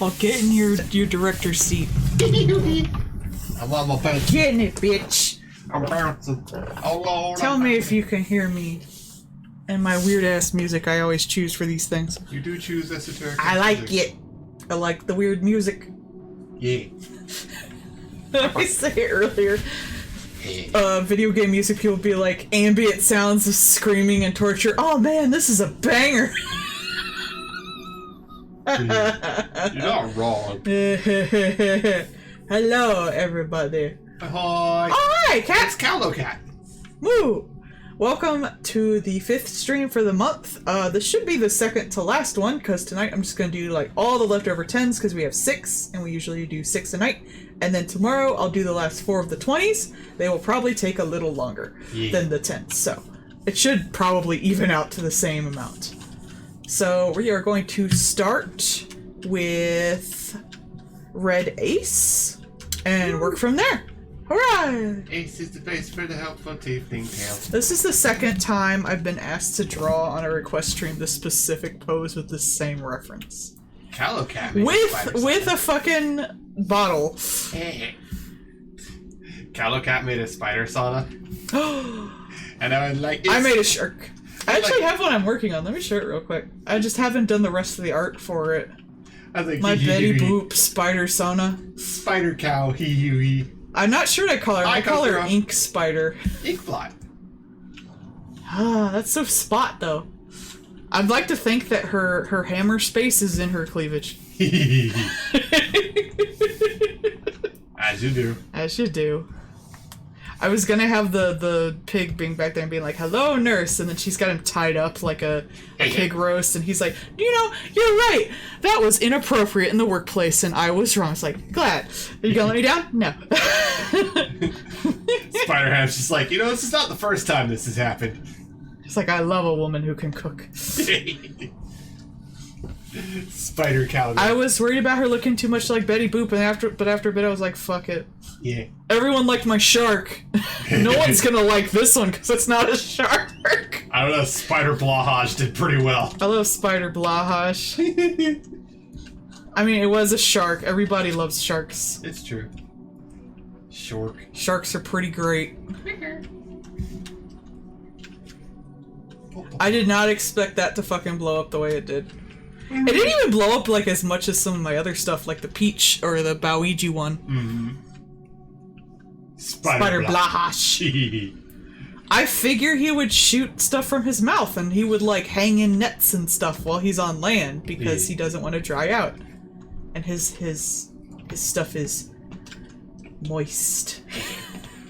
I'll get in your director's seat. I'm about to Get in it, bitch. I'm about to. Oh Lord. Tell me if you can hear me. And my weird ass music I always choose for these things. You do choose esoteric. I like it. I like the weird music. Yeah. I said it earlier. Video game music people be like ambient sounds of screaming and torture. Oh man, this is a banger. You're not wrong. Hello, everybody. Hi. Hi, cat. It's Caldo Cat. Woo! Welcome to the 5th stream for the month. This should be the second to last one, because tonight I'm just going to do like all the leftover 10s, because we have 6, and we usually do 6 a night. And then tomorrow I'll do the last 4 of the 20s. They will probably take a little longer than the 10s, so it should probably even out to the same amount. So we are going to start with Red Ace, and work from there. Hooray! Ace is the base for the helpful tiefling tail. This is the second time I've been asked to draw on a request stream this specific pose with the same reference. Caldo Cat. With a fucking bottle. Caldo Cat made a spider sauna. And I was like, I made a shark. I actually have one I'm working on. Let me show it real quick. I just haven't done the rest of the art for it. I was like, My Betty Boop spider sauna. Spider cow, hee. I'm not sure what I call her. I call her Ink Spider. Ink fly. Ah, that's so spot though. I'd like to think that her hammer space is in her cleavage. As you do. As you do. I was gonna have the pig being back there and being like, hello, nurse, and then she's got him tied up like a pig roast, and he's like, you know, you're right, that was inappropriate in the workplace, and I was wrong. It's like, glad. Are you gonna let me down? No. Spider-Ham's just like, you know, this is not the first time this has happened. It's like, I love a woman who can cook. Spider cow. I was worried about her looking too much like Betty Boop, and after a bit I was like, fuck it. Yeah. Everyone liked my shark. No one's gonna like this one because it's not a shark. I don't know, Spider Blahaj did pretty well. I love Spider Blahaj. I mean, it was a shark. Everybody loves sharks. It's true. Shark. Sharks are pretty great. I did not expect that to fucking blow up the way it did. It didn't even blow up like as much as some of my other stuff, like the Peach or the Bowiji one. Mm-hmm. Spider Blahaj. I figure he would shoot stuff from his mouth and he would like hang in nets and stuff while he's on land because he doesn't want to dry out. And his stuff is moist.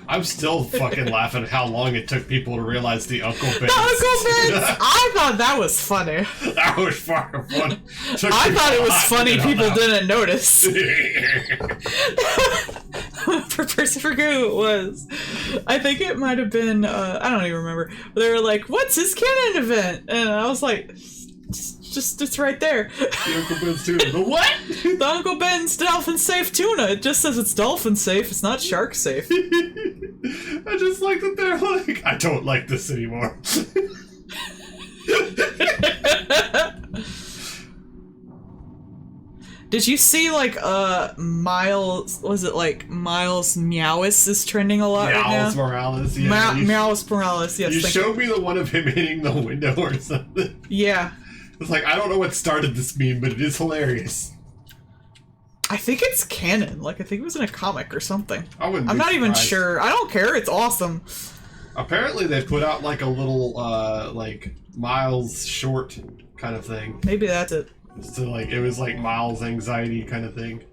I'm still fucking laughing at how long it took people to realize the Uncle Ben. The Uncle Ben! I thought that was funny. That was fucking fun. I thought it was funny people didn't notice. For who it was. I think it might have been, I don't even remember. They were like, what's his canon event? And I was like, it's right there. The Uncle Ben's tuna. The what? The Uncle Ben's dolphin safe tuna. It just says it's dolphin safe. It's not shark safe. I just like that they're like, I don't like this anymore. Did you see like Miles? Was it like Miles Meowis is trending a lot right now? Miles Morales. Yeah. Miles Morales. Yes. You showed me the one of him hitting the window or something. Yeah. It's like, I don't know what started this meme, but it is hilarious. I think it's canon. Like, I think it was in a comic or something. I'm not even sure. I don't care. It's awesome. Apparently, they put out like a little, like Miles short kind of thing. Maybe that's it. So like, it was like Miles anxiety kind of thing.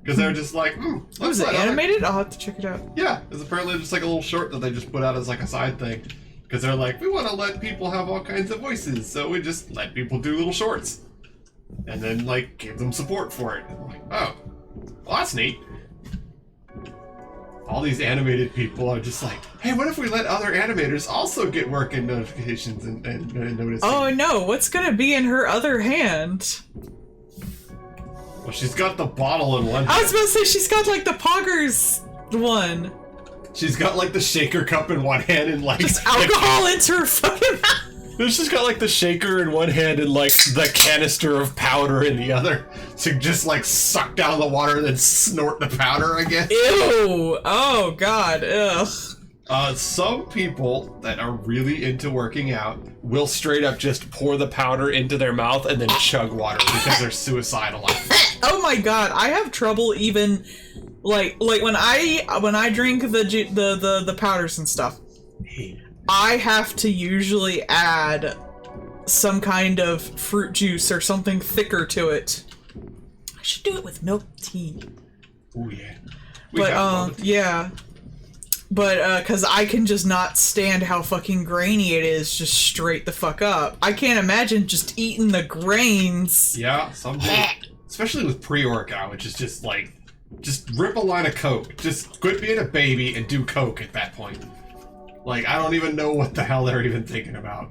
Because they were just like, was it animated? I'll have to check it out. Yeah, it was apparently just like a little short that they just put out as like a side thing. Because they're like, we want to let people have all kinds of voices, so we just let people do little shorts. And then, like, give them support for it. And I'm like, oh, well, that's neat. All these animated people are just like, hey, what if we let other animators also get work and notifications and notice? Oh no, what's gonna be in her other hand? Well, she's got the bottle in one hand. I was about to say, she's got, like, the Poggers one. She's got like the shaker cup in one hand and like just alcohol into her fucking mouth. She's got like the shaker in one hand and like the canister of powder in the other. to just like suck down the water and then snort the powder, I guess. Ew! Oh god, ugh. Some people that are really into working out will straight up just pour the powder into their mouth and then chug water because they're suicidal. Oh my god, I have trouble even like when I drink the powders and stuff. I have to usually add some kind of fruit juice or something thicker to it. I should do it with milk tea. Oh yeah. Yeah. But, cause I can just not stand how fucking grainy it is just straight the fuck up. I can't imagine just eating the grains. Yeah, some do. Especially with pre-workout, which is just like, just rip a line of Coke. Just quit being a baby and do Coke at that point. Like, I don't even know what the hell they're even thinking about.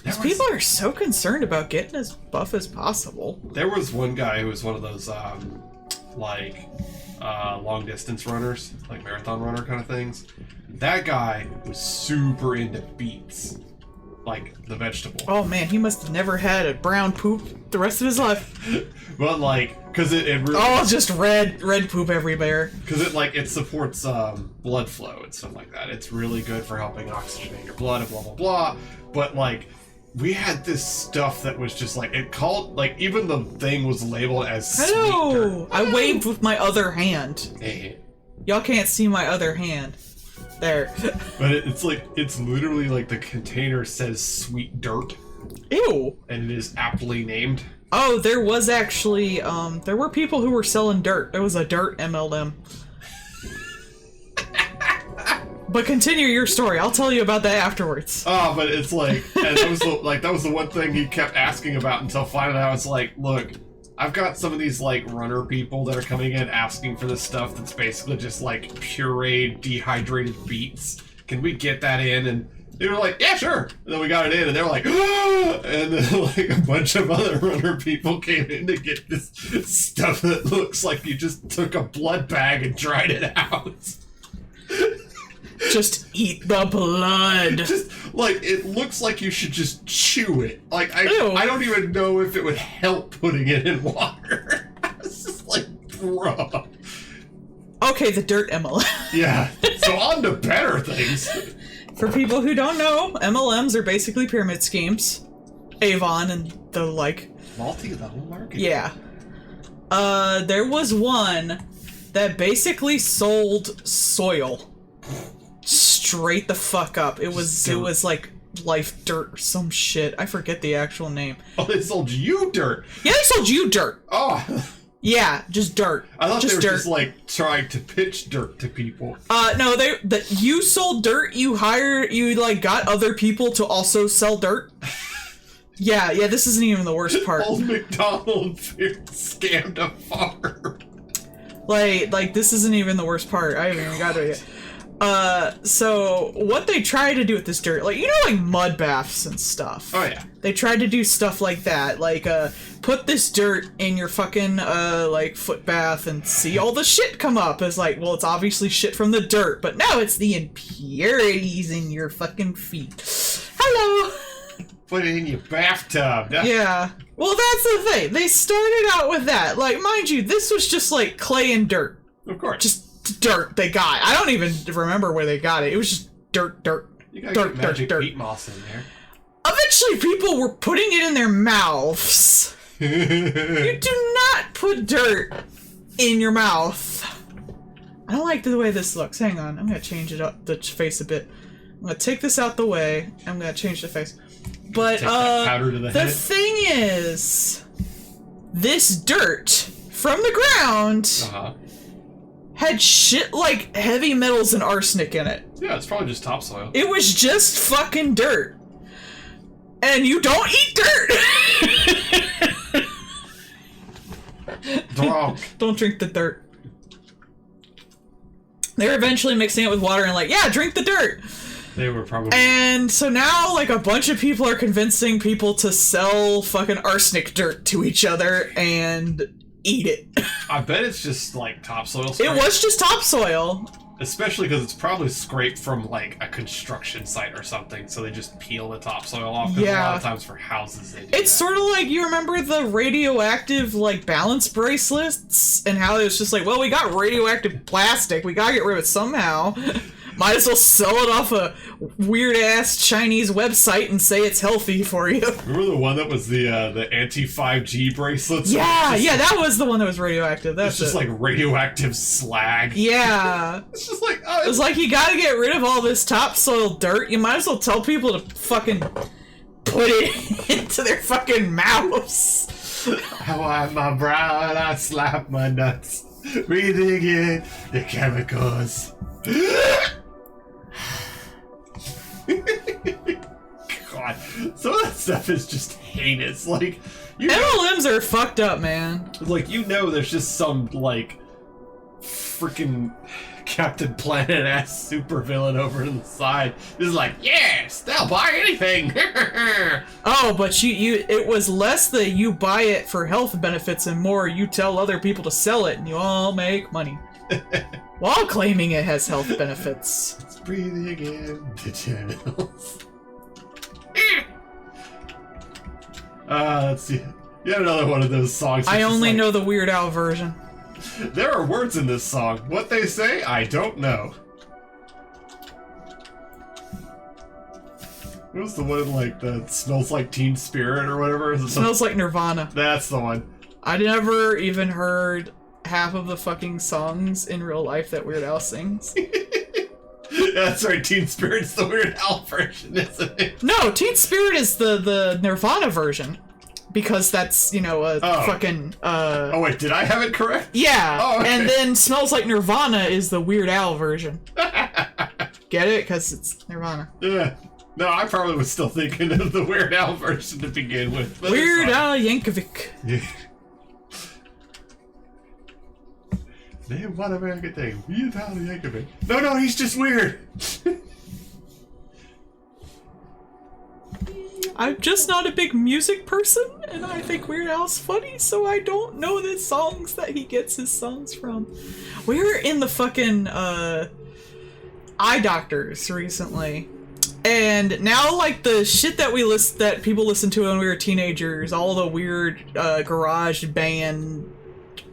These people are so concerned about getting as buff as possible. There was one guy who was one of those, long distance runners, like marathon runner kind of things. That guy was super into beets, like the vegetable. Oh man, he must have never had a brown poop the rest of his life. But like, cause it really, just red poop everywhere. Cause it supports blood flow and stuff like that. It's really good for helping oxygenate your blood and blah blah blah. But like, we had this stuff that was just like, it called, like, even the thing was labeled as sweet dirt. I waved with my other hand. Hey. Y'all can't see my other hand. There. But it's like, it's literally like the container says sweet dirt. Ew. And it is aptly named. Oh, there was actually, there were people who were selling dirt. There was a dirt MLM. But continue your story. I'll tell you about that afterwards. Oh, but it's like, and that was the one thing he kept asking about until finally I was like, look, I've got some of these like runner people that are coming in asking for this stuff that's basically just like pureed, dehydrated beets. Can we get that in? And they were like, yeah, sure. And then we got it in, and they were like, ah! And then like a bunch of other runner people came in to get this stuff that looks like you just took a blood bag and dried it out. Just eat the blood. Just, like, it looks like you should just chew it. Like, I don't even know if it would help putting it in water. It's just like, bruh. Okay, the dirt MLM. Yeah, so on to better things. For people who don't know, MLMs are basically pyramid schemes. Avon and the like. Multi-level marketing. Yeah. There was one that basically sold soil. Straight the fuck up. It was like Life Dirt or some shit. I forget the actual name. Oh, they sold you dirt. Yeah, they sold you dirt. Oh. Yeah, just dirt. I thought just they were dirt. just like trying to pitch dirt to people. No, you sold dirt. You like got other people to also sell dirt. Yeah, this isn't even the worst part. Old McDonald scammed a farm. Like this isn't even the worst part. I haven't even got to it yet. So what they try to do with this dirt, like, you know, like mud baths and stuff. Oh yeah. They tried to do stuff like that, like, put this dirt in your fucking, like, foot bath and see all the shit come up. It's like, well, it's obviously shit from the dirt, but no, it's the impurities in your fucking feet. Hello! Put it in your bathtub. Yeah. Well, that's the thing. They started out with that. Like, mind you, this was just, like, clay and dirt. Of course. Just dirt they got. I don't even remember where they got it. It was just dirt. You gotta get magic peat moss in there. Eventually, people were putting it in their mouths. You do not put dirt in your mouth. I don't like the way this looks. Hang on. I'm gonna change it up, the face a bit. I'm gonna take this out the way. I'm gonna change the face. But, take that powder to the head. thing is, this dirt from the ground had shit like heavy metals and arsenic in it. Yeah, it's probably just topsoil. It was just fucking dirt. And you don't eat dirt! Don't drink the dirt. They're eventually mixing it with water and like, yeah, drink the dirt! They were probably... And so now, like, a bunch of people are convincing people to sell fucking arsenic dirt to each other and eat it. I bet it's just, like, topsoil It was just topsoil. Especially because it's probably scraped from, like, a construction site or something, so they just peel the topsoil off. 'Cause a lot of times for houses they do It's sort of like, you remember the radioactive, like, balance bracelets? And how it was just like, well, we got radioactive plastic, we gotta get rid of it somehow. Might as well sell it off a weird-ass Chinese website and say it's healthy for you. Remember the one that was the anti-5G bracelets? Yeah, that was the one that was radioactive. That's it's just like radioactive slag. Yeah. It's just like, it was like, you gotta get rid of all this topsoil dirt. You might as well tell people to fucking put it into their fucking mouths. I wipe my brow and I slap my nuts, breathing in the chemicals. God, some of that stuff is just heinous. Like, MLMs are fucked up, man. Like, there's just some, like, freaking Captain Planet-ass supervillain over to the side. Just like, yes, they'll buy anything. Oh, but it was less that you buy it for health benefits and more you tell other people to sell it and you all make money. While claiming it has health benefits. It's breathing in the channels. Let's see. Yet another one of those songs. I only know the Weird Al version. There are words in this song. What they say, I don't know. What was the one like that smells like Teen Spirit or whatever? Is it Smells like Nirvana. That's the one. I never even heard half of the fucking songs in real life that Weird Al sings. That's right, Teen Spirit's the Weird Al version, isn't it? No, Teen Spirit is the Nirvana version. Because that's, fucking, Oh, wait, did I have it correct? Yeah, oh, okay. And then Smells Like Nirvana is the Weird Al version. Get it? Because it's Nirvana. Yeah. No, I probably was still thinking of the Weird Al version to begin with. Weird Al Yankovic. Yeah. Name one American thing. Weird Al Yankovic. No, he's just weird. I'm just not a big music person, and I think Weird Al's funny, so I don't know the songs that he gets his songs from. We were in the fucking, eye doctors recently. And now, like, the shit that that people listened to when we were teenagers, all the weird, garage band,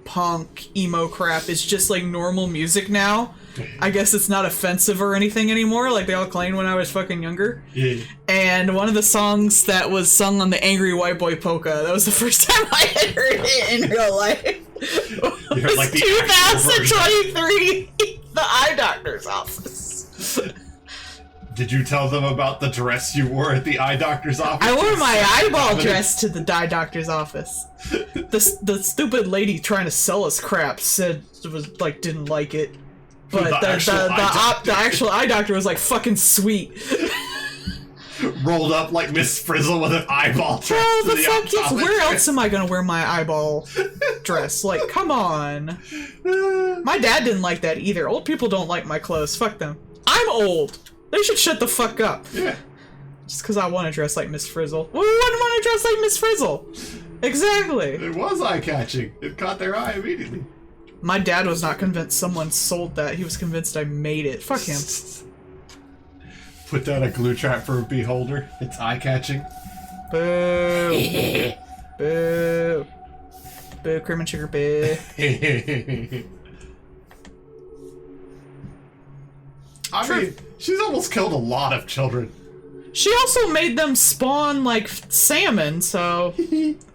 punk, emo crap is just, like, normal music now. I guess it's not offensive or anything anymore, like they all claimed when I was fucking younger. Yeah. And one of the songs that was sung on the Angry White Boy Polka, that was the first time I had heard it in real life. It was like 2023, the eye doctor's office. Did you tell them about the dress you wore at the eye doctor's office? I wore my eyeball dress to the eye doctor's office. The stupid lady trying to sell us crap said didn't like it. But the actual eye doctor was like fucking sweet. Rolled up like Miss Frizzle with an eyeball dress. Oh, the fuck yes. Where else am I gonna wear my eyeball dress? Like, come on. My dad didn't like that either. Old people don't like my clothes. Fuck them. I'm old. They should shut the fuck up. Yeah. Just because I want to dress like Miss Frizzle. Well, who wouldn't want to dress like Miss Frizzle? Exactly. It was eye-catching. It caught their eye immediately. My dad was not convinced someone sold that. He was convinced I made it. Fuck him. Put down a glue trap for a beholder. It's eye-catching. Boo. Boo. Boo, cream and sugar, boo. I mean, she's almost killed a lot of children. She also made them spawn, like, salmon, so...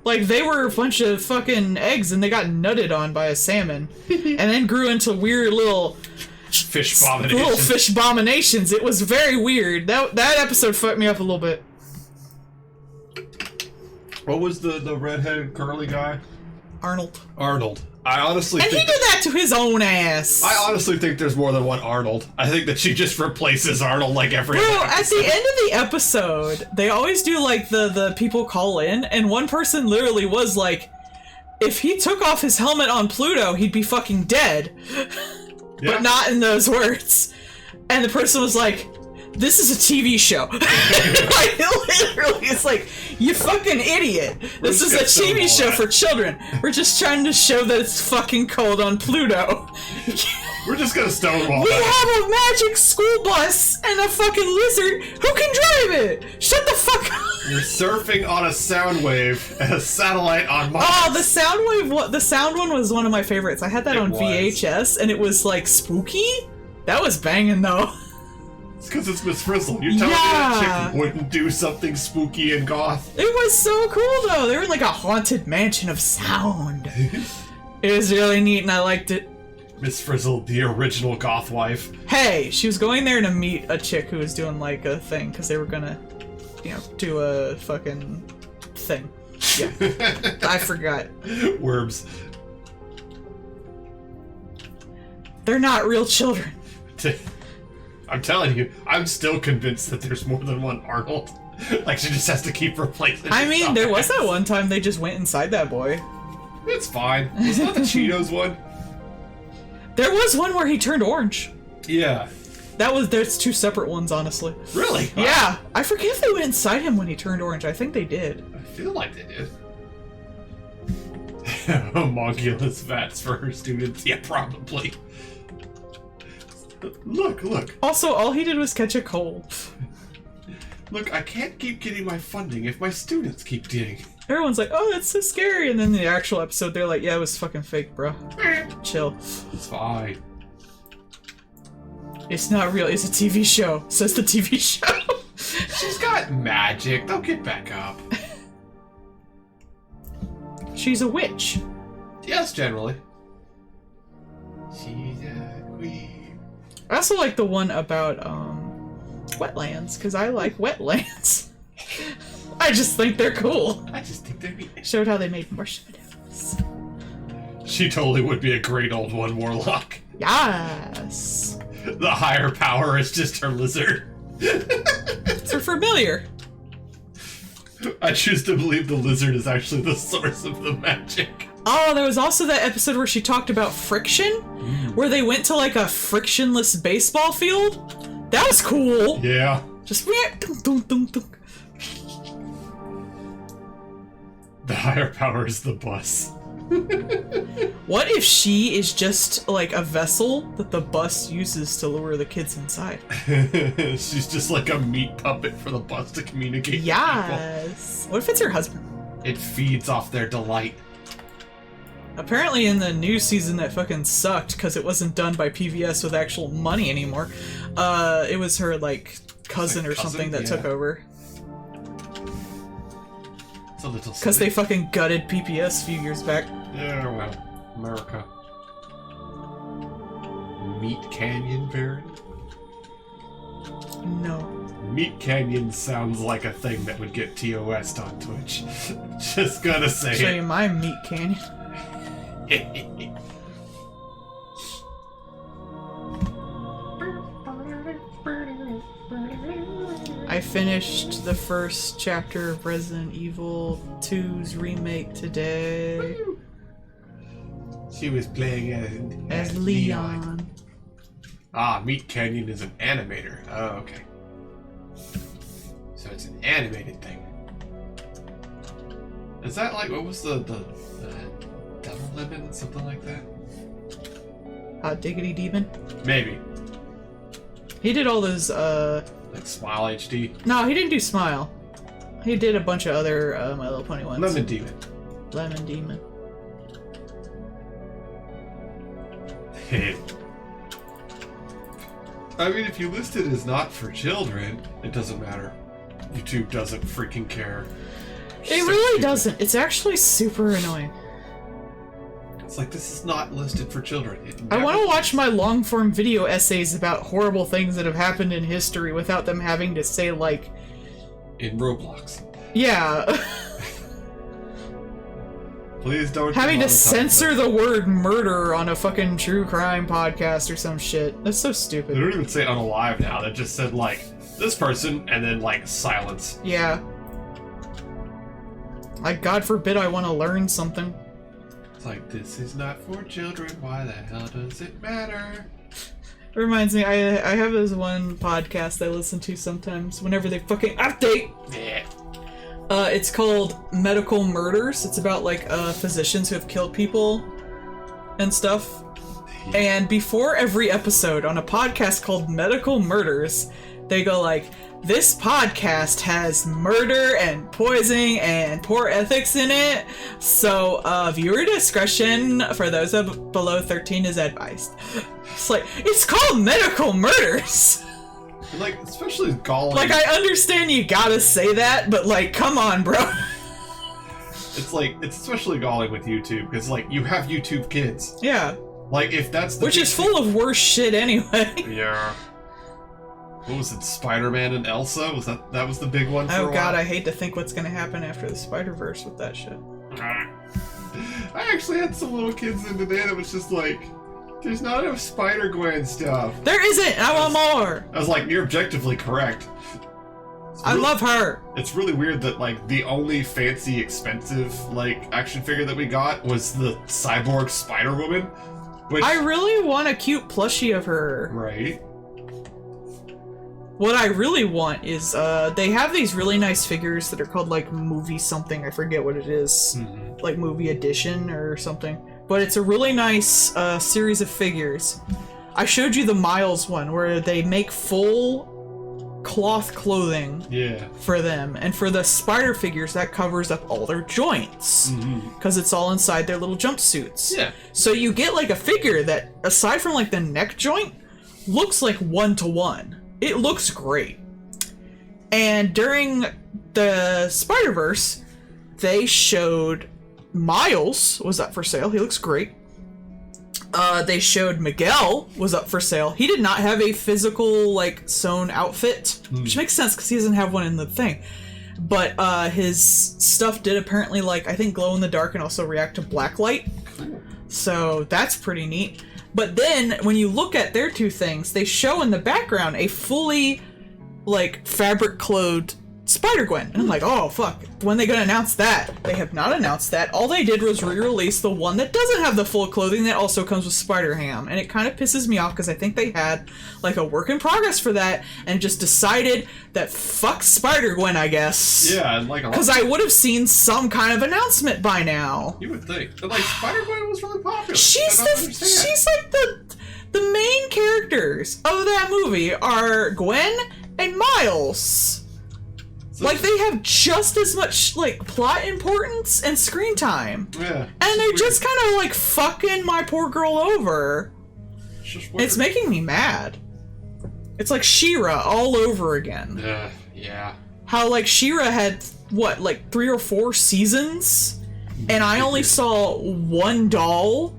like, they were a bunch of fucking eggs and they got nutted on by a salmon. And then grew into weird little... fish abominations. Little fish abominations. It was very weird. That episode fucked me up a little bit. What was the redheaded curly guy? Arnold. Arnold. I honestly think... And he did that to his own ass. I honestly think there's more than one Arnold. I think that she just replaces Arnold like every Bro, other at episode. the end of the episode, they always do, like, the people call in, and one person literally was like, if he took off his helmet on Pluto, he'd be fucking dead. Yeah. But not in those words. And the person was like, this is a TV show. Like, literally, it's like, you fucking idiot. This is a TV show for children. We're just trying to show that it's fucking cold on Pluto. We're just gonna stonewall We that. have a magic school bus and a fucking lizard who can drive it! Shut the fuck up! You're surfing on a sound wave and a satellite on Mars. Oh, the sound wave, the sound one was one of my favorites. I had that on was. VHS and it was like spooky. That was banging though. It's because it's Miss Frizzle. You're telling me that chick wouldn't do something spooky and goth? It was so cool though. They were in like a haunted mansion of sound. It was really neat and I liked it. Miss Frizzle, the original goth wife. Hey, she was going there to meet a chick who was doing like a thing because they were gonna, you know, do a fucking thing. Yeah, I forgot. Worms. They're not real children. I'm telling you, I'm still convinced that there's more than one Arnold. Like, she just has to keep replacing. I mean, there was that one time they just went inside that boy. It's fine. It's not the Cheetos one. There was one where he turned orange. Yeah. There's two separate ones, honestly. Really? Yeah. I forget if they went inside him when he turned orange. I think they did. I feel like they did. Homunculus vats for her students. Yeah, probably. Look. Also, all he did was catch a cold. Look, I can't keep getting my funding if my students keep getting. Everyone's like, oh, that's so scary. And then the actual episode, they're like, yeah, it was fucking fake, bro. Chill. It's fine. It's not real. It's a TV show. Says the TV show. She's got magic. They'll get back up. She's a witch. Yes, generally. She's a queen. I also like the one about, wetlands, because I like wetlands. I just think they're cool. I just think they're neat. Showed how they made marshmallows. She totally would be a great old one warlock. Yes. The higher power is just her lizard. It's her familiar. I choose to believe the lizard is actually the source of the magic. Oh, there was also that episode where she talked about friction, where they went to like a frictionless baseball field. That was cool. Yeah. Just dunk, dunk, dunk, dunk. The higher power is the bus. What if she is just like a vessel that the bus uses to lure the kids inside? She's just like a meat puppet for the bus to communicate with people. Yes. What if it's her husband? It feeds off their delight. Apparently in the new season that fucking sucked because it wasn't done by PBS with actual money anymore, it was her like cousin or something that took over. It's a little Because they fucking gutted PBS a few years back. Yeah, well, America. Meat Canyon variant? No. Meat Canyon sounds like a thing that would get TOS'd on Twitch. Just gotta say Show it. you my meat canyon. I finished the first chapter of Resident Evil 2's remake today. She was playing As Leon. Ah, Meat Canyon is an animator. Oh, okay. So it's an animated thing. Is that like, what was the Devil Lemon? Something like that? Hot Diggity Demon. Maybe. He did all those, Like Smile HD? No, he didn't do Smile. He did a bunch of other My Little Pony ones. Lemon Demon. Lemon Demon. I mean, if you list it as not for children, it doesn't matter. YouTube doesn't freaking care. It So really stupid. doesn't. It's actually super annoying. It's like, this is not listed for children. I want to watch my long-form video essays about horrible things that have happened in history without them having to say, like... In Roblox. Yeah. Please don't... Having to demonetize censor them. the word murder on a fucking true crime podcast or some shit. That's so They stupid. don't even say it on a live now. They just said, like, this person, and then, like, silence. Yeah. Like, God forbid I want to learn something. It's like, this is not for children. Why the hell does it matter? It reminds me, I have this one podcast I listen to sometimes whenever they fucking update. Yeah. It's called Medical Murders. It's about, like, physicians who have killed people and stuff. And before every episode on a podcast called Medical Murders, they go like, this podcast has murder and poisoning and poor ethics in it, so viewer discretion for those below 13 is advised. It's like, it's called Medical Murders! Like, especially galling. Like, I understand you gotta say that, but like, come on, bro. It's like, it's especially galling with YouTube, because like, you have YouTube Kids. Yeah. Like, if that's the Which is full of worse shit anyway. Yeah. What was it, Spider-Man and Elsa? Was that was the big one for a Oh while? god, I hate to think what's gonna happen after the Spider-Verse with that shit. I actually had some little kids in today that was just like, there's not enough Spider-Gwen stuff. There isn't! I want more! I was like, you're objectively correct. I love her! It's really weird that, like, the only fancy, expensive, like, action figure that we got was the Cyborg Spider-Woman. Which... I really want a cute plushie of her. Right. What I really want is, they have these really nice figures that are called, like, movie something. I forget what it is. Mm-hmm. Like, movie edition or something. But it's a really nice, series of figures. I showed you the Miles one, where they make full cloth clothing for them. And for the spider figures, that covers up all their joints. Because it's all inside their little jumpsuits. Yeah. So you get, like, a figure that, aside from, like, the neck joint, looks like 1-to-1. It looks great. And during the Spider-Verse, they showed Miles was up for sale. He looks great. They showed Miguel was up for sale. He did not have a physical, like, sewn outfit, which makes sense because he doesn't have one in the thing. But his stuff did apparently, like, I think glow in the dark and also react to black light. So that's pretty neat. But then, when you look at their two things, they show in the background a fully, like, fabric-clothed Spider-Gwen. And I'm like, oh, fuck. When they gonna announce that? They have not announced that. All they did was re-release the one that doesn't have the full clothing that also comes with Spider-Ham. And it kind of pisses me off because I think they had, like, a work in progress for that and just decided that fuck Spider-Gwen, I guess. Yeah, and like a lot. Because I would have seen some kind of announcement by now. You would think. But, like, Spider-Gwen was really popular. She's like the main characters of that movie are Gwen and Miles. So, like, they have just as much, like, plot importance and screen time. Yeah. And they're just kind of, like, fucking my poor girl over. It's making me mad. It's like She-Ra all over again. Yeah. How, like, She-Ra had, what, like, 3 or 4 seasons? And I only saw one doll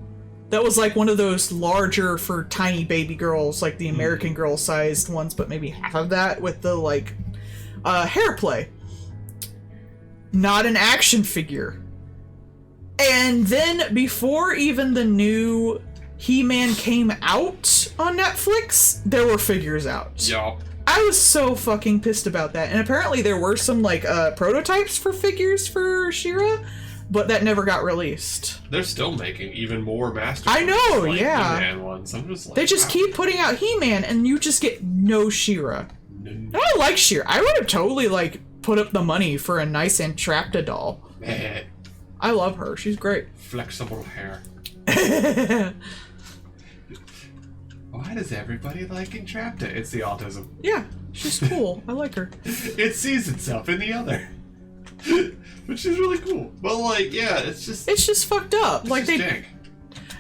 that was, like, one of those larger for tiny baby girls, like the American Girl-sized ones, but maybe half of that with the, like, hair play. Not an action figure. And then, before even the new He-Man came out on Netflix, there were figures out. Yup. I was so fucking pissed about that. And apparently there were some, like, prototypes for figures for She-Ra, but that never got released. They're still making even more master. I know, like yeah. He-Man ones. I'm just like, They just keep putting out He-Man, and you just get no She-Ra. I like She-Ra. I would have totally, like, put up the money for a nice Entrapta doll. Man. I love her. She's great. Flexible hair. Why does everybody like Entrapta? It's the autism. Yeah, she's cool. I like her. It sees itself in the other. Which is really cool. But, like, yeah, it's just fucked up. Like, jank.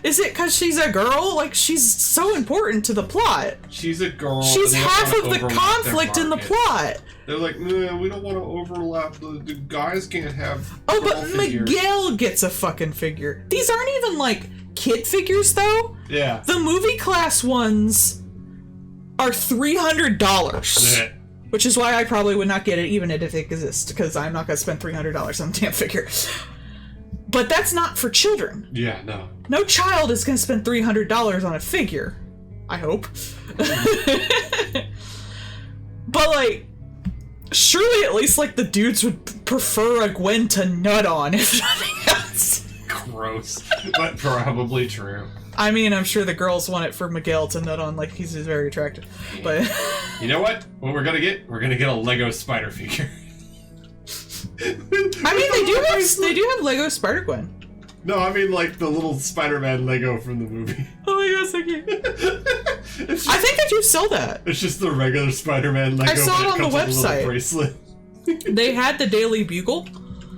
Is it because she's a girl? Like, she's so important to the plot. She's a girl. She's half of the conflict in the plot. They're like, no, we don't want to overlap. The guys can't have. Oh, but figures. Miguel gets a fucking figure. These aren't even, like, kid figures, though. Yeah. The movie class ones are $300. Which is why I probably would not get it, even if it exists, because I'm not going to spend $300 on a damn figure. But that's not for children. Yeah, no. No child is going to spend $300 on a figure. I hope. But, like, surely at least, like, the dudes would prefer a Gwen to nut on, if nothing else. Gross. But probably true. I mean, I'm sure the girls want it for Miguel to nut on, like, he's just very attractive. Yeah. But you know what? What we're gonna get? We're gonna get a Lego spider figure. I mean, they do have Lego Spider-Gwen. No, I mean like the little Spider-Man Lego from the movie. Oh my god, so cute. I think they do sell that. It's just the regular Spider-Man Lego. I saw it on the comes with a website. little bracelet. They had the Daily Bugle.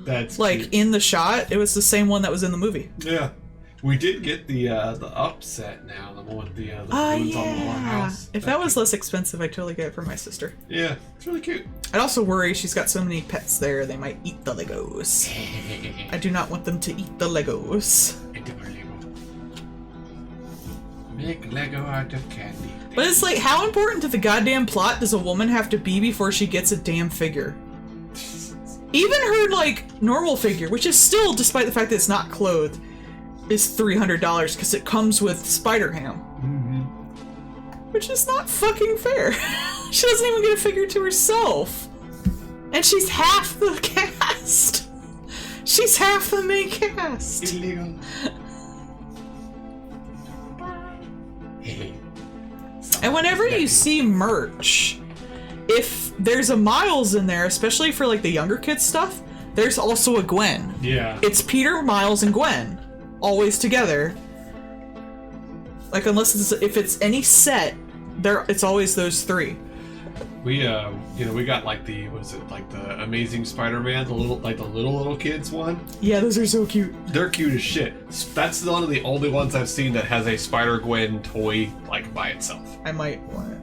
That's like cute. in the shot. It was the same one that was in the movie. Yeah. We did get the upset now, the one with the balloons on the whole house. If that was less expensive, I'd totally get it for my sister. Yeah, it's really cute. I'd also worry she's got so many pets there, they might eat the Legos. I do not want them to eat the Legos. Make Lego out of candy. But it's like, how important to the goddamn plot does a woman have to be before she gets a damn figure? Even her, like, normal figure, which is still, despite the fact that it's not clothed, is $300 because it comes with Spider-Ham. Mm-hmm. Which is not fucking fair. She doesn't even get a figure to herself. And she's half the cast. She's half the main cast. Illegal. And whenever you see merch, if there's a Miles in there, especially for like the younger kids stuff, there's also a Gwen. Yeah. It's Peter, Miles, and Gwen. Always together. Like unless if it's any set, it's always those three. We we got like the Amazing Spider-Man, the little kids one. Yeah, those are so cute. They're cute as shit. That's one of the only ones I've seen that has a Spider-Gwen toy like by itself. I might want it.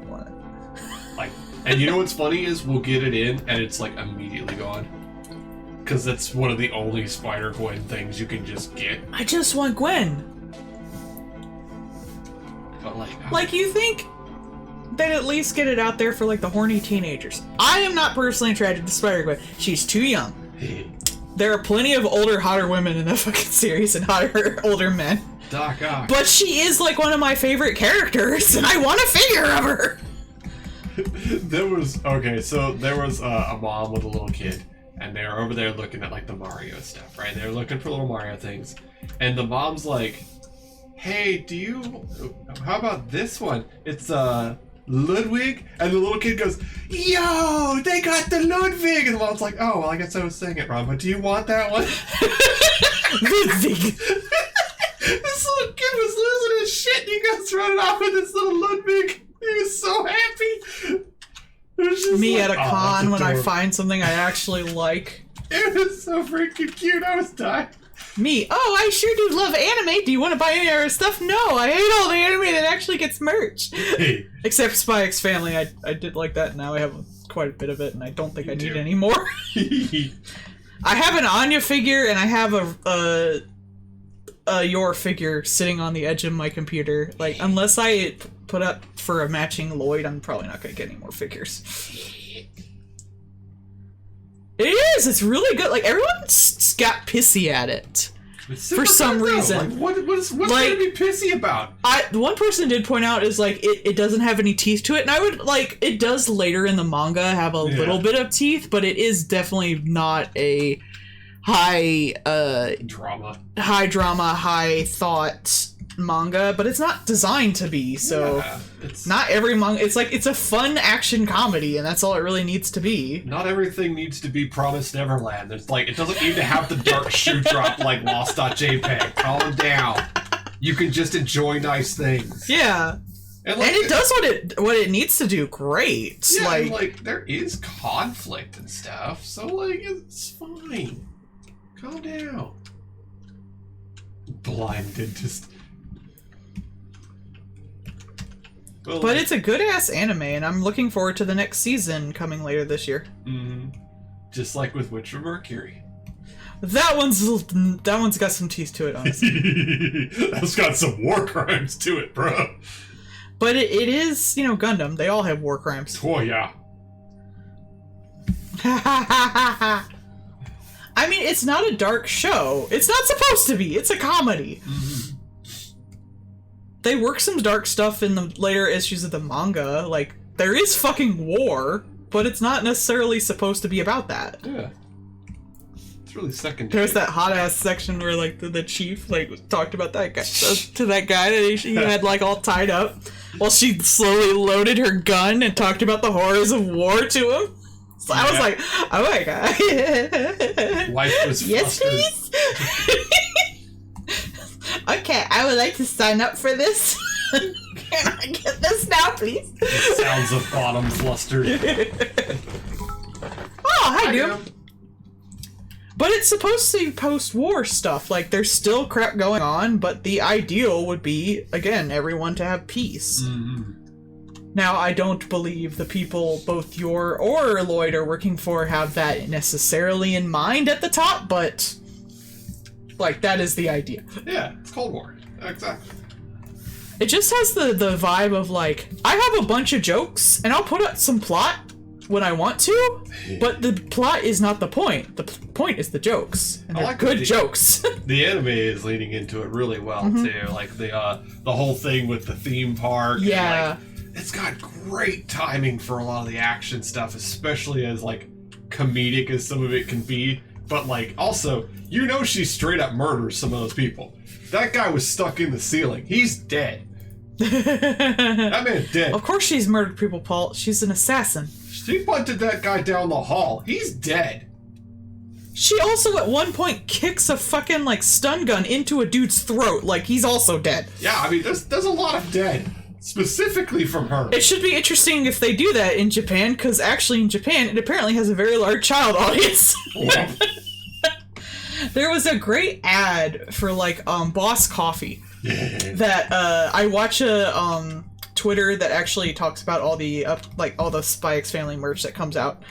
Like, and you know what's funny is we'll get it in and it's like immediately gone. Because that's one of the only Spider-Gwen things you can just get. I just want Gwen. But like you think they'd at least get it out there for like the horny teenagers. I am not personally attracted to Spider-Gwen. She's too young. There are plenty of older, hotter women in that fucking series and hotter, older men. Doc Ock. But she is like one of my favorite characters and I want a figure of her. There was a mom with a little kid. And they were over there looking at like the Mario stuff, right? They were looking for little Mario things. And the mom's like, hey, how about this one? It's Ludwig. And the little kid goes, yo, they got the Ludwig. And the mom's like, oh, well, I guess I was saying it wrong, but do you want that one? Ludwig. This little kid was losing his shit and he goes running off with this little Ludwig. He was so happy. Me like, at a con when I find something I actually like. It was so freaking cute. I was dying. Me, oh, I sure do love anime. Do you want to buy any of our stuff? No, I hate all the anime that actually gets merch. Hey. Except Spy X Family. I did like that. Now I have quite a bit of it, and I don't think I need any more. I have an Anya figure, and I have a Yor figure sitting on the edge of my computer. Like, unless I put up for a matching Lloyd, I'm probably not going to get any more figures. It is! It's really good. Like, everyone's got pissy at it. For some reason. Like, what's like, there to be pissy about? One person did point out is, like, it doesn't have any teeth to it. And I would, like, it does later in the manga have a little bit of teeth, but it is definitely not a high drama, high thought manga, but it's not designed to be, so it's not every manga. It's like, it's a fun action comedy, and that's all it really needs to be. Not everything needs to be Promised Neverland. It's like, it doesn't need to have the dark shoe drop like Lost.jpg. Calm down. You can just enjoy nice things. Yeah. And it does what it needs to do great. Yeah, like there is conflict and stuff, so like it's fine. Calm down. Blinded just. Well, but it's a good-ass anime, and I'm looking forward to the next season coming later this year. Mm-hmm. Just like with Witcher Mercury. That one's got some teeth to it, honestly. That's got some war crimes to it, bro. But it is, you know, Gundam. They all have war crimes. Oh, yeah. I mean, it's not a dark show. It's not supposed to be. It's a comedy. Mm-hmm. They work some dark stuff in the later issues of the manga. Like, there is fucking war, but it's not necessarily supposed to be about that. Yeah. It's really secondary. There's that hot-ass section where, like, the chief, like, talked about that guy, to that guy that he had, like, all tied up, while she slowly loaded her gun and talked about the horrors of war to him. So I was like, oh my god. Wife was yes, flustered. please? I would like to sign up for this. Can I get this now, please? Sounds of bottoms luster. Oh, hi, Doom. But it's supposed to be post-war stuff. Like, there's still crap going on, but the ideal would be, again, everyone to have peace. Now, I don't believe the people both Yor or Lloyd are working for have that necessarily in mind at the top, but, like, that is the idea. Yeah, it's Cold War. Exactly. It just has the vibe of, like, I have a bunch of jokes, and I'll put out some plot when I want to, but the plot is not the point. The point is the jokes, and they're like good jokes. The anime is leaning into it really well, too. Like, the whole thing with the theme park. Yeah. And, like, it's got great timing for a lot of the action stuff, especially as, like, comedic as some of it can be. But, like, also, you know she straight up murders some of those people. That guy was stuck in the ceiling. He's dead. That man's dead. Of course she's murdered people, Paul. She's an assassin. She punted that guy down the hall. He's dead. She also at one point kicks a fucking, like, stun gun into a dude's throat. Like, he's also dead. Yeah, I mean, there's a lot of dead. Specifically from her. It should be interesting if they do that in Japan, because actually in Japan, it apparently has a very large child audience. Yeah. There was a great ad for, like, Boss Coffee. Yeah. That, I watch a, Twitter that actually talks about all the, all the Spy X Family merch that comes out.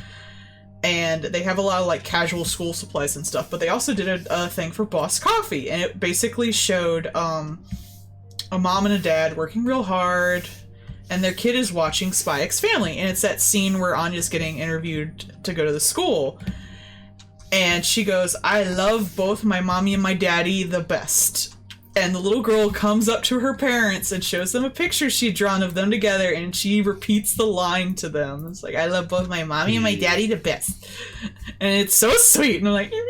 And they have a lot of, like, casual school supplies and stuff, but they also did a thing for Boss Coffee, and it basically showed, a mom and a dad working real hard, and their kid is watching Spy X Family, and it's that scene where Anya's getting interviewed to go to the school, and she goes, I love both my mommy and my daddy the best. And the little girl comes up to her parents and shows them a picture she'd drawn of them together, and she repeats the line to them. It's like, I love both my mommy and my daddy the best. And it's so sweet, and I'm like, this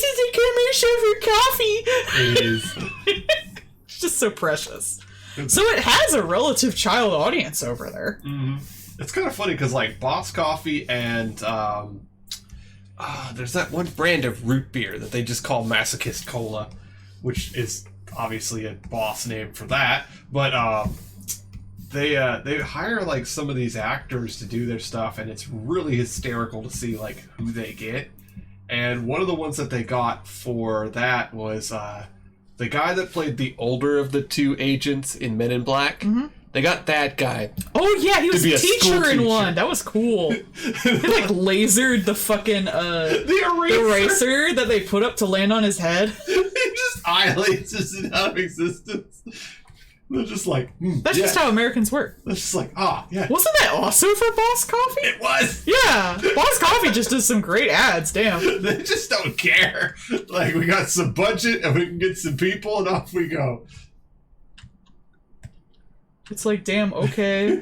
is a commercial for coffee. It is. It's just so precious. So it has a relative child audience over there. Mm-hmm. It's kind of funny because, like, Boss Coffee and there's that one brand of root beer that they just call Masochist Cola, which is obviously a boss name for that. But they hire, like, some of these actors to do their stuff, and it's really hysterical to see, like, who they get. And one of the ones that they got for that was the guy that played the older of the two agents in Men in Black. Mm-hmm. They got that guy. Oh yeah, he was a teacher in one. That was cool. He like lasered the fucking the eraser that they put up to land on his head. He just eye lasers it out of existence. They're just like, that's just how Americans work. That's just like, yeah. Wasn't that also for Boss Coffee? It was. Yeah, Boss Coffee just does some great ads. Damn. They just don't care. Like, we got some budget and we can get some people and off we go. It's like, damn, okay.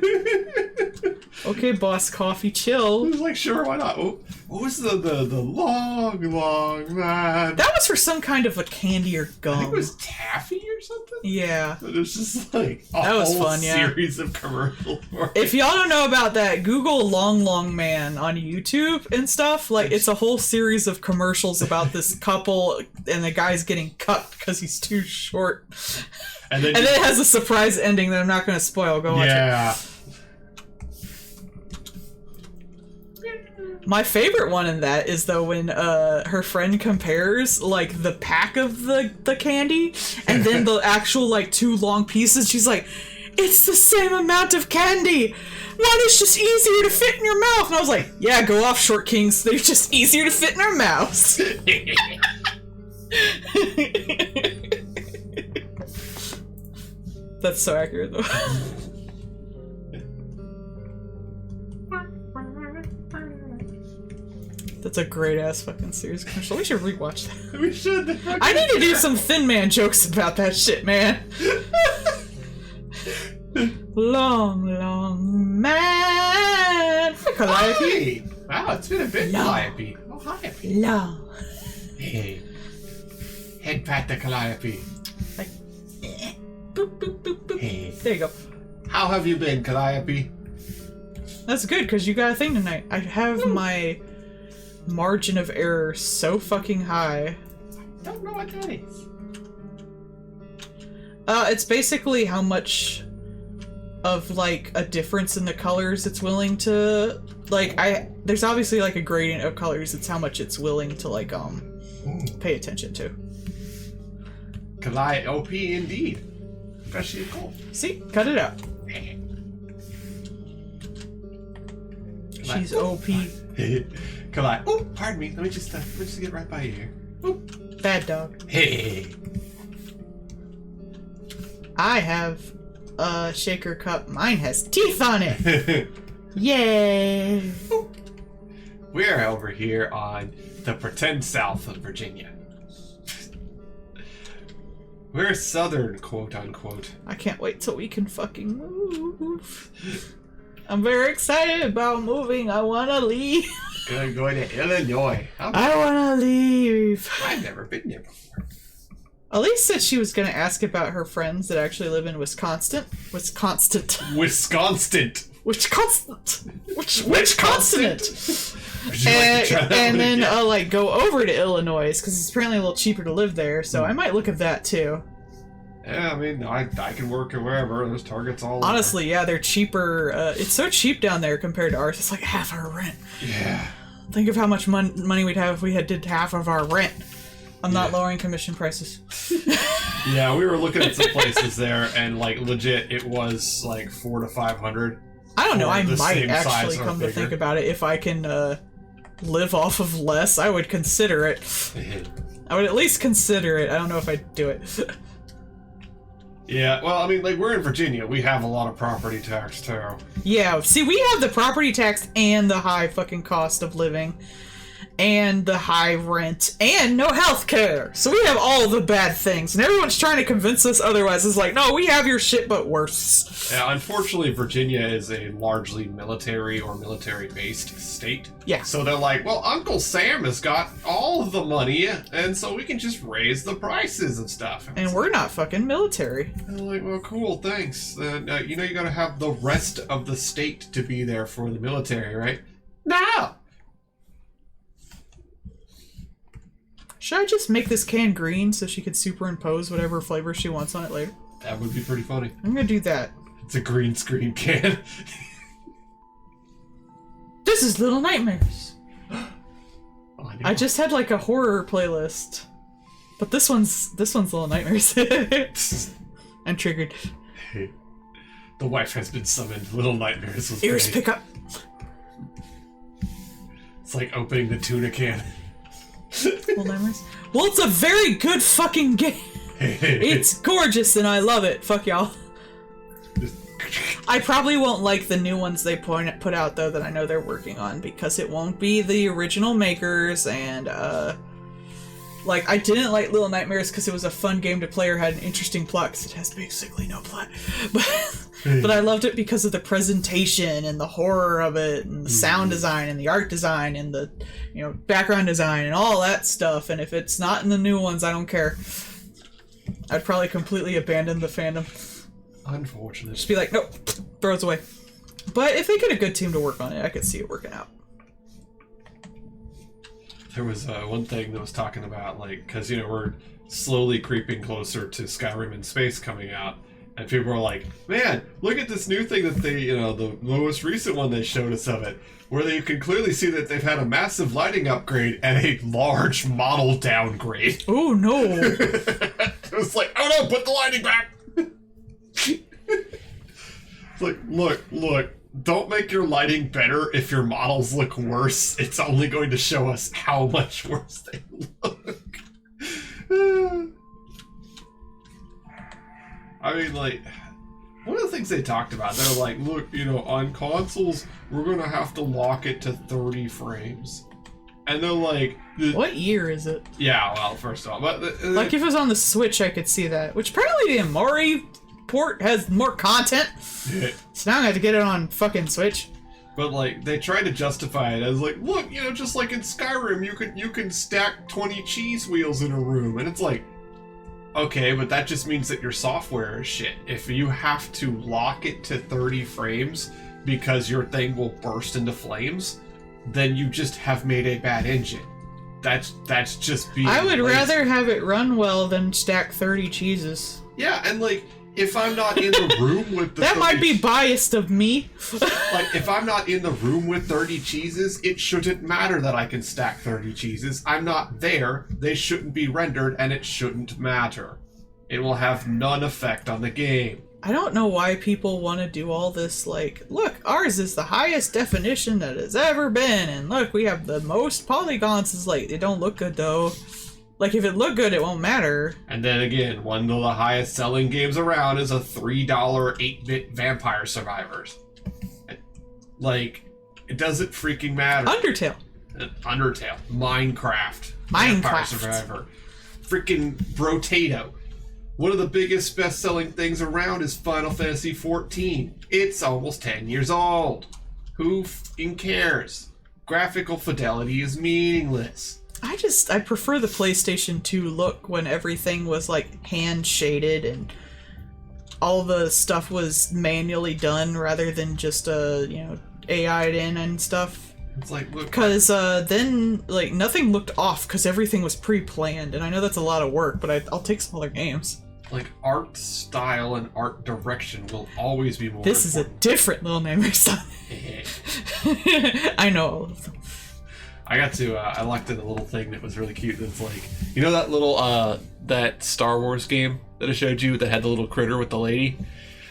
Okay, Boss Coffee, chill. It was like, sure, why not? What was the long man? That was for some kind of a candy or gum. I think it was taffy or something? Yeah. It was just like a that was whole fun, yeah. series of commercials. If y'all don't know about that, Google Long Man on YouTube and stuff. Like, it's a whole series of commercials about this couple and the guy's getting cut because he's too short. And then it has a surprise ending that I'm not going to spoil. Go watch it. My favorite one in that is, though, when her friend compares, like, the pack of the candy and then the actual, like, 2 long pieces. She's like, it's the same amount of candy. One is just easier to fit in your mouth. And I was like, yeah, go off, Short Kings. They're just easier to fit in our mouths. That's so accurate, though. That's a great-ass fucking series commercial. We should rewatch that. We should. I need to do some Thin Man jokes about that shit, man. Long man. Hi, Calliope. Wow, it's been a bit, Calliope. Oh, hi. Long. Hey. Head pat the Calliope. Like, boop, boop, boop, boop. Hey. There you go. How have you been, Calliope? That's good, because you got a thing tonight. I have my margin of error so fucking high Don't know what that is. It's basically how much of, like, a difference in the colors it's willing to, like, there's obviously, like, a gradient of colors. It's how much it's willing to, like, pay attention to. Calliope indeed. Especially cool. See? Cut it out. She's OP. Calliope. Oh, pardon me. Let me just get right by you here. Oop. Bad dog. Hey. I have a shaker cup. Mine has teeth on it. Yay. We're over here on the pretend south of Virginia. We're southern, quote unquote. I can't wait till we can fucking move. I'm very excited about moving. I want to leave. Gonna go to Illinois. I want to leave. I've never been there before. Elise said she was going to ask about her friends that actually live in Wisconsin. Wisconsin. Which consonant? Which consonant? And then like go over to Illinois because it's apparently a little cheaper to live there. So I might look at that too. Yeah, I mean, I can work at wherever. There's Targets all over. Honestly, yeah, they're cheaper. It's so cheap down there compared to ours. It's like half our rent. Yeah. Think of how much money we'd have if we did half of our rent. I'm not lowering commission prices. Yeah, we were looking at some places there, and like legit, it was like 400 to 500. I don't know. I might actually come to think about it. If I can live off of less, I would consider it. I would at least consider it. I don't know if I'd do it. Yeah, well, I mean, like, we're in Virginia. We have a lot of property tax, too. Yeah, see, we have the property tax and the high fucking cost of living. And the high rent. And no health care. So we have all the bad things. And everyone's trying to convince us otherwise. It's like, no, we have your shit, but worse. Yeah, unfortunately, Virginia is a largely military or military-based state. Yeah. So they're like, well, Uncle Sam has got all of the money, and so we can just raise the prices and stuff. And we're not fucking military. And they're like, well, cool, thanks. You know you gotta have the rest of the state to be there for the military, right? No! Should I just make this can green so she could superimpose whatever flavor she wants on it later? That would be pretty funny. I'm gonna do that. It's a green screen can. This is Little Nightmares. Oh, I just had like a horror playlist. But this one's Little Nightmares. I'm triggered. Hey, the wife has been summoned. Little Nightmares was Ears great. pick up. It's like opening the tuna can. Little Nightmares. Well, it's a very good fucking game. It's gorgeous and I love it. Fuck y'all. I probably won't like the new ones they put out though that I know they're working on because it won't be the original makers and like I didn't like Little Nightmares because it was a fun game to play or had an interesting plot because it has basically no plot. But I loved it because of the presentation and the horror of it and the sound design and the art design and the background design and all that stuff. And if it's not in the new ones, I don't care. I'd probably completely abandon the fandom. Unfortunate. Just be like, nope, throw it away. But if they get a good team to work on it, I could see it working out. There was one thing that was talking about, like, because, we're slowly creeping closer to Skyrim in Space coming out. And people are like, man, look at this new thing that they, the most recent one they showed us of it, where you can clearly see that they've had a massive lighting upgrade and a large model downgrade. Oh, no. It was like, oh no, put the lighting back! It's like, look, don't make your lighting better if your models look worse. It's only going to show us how much worse they look. I mean, like, one of the things they talked about, they're like, look, on consoles, we're going to have to lock it to 30 frames. And they're like... What year is it? Yeah, well, first off... But like, if it was on the Switch, I could see that. Which apparently the Amori port has more content. So now I have to get it on fucking Switch. But, like, they tried to justify it as, like, look, just like in Skyrim, you can stack 20 cheese wheels in a room. And it's like... Okay, but that just means that your software is shit. If you have to lock it to 30 frames because your thing will burst into flames, then you just have made a bad engine. that's just being I would lazy. rather have it run well than stack 30 cheeses. Yeah, and like, if I'm not in the room with the That might be biased of me. like, if I'm not in the room with 30 cheeses, it shouldn't matter that I can stack 30 cheeses. I'm not there, they shouldn't be rendered, and it shouldn't matter. It will have none effect on the game. I don't know why people want to do all this, like, look, ours is the highest definition that has ever been, and look, we have the most polygons. It's like, it don't look good, though. Like, if it looked good, it won't matter. And then again, one of the highest selling games around is a $3 8-bit Vampire Survivors. Like, it doesn't freaking matter. Undertale. Minecraft. Vampire Survivor. Freaking Brotato. One of the biggest best-selling things around is Final Fantasy XIV. It's almost 10 years old. Who f***ing cares? Graphical fidelity is meaningless. I prefer the PlayStation 2 look when everything was like hand shaded and all the stuff was manually done rather than just AI'd in and stuff. It's like, look, because then like nothing looked off because everything was pre-planned, and I know that's a lot of work, but I'll take smaller games. Like, art style and art direction will always be more This important. Is a different Little Nightmares style. I know all of them. I locked in a little thing that was really cute. That's like, you know that little, that Star Wars game that I showed you that had the little critter with the lady?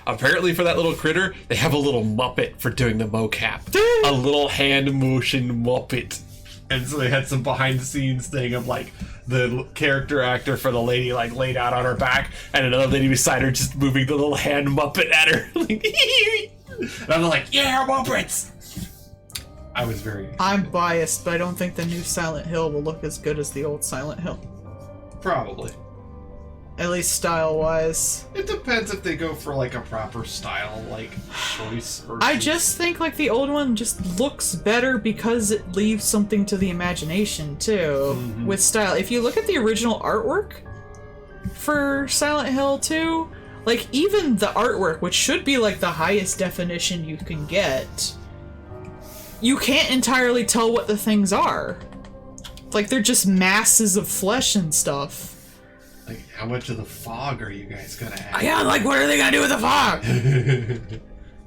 Apparently for that little critter, they have a little Muppet for doing the mocap. A little hand motion Muppet. And so they had some behind the scenes thing of like the character actor for the lady like laid out on her back and another lady beside her just moving the little hand Muppet at her. And I'm like, yeah, Muppets! I was very excited. I'm biased, but I don't think the new Silent Hill will look as good as the old Silent Hill. Probably. At least style-wise. It depends if they go for like a proper style, like choice. I just think like the old one just looks better because it leaves something to the imagination too, with style. If you look at the original artwork for Silent Hill 2, like even the artwork, which should be like the highest definition you can get, you can't entirely tell what the things are. Like they're just masses of flesh and stuff. Like, how much of the fog are you guys gonna have? Yeah, like, what are they gonna do with the fog?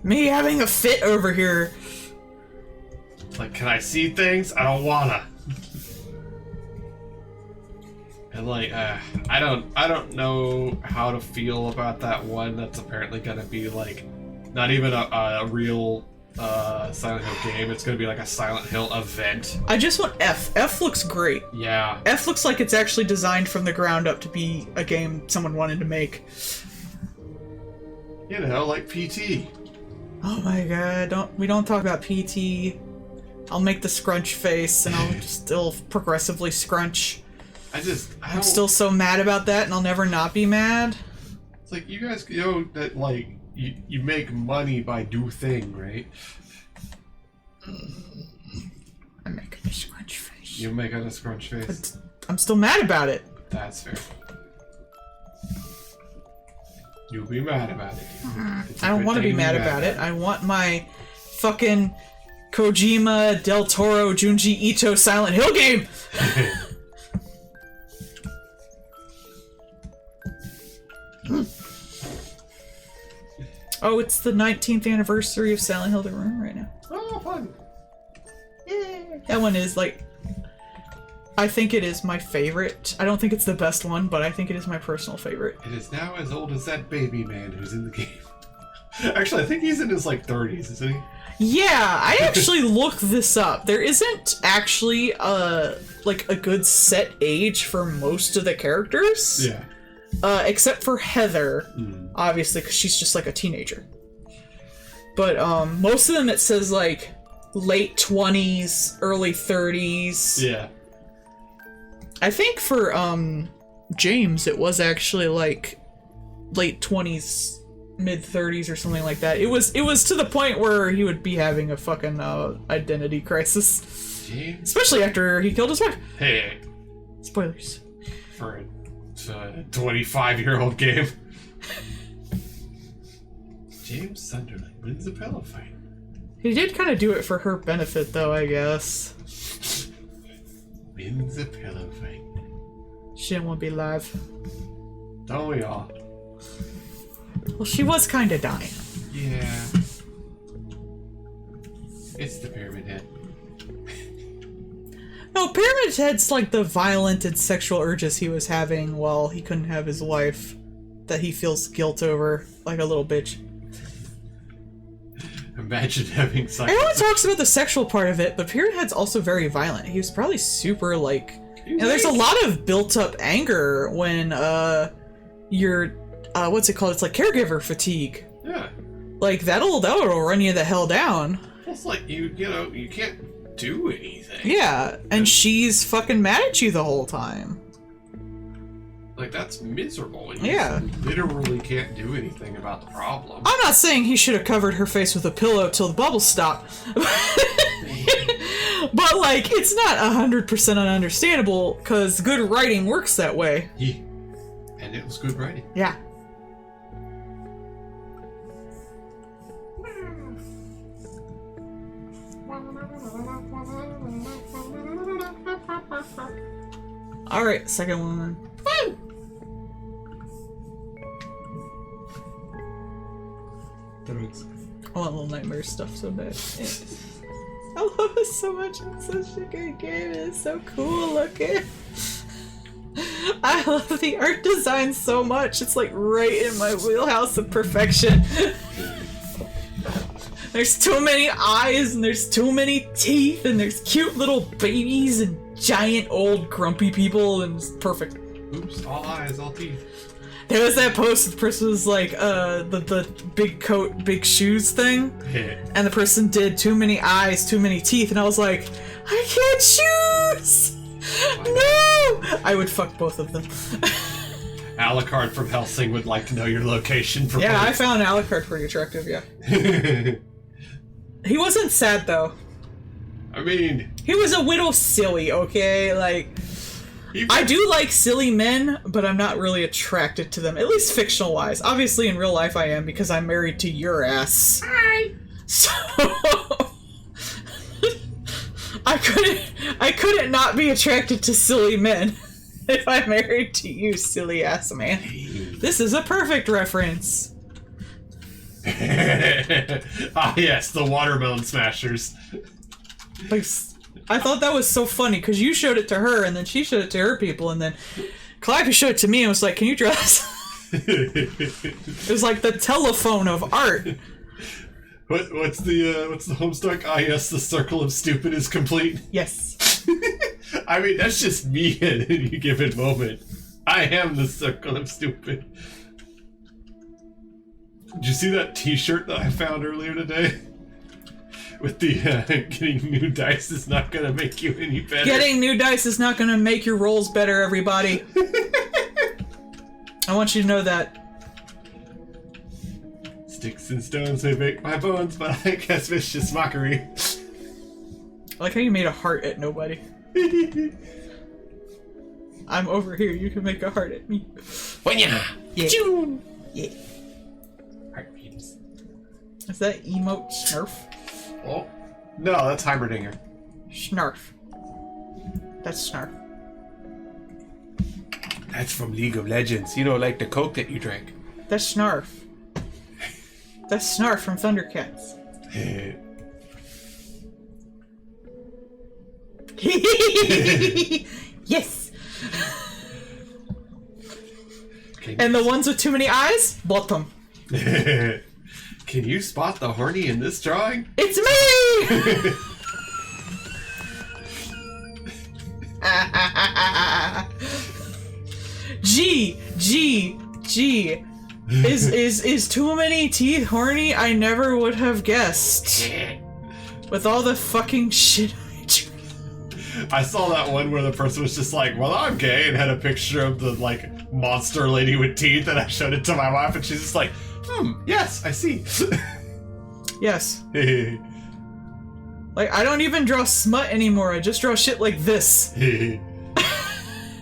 Me having a fit over here. Like, can I see things? I don't wanna. And like, I don't know how to feel about that one. That's apparently gonna be like, not even a real Silent Hill game. It's gonna be like a Silent Hill event. I just want F. F looks great. Yeah. F looks like it's actually designed from the ground up to be a game someone wanted to make. You know, like PT. Oh my god, we don't talk about PT. I'll make the scrunch face and I'll still progressively scrunch. I'm still so mad about that and I'll never not be mad. It's like, you guys know that like you make money by do thing, right? I'm making a scrunch face. You're making a scrunch face. But I'm still mad about it. That's fair. You'll be mad about it. I don't want to be mad about it. I want my fucking Kojima, Del Toro, Junji Ito Silent Hill game! Oh, it's the 19th anniversary of Silent Hill: The Room right now. Oh, fun! Yeah. That one is, like... I think it is my favorite. I don't think it's the best one, but I think it is my personal favorite. It is now as old as that baby man who's in the game. Actually, I think he's in his, like, 30s, isn't he? Yeah, I actually looked this up. There isn't actually, a good set age for most of the characters. Yeah. Except for Heather, obviously, because she's just like a teenager. But most of them it says like late 20s, early 30s. Yeah. I think for James it was actually like late 20s, mid 30s or something like that. It was to the point where he would be having a fucking identity crisis. James? Especially after he killed his wife. Hey. Spoilers. For a 25-year-old game. James Sunderland wins the pillow fight. He did kind of do it for her benefit, though, I guess. Wins a pillow fight. She didn't want to be alive. Don't we all? Well, she was kind of dying. Yeah. It's the Pyramid Head. No, Pyramid Head's like the violent and sexual urges he was having while he couldn't have his wife that he feels guilt over, like a little bitch. Imagine having sex. Everyone talks about the sexual part of it, but Pyramid Head's also very violent. He was probably super, like... You know, there's a lot of built-up anger when, you're... what's it called? It's like caregiver fatigue. Yeah. Like, that'll run you the hell down. It's like, you know, you can't do anything. Yeah, and she's fucking mad at you the whole time. Like, that's miserable. And Yeah. You literally can't do anything about the problem. I'm not saying he should have covered her face with a pillow till the bubbles stop. But, like, it's not 100% ununderstandable, because good writing works that way. Yeah. And it was good writing. Yeah. Alright, second one. Woo! I want Little Nightmares stuff so bad. I love it so much. It's such a good game. It's so cool looking. I love the art design so much. It's like right in my wheelhouse of perfection. There's too many eyes and there's too many teeth and there's cute little babies and giant old grumpy people and it's perfect. Oops, all eyes, all teeth. There was that post the person was like, the big coat, big shoes thing. Yeah. And the person did too many eyes, too many teeth, and I was like, I can't choose! No! I would fuck both of them. Alucard from Helsing would like to know your location for Yeah, both. I found Alucard pretty attractive, yeah. He wasn't sad, though. I mean... He was a little silly, okay? Like... I do like silly men, but I'm not really attracted to them, at least fictional-wise. Obviously, in real life I am, because I'm married to your ass. Hi! So... I couldn't not be attracted to silly men if I'm married to you, silly-ass man. This is a perfect reference. Ah, yes, the Watermelon Smashers. Like... I thought that was so funny, because you showed it to her, and then she showed it to her people, and then Calliope showed it to me and was like, can you draw this? It was like the telephone of art. What's the Homestuck? Ah, yes, the circle of stupid is complete. Yes. I mean, that's just me at any given moment. I am the circle of stupid. Did you see that t-shirt that I found earlier today? With the, getting new dice is not gonna make you any better. Getting new dice is not gonna make your rolls better, everybody. I want you to know that. Sticks and stones may break my bones, but I guess vicious mockery. I like how you made a heart at nobody. I'm over here, you can make a heart at me. Yeah. Yeah. Heart beams. Is that emote Snurf? Oh. No, that's Heimerdinger. Snarf. That's Snarf. That's from League of Legends. You know, like the Coke that you drank. That's Snarf. That's Snarf from Thundercats. Yes! And the ones with too many eyes? Bottom. Can you spot the horny in this drawing? It's me! G. Is too many teeth horny? I never would have guessed. With all the fucking shit I drew. I saw that one where the person was just like, well, I'm gay, and had a picture of the, like, monster lady with teeth, and I showed it to my wife, and she's just like, yes, I see. Yes. Like, I don't even draw smut anymore, I just draw shit like this.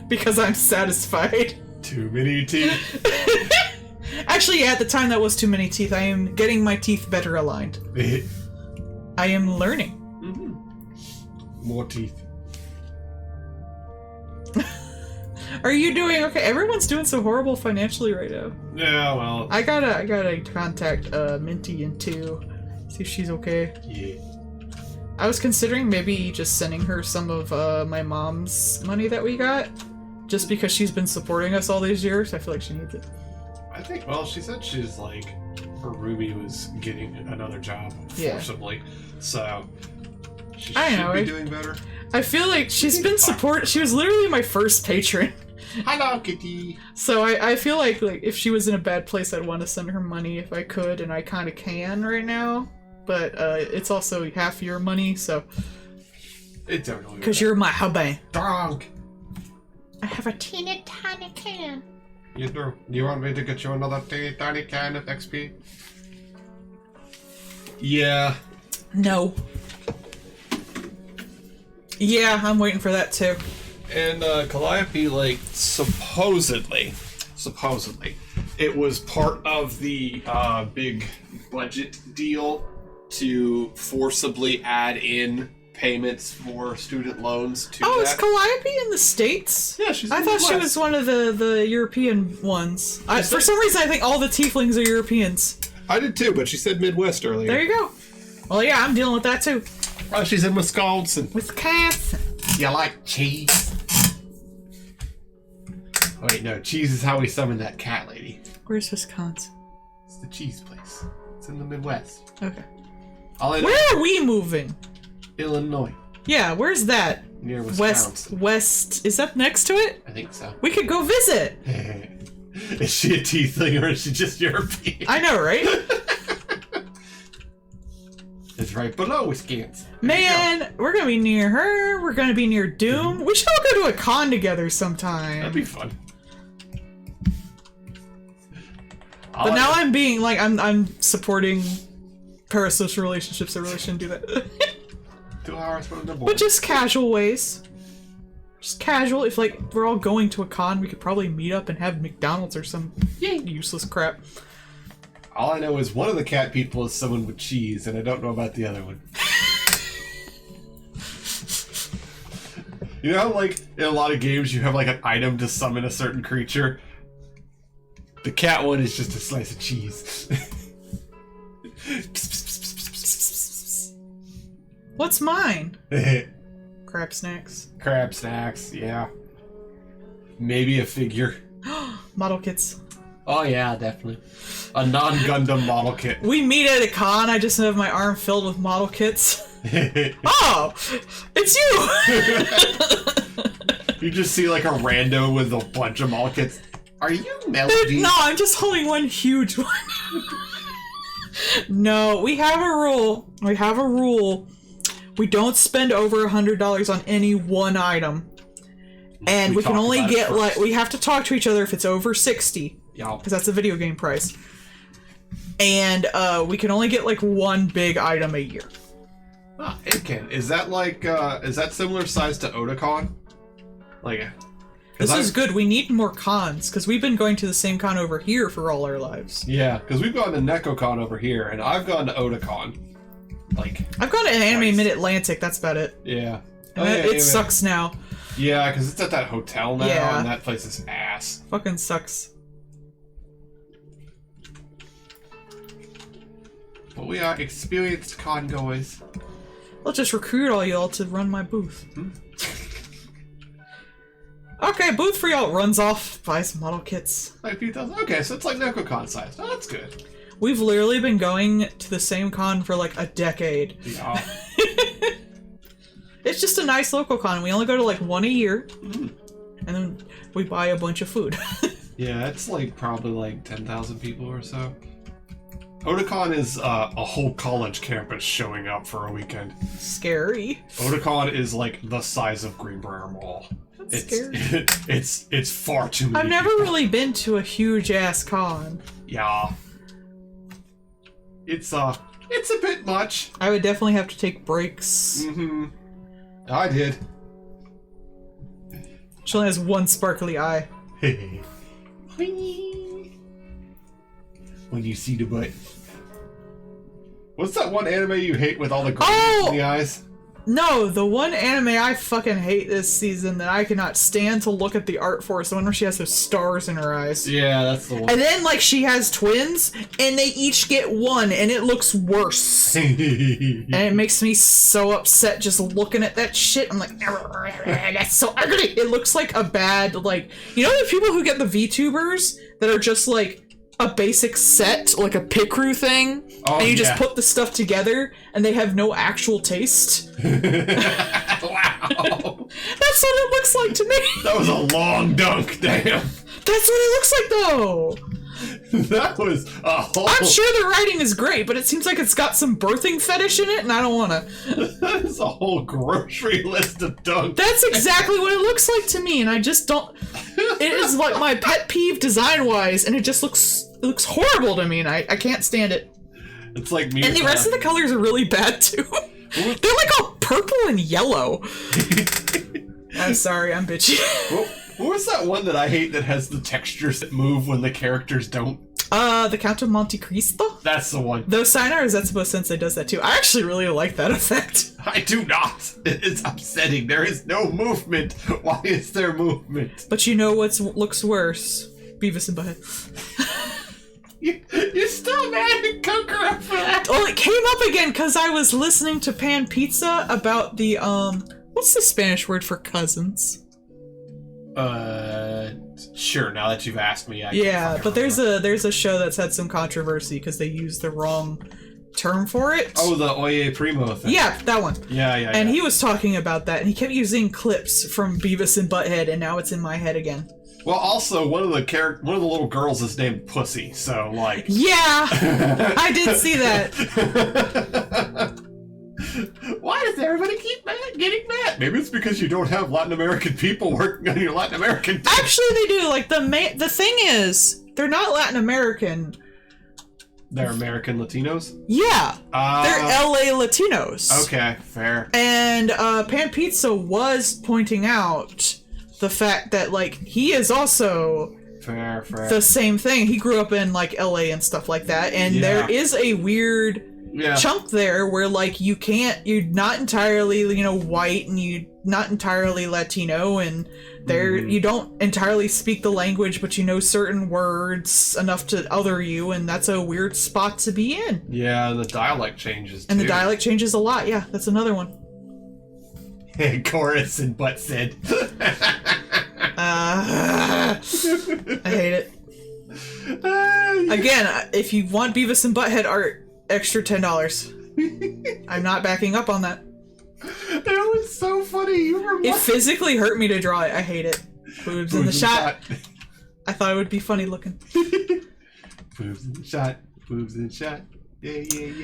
Because I'm satisfied. Too many teeth. Actually, yeah, at the time that was too many teeth. I am getting my teeth better aligned. I am learning. More teeth. Are you doing okay? Everyone's doing so horrible financially right now. Yeah, well. I gotta contact Minty and two, see if she's okay. Yeah. I was considering maybe just sending her some of my mom's money that we got, just because she's been supporting us all these years. I feel like she needs it. I think, well, she said she's like, her roomie was getting another job forcibly, so she should be doing better. I feel like she's been she was literally my first patron. Hello, Kitty. So I feel like if she was in a bad place, I'd want to send her money if I could, and I kind of can right now. But it's also half your money, so. It's totally. Because you're my hubby. Drunk. I have a teeny tiny can. You do. You want me to get you another teeny tiny can of XP? Yeah. No. Yeah, I'm waiting for that too. And Calliope, like, supposedly, it was part of the big budget deal to forcibly add in payments for student loans to that. Is Calliope in the States? Yeah, she's I thought she was one of the European ones. For some reason, I think all the tieflings are Europeans. I did too, but she said Midwest earlier. There you go. Well, yeah, I'm dealing with that too. Oh, she's in Wisconsin. Wisconsin. You like cheese? Wait, no, cheese is how we summon that cat lady. Where's Wisconsin? It's the cheese place. It's in the Midwest. Okay. Where are we moving? Illinois. Yeah, where's that? Near Wisconsin. West. Is that next to it? I think so. We could go visit. Is she a tiefling or is she just European? I know, right? It's right below Wisconsin. Man, we're gonna be near her. We're gonna be near Doom. We should all go to a con together sometime. That'd be fun. But now I'm being like I'm supporting parasocial relationships. I really shouldn't do that. 2 hours from the board. But just casual ways. Just casual. If like we're all going to a con, we could probably meet up and have McDonald's or some useless crap. All I know is one of the cat people is someone with cheese, and I don't know about the other one. You know how, like, in a lot of games you have, like, an item to summon a certain creature? The cat one is just a slice of cheese. What's mine? Crab snacks. Crab snacks, yeah. Maybe a figure. Model kits. Oh yeah, definitely. A non-Gundam model kit. We meet at a con, I just have my arm filled with model kits. Oh! It's you! You just see like a rando with a bunch of model kits. Are you Melle-d? No, I'm just holding one huge one. No, we have a rule. We have a rule. We don't spend over $100 on any one item. And we can only get, like, we have to talk to each other if it's over 60. Yeah. Because that's a video game price. And we can only get, like, one big item a year. Ah, it can. Is that like, is that similar size to Otakon? Like, this is good. We need more cons, because we've been going to the same con over here for all our lives. Yeah, because we've gone to NecoCon over here, and I've gone to Otakon. Like, I've gone to Anime Mid-Atlantic, that's about it. Yeah. And it sucks now. Yeah, because it's at that hotel now, and that place is ass. Fucking sucks. But we are experienced con goers. I'll just recruit all y'all to run my booth. Okay, booth for y'all runs off, buy some model kits. Like a few thousand. Okay, so it's like NecoCon size. Oh, that's good. We've literally been going to the same con for like a decade. Yeah. It's just a nice local con. We only go to like one a year. And then we buy a bunch of food. Yeah, it's like probably like 10,000 people or so. Otakon is a whole college campus showing up for a weekend. Scary. Otakon is like the size of Greenbrier Mall. That's scary. It's far too many I've never people. really been to a huge ass con. Yeah. It's a bit much. I would definitely have to take breaks. Mm-hmm. I did. She only has one sparkly eye. When you see the butt. What's that one anime you hate with all the green in the eyes? No, the one anime I fucking hate this season that I cannot stand to look at the art for is the one where she has those stars in her eyes. Yeah, that's the one. And then, like, she has twins, and they each get one, and it looks worse. And it makes me so upset just looking at that shit. I'm like, that's so ugly. It looks like a bad, like, you know the people who get the VTubers that are just, like, a basic set, like a Picru thing, and you just put the stuff together, and they have no actual taste. Wow. That's what it looks like to me. That was a long dunk, damn. That's what it looks like, though. That was a whole... I'm sure the writing is great, but it seems like it's got some birthing fetish in it, and I don't want to. That's a whole grocery list of dunks. That's exactly what it looks like to me, and I just don't... It is like my pet peeve design-wise, and it just looks horrible to me, and I can't stand it. It's like me. And the rest of the colors are really bad, too. They're like all purple and yellow. I'm sorry, I'm bitchy. What was that one that I hate that has the textures that move when the characters don't? The Count of Monte Cristo? That's the one. Though Sayonara Zetsubo Sensei does that too. I actually really like that effect. I do not. It's upsetting. There is no movement. Why is there movement? But you know what looks worse? Beavis and Butthead. You're still mad at Kokoro for that? Well, it came up again because I was listening to Pan Pizza about the, what's the Spanish word for cousins? Sure, now that you've asked me, yeah, but there's a show that's had some controversy because they used the wrong term for it. Oh, the Oye Primo thing. Yeah, that one. Yeah. And he was talking about that, and he kept using clips from Beavis and Butthead, and now it's in my head again. Well, also, one of the little girls is named Pussy, so, like... Yeah! I did see that. Why does everybody keep getting mad? Maybe it's because you don't have Latin American people working on your Latin American team. Actually, they do. Like, the thing is, they're not Latin American. They're American Latinos? Yeah. They're LA Latinos. Okay, fair. And Pan Pizza was pointing out the fact that, like, he is also fair the same thing. He grew up in, like, LA and stuff like that, and there is a weird chunk there where, like, you're not entirely, you know, white, and you're not entirely Latino, and you don't entirely speak the language, but you know certain words enough to other you, and that's a weird spot to be in. Yeah, and the dialect changes, too. And the dialect changes a lot, yeah, that's another one. Chorus and Butt said. I hate it. Again, if you want Beavis and Butthead art, extra $10. I'm not backing up on that. That was so funny. It physically hurt me to draw it. I hate it. Boobs in the shot. I thought it would be funny looking. Boobs in the shot. Boobs in the shot. Yeah.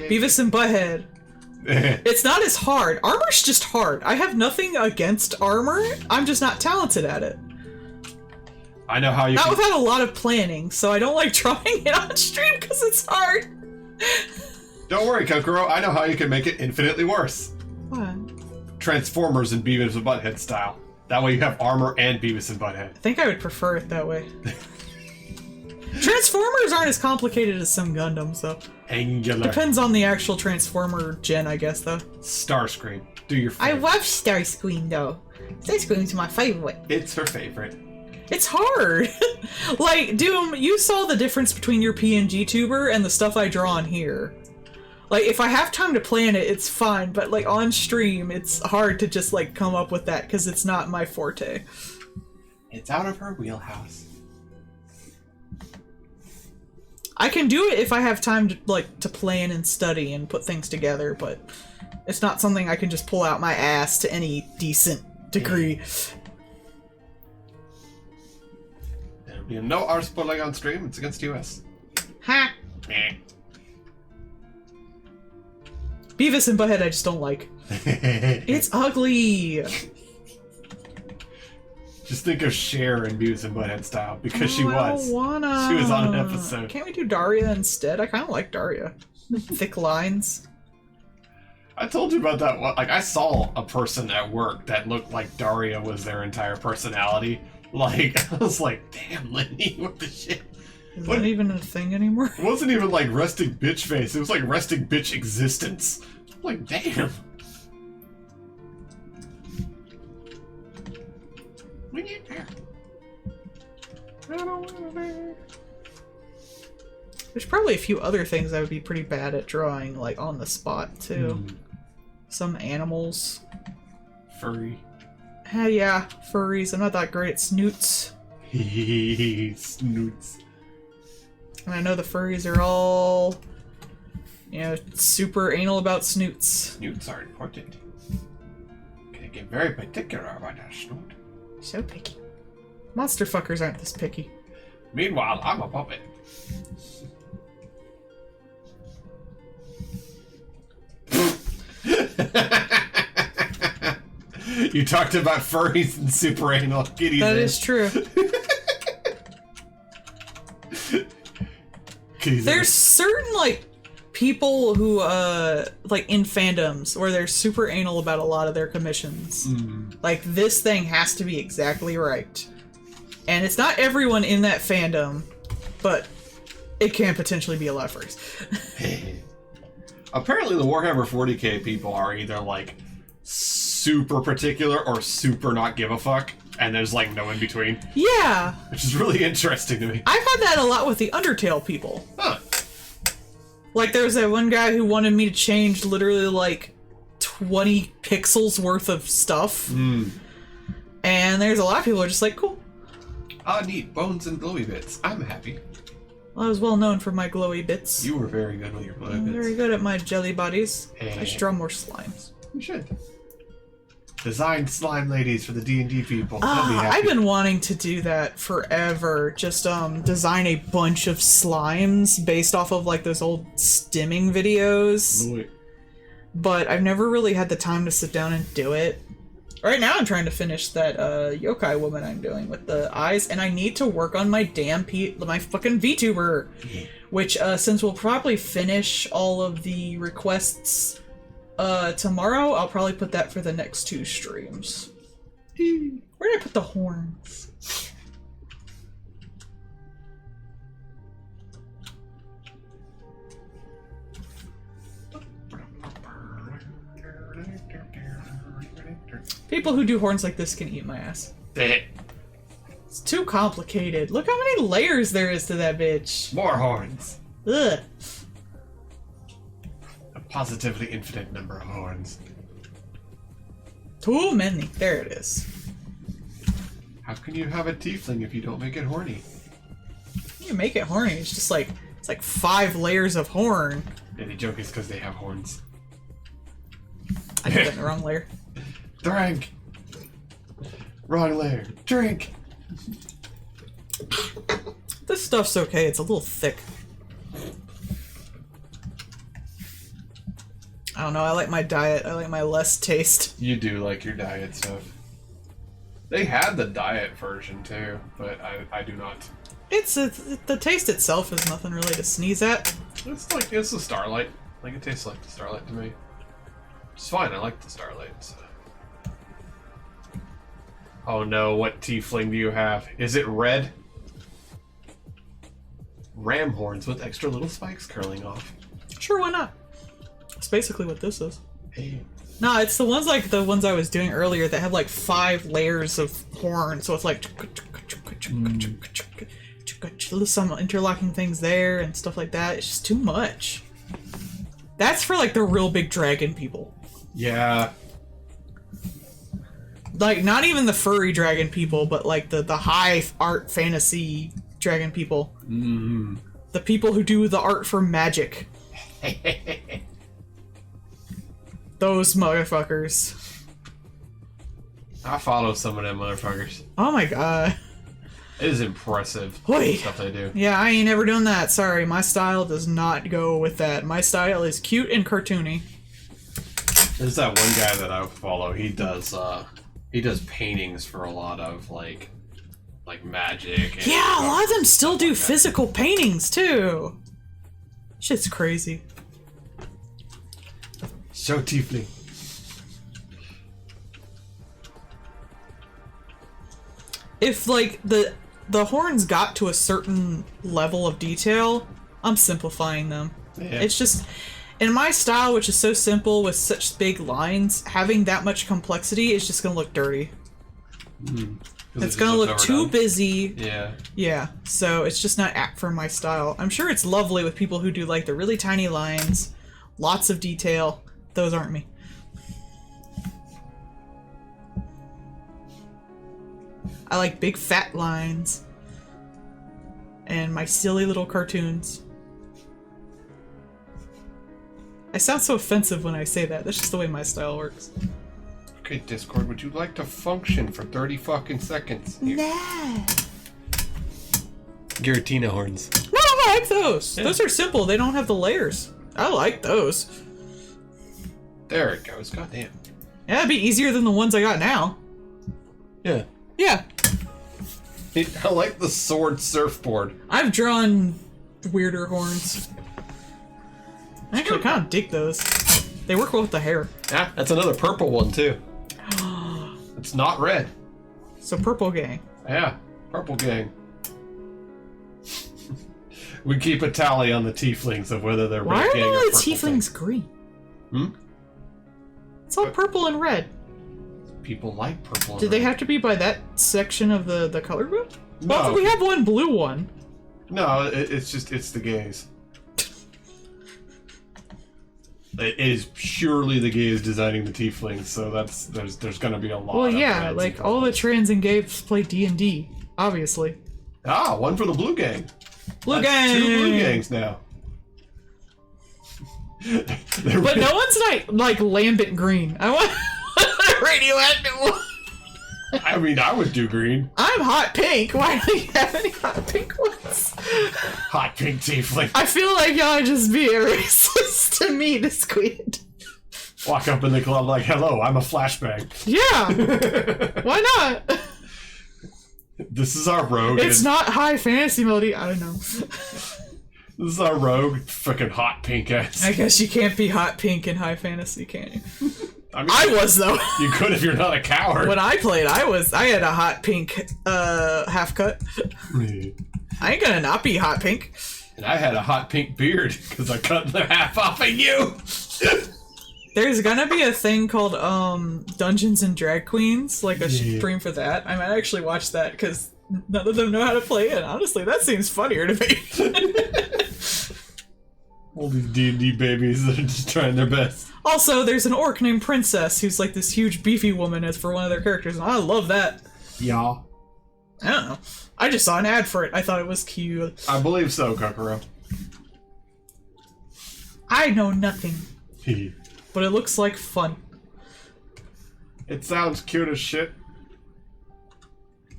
Beavis and Butthead. It's not as hard. Armor's just hard. I have nothing against armor. I'm just not talented at it. I know how you Not without a lot of planning, so I don't like drawing it on stream because it's hard. Don't worry, Kokoro. I know how you can make it infinitely worse. What? Transformers in Beavis and Butthead style. That way you have armor and Beavis and Butthead. I think I would prefer it that way. Transformers aren't as complicated as some Gundams, though. Angular. Depends on the actual Transformer gen, I guess, though. Starscream. Do your favorite. I love Starscream, though. Starscream's my favorite. It's her favorite. It's hard. Like, Doom, you saw the difference between your PNG tuber and the stuff I draw on here. Like, if I have time to plan it, it's fine, but, like, on stream, it's hard to just, like, come up with that, because it's not my forte. It's out of her wheelhouse. I can do it if I have time to, like, to plan and study and put things together, but it's not something I can just pull out my ass to any decent degree. There'll be no R spoiling on stream. It's against US. Ha! Beavis and Butthead I just don't like. It's ugly! Just think of Cher in Beavis and Butthead style, because she I was. don't wanna. She was on an episode. Can't we do Daria instead? I kind of like Daria. Thick lines. I told you about that one. Like, I saw a person at work that looked like Daria was their entire personality. Like, I was like, damn, Lenny, what the shit? Is that even a thing anymore? It wasn't even like resting bitch face. It was like resting bitch existence. I'm like, damn. We need there. I don't want there. There's probably a few other things I would be pretty bad at drawing, like on the spot too. Some animals. Furry. Yeah, furries. I'm not that great at snoots. Snoots. And I know the furries are all, you know, super anal about snoots. Snoots are important. Gonna get very particular about that snoot. So picky. Monster fuckers aren't this picky. Meanwhile, I'm a puppet. You talked about furries and super anal kitties. That is true. There's certain, like, people who, like, in fandoms, where they're super anal about a lot of their commissions. Like, this thing has to be exactly right. And it's not everyone in that fandom, but it can potentially be a lot of furries. Apparently the Warhammer 40k people are either, like, super particular or super not give a fuck, and there's, like, no in between. Yeah! Which is really interesting to me. I've had that a lot with the Undertale people. Huh. Like, there was that one guy who wanted me to change literally, like, 20 pixels worth of stuff. And there's a lot of people who are just like, cool. Ah, neat. Bones and glowy bits. I'm happy. Well, I was well known for my glowy bits. You were very good with your glowy I'm bits. very good at my jelly bodies. Hey. I should draw more slimes. You should. Design slime ladies for the D&D people. They'll be happy. I've been wanting to do that forever. Just design a bunch of slimes based off of like those old stimming videos. Boy. But I've never really had the time to sit down and do it. Right now I'm trying to finish that yokai woman I'm doing with the eyes, and I need to work on my damn my fucking VTuber. Yeah. Which since we'll probably finish all of the requests tomorrow, I'll probably put that for the next 2 streams. Where did I put the horns? People who do horns like this can eat my ass. It's too complicated. Look how many layers there is to that bitch. More horns. Ugh. A positively infinite number of horns. Too many. There it is. How can you have a tiefling if you don't make it horny? You make it horny. It's just like, it's like 5 layers of horn. And the joke is because they have horns. I put it in the wrong layer. Drink! Wrong layer. Drink! This stuff's okay. It's a little thick. I don't know. I like my diet. I like my less taste. You do like your diet stuff. They had the diet version too, but I do not. The taste itself is nothing really to sneeze at. It's the Starlight. Like it tastes like the Starlight to me. It's fine. I like the Starlight. So. Oh no! What tiefling do you have? Is it red? Ram horns with extra little spikes curling off. Sure, why not? That's basically what this is. Hey. No, it's the ones like the ones I was doing earlier that have like 5 layers of horn, so it's like some interlocking things there and stuff like that. It's just too much. That's for like the real big dragon people. Yeah. Like, not even the furry dragon people, but like the high art fantasy dragon people. Mm-hmm. The people who do the art for magic. Those motherfuckers. I follow some of them motherfuckers. Oh my god. It is impressive. Wait. Stuff they do. Yeah, I ain't never done that. Sorry, my style does not go with that. My style is cute and cartoony. There's that one guy that I follow. He does paintings for a lot of like magic. And yeah, a lot of them still do physical paintings too. Shit's crazy. So tiefling. If like the horns got to a certain level of detail, I'm simplifying them. Yeah. It's just in my style, which is so simple with such big lines, having that much complexity is just gonna look dirty. It's gonna look too busy. Yeah. Yeah, so it's just not apt for my style. I'm sure it's lovely with people who do like the really tiny lines, lots of detail. Those aren't me. I like big fat lines. And my silly little cartoons. I sound so offensive when I say that. That's just the way my style works. Okay, Discord, would you like to function for 30 fucking seconds? Here. Nah. Giratina horns. No, I like those. Yeah. Those are simple. They don't have the layers. I like those. There it goes. Goddamn. Yeah, it'd be easier than the ones I got now. Yeah. Yeah. I like the sword surfboard. I've drawn weirder horns. I actually kind of dig those. They work well with the hair. Yeah, that's another purple one too. It's not red. So purple gang. Yeah, purple gang. We keep a tally on the tieflings of whether they're Why red are gang or all the purple tieflings gang. green? Hmm? It's all purple and red. People like purple. And Did they red. have to be by that section of the color book? No. Well, we have one blue one. No, it's the gays. It is purely the gays designing the tieflings, so there's gonna be a lot. Well, of yeah, reds like involved. all the trans and gays play D&D, obviously. Ah, one for the blue gang. Blue That's gang. 2 blue gangs now. But no one's like lambent green. I want a radioactive one. I mean, I would do green. I'm hot pink. Why do you have any hot pink ones? Hot pink tiefling. I feel like y'all just be a racist to me, this squid. Walk up in the club like, hello, I'm a flashbang. Yeah. Why not? This is our rogue. It's not high fantasy melody. I don't know. This is our rogue, fucking hot pink ass. I guess you can't be hot pink in high fantasy, can you? I mean, I was though. you could if you're not a coward. When I played, I had a hot pink half cut. I ain't gonna not be hot pink. And I had a hot pink beard because I cut the half off of you. There's gonna be a thing called Dungeons and Drag Queens, like a stream for that. I might actually watch that because none of them know how to play it. Honestly, that seems funnier to me. All these D&D babies that are just trying their best. Also, there's an orc named Princess who's like this huge beefy woman as for one of their characters, and I love that. Yeah. I don't know. I just saw an ad for it. I thought it was cute. I believe so, Kokoro. I know nothing, but it looks like fun. It sounds cute as shit.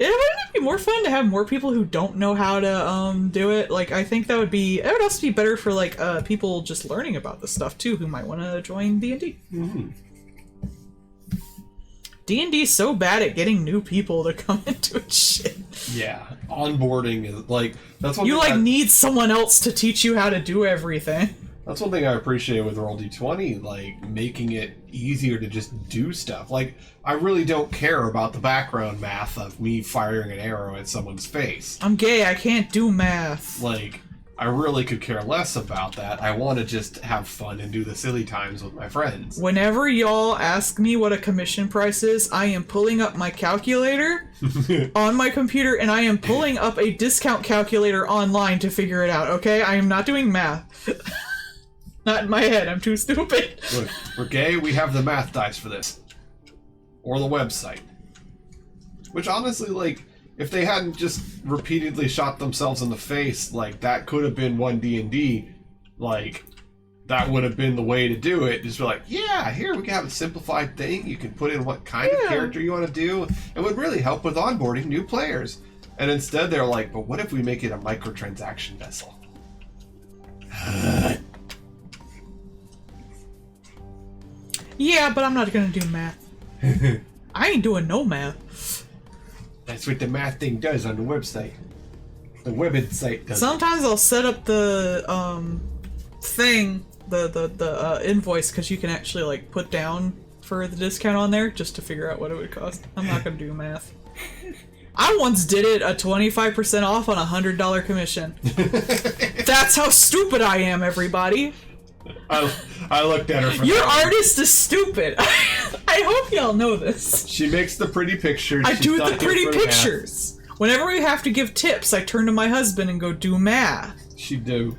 Wouldn't it be more fun to have more people who don't know how to do it? Like, I think that would also be better for like people just learning about this stuff too, who might want to join D&D. Mm-hmm. D&D is so bad at getting new people to come into its shit. Yeah, onboarding is like that's one. You thing like need someone else to teach you how to do everything. That's one thing I appreciate with Roll D20, like making it easier to just do stuff. Like I really don't care about the background math of me firing an arrow at someone's face. I'm gay. I can't do math. Like I really could care less about that. I want to just have fun and do the silly times with my friends. Whenever y'all ask me what a commission price is, I am pulling up my calculator on my computer, and I am pulling up a discount calculator online to figure it out, okay? I am not doing math. Not in my head. I'm too stupid. Look, we're gay, we have the math dice for this. Or the website. Which honestly, like, if they hadn't just repeatedly shot themselves in the face, like, that could have been one D&D, like, that would have been the way to do it. Just be like, yeah, here, we can have a simplified thing. You can put in what kind of character you want to do. It would really help with onboarding new players. And instead, they're like, but what if we make it a microtransaction vessel? Yeah, but I'm not gonna do math. I ain't doing no math. That's what the math thing does on the website. The website does. Sometimes I'll set up the thing, the invoice, because you can actually like put down for the discount on there just to figure out what it would cost. I'm not gonna do math. I once did it a 25% off on a $100 commission. That's how stupid I am, everybody. I looked at her for Your that. artist is stupid. I hope y'all know this. She makes the pretty pictures. I She's do not the here pretty for math. pictures. Whenever we have to give tips, I turn to my husband and go do math. She do.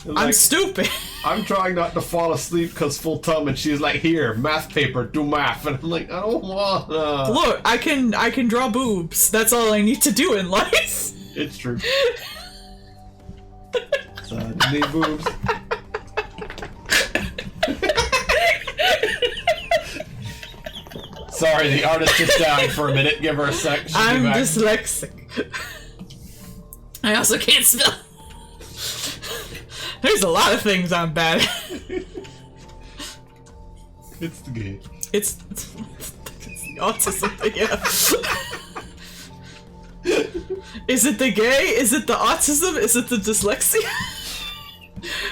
And I'm like, stupid. I'm trying not to fall asleep because full time, and she's like, "Here, math paper, do math," and I'm like, "I don't wanna." Look, I can draw boobs. That's all I need to do in life. It's true. So I need boobs. Sorry, the artist just died for a minute. Give her a sec. She'll be I'm back. dyslexic. I also can't spell. There's a lot of things I'm bad at. It's the game. It's the autism thing, yeah. Is it the gay? Is it the autism? Is it the dyslexia?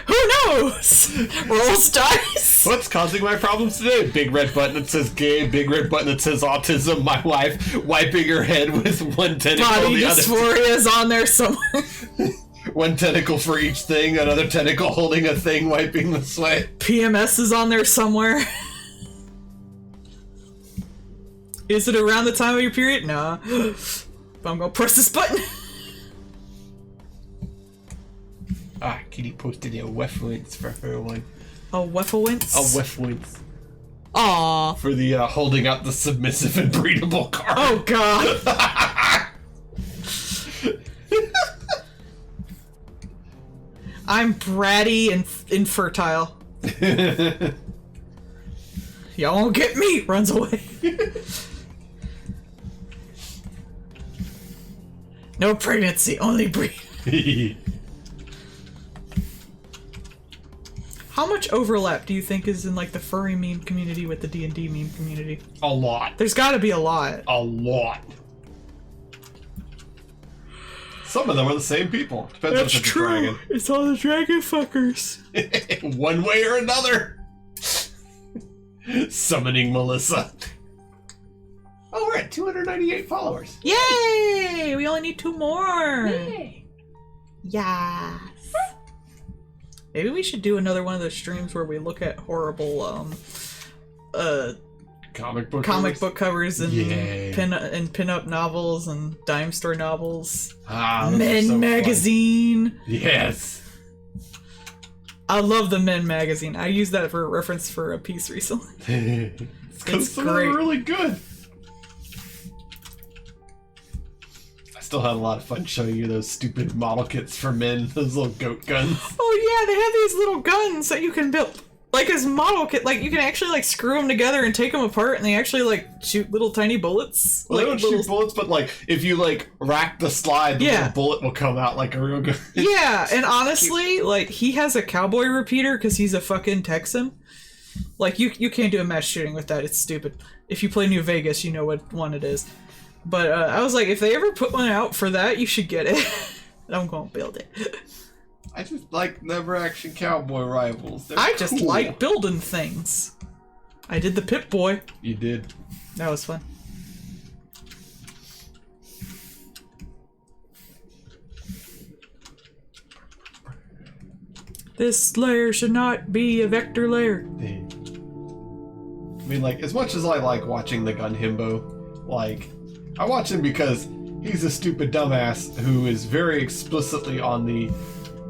Who knows? Rolls dice. What's causing my problems today? Big red button that says gay, big red button that says autism, my wife wiping her head with one tentacle, Body the other dysphoria is on there somewhere. one tentacle for each thing, another tentacle holding a thing, wiping the sweat. PMS is on there somewhere. Is it around the time of your period? Nah. But I'm gonna press this button. Ah, Kitty posted a reference for her one. A Weffowince? A reference. Aww. For the holding out the submissive and breedable card. Oh god. I'm bratty and infertile. Y'all won't get me! Runs away. No pregnancy, only breed. How much overlap do you think is in like the furry meme community with the D&D meme community? A lot. There's gotta be a lot. A lot. Some of them are the same people. Depends That's on if it's a true. dragon. It's all the dragon fuckers. One way or another. Summoning Melissa. Oh, we're at 298 followers. Yay! We only need 2 more. Yay. Yes. Maybe we should do another one of those streams where we look at horrible Comic book covers and Yay. pin-up novels and dime store novels. Ah, those are Men so magazine. fun. Yes. I love the Men magazine. I used that for a reference for a piece recently. It's because It's some of them great. are really good. I still had a lot of fun showing you those stupid model kits for men, those little goat guns. Oh yeah, they have these little guns that you can build. Like as model kit, like you can actually like screw them together and take them apart, and they actually like shoot little tiny bullets. Well, like they don't little... shoot bullets, but like if you like rack the slide, the Yeah. little bullet will come out like a real gun. Yeah, and honestly, like he has a cowboy repeater because he's a fucking Texan. Like you can't do a mass shooting with that. It's stupid. If you play New Vegas, you know what one it is. But I was like, if they ever put one out for that, you should get it. I'm gonna build it. I just like never action cowboy rifles. They're I just cool. like building things. I did the Pip-Boy. You did. That was fun. This layer should not be a vector layer. I mean, like, as much as I like watching the Gun Himbo, like, I watch him because he's a stupid dumbass who is very explicitly on the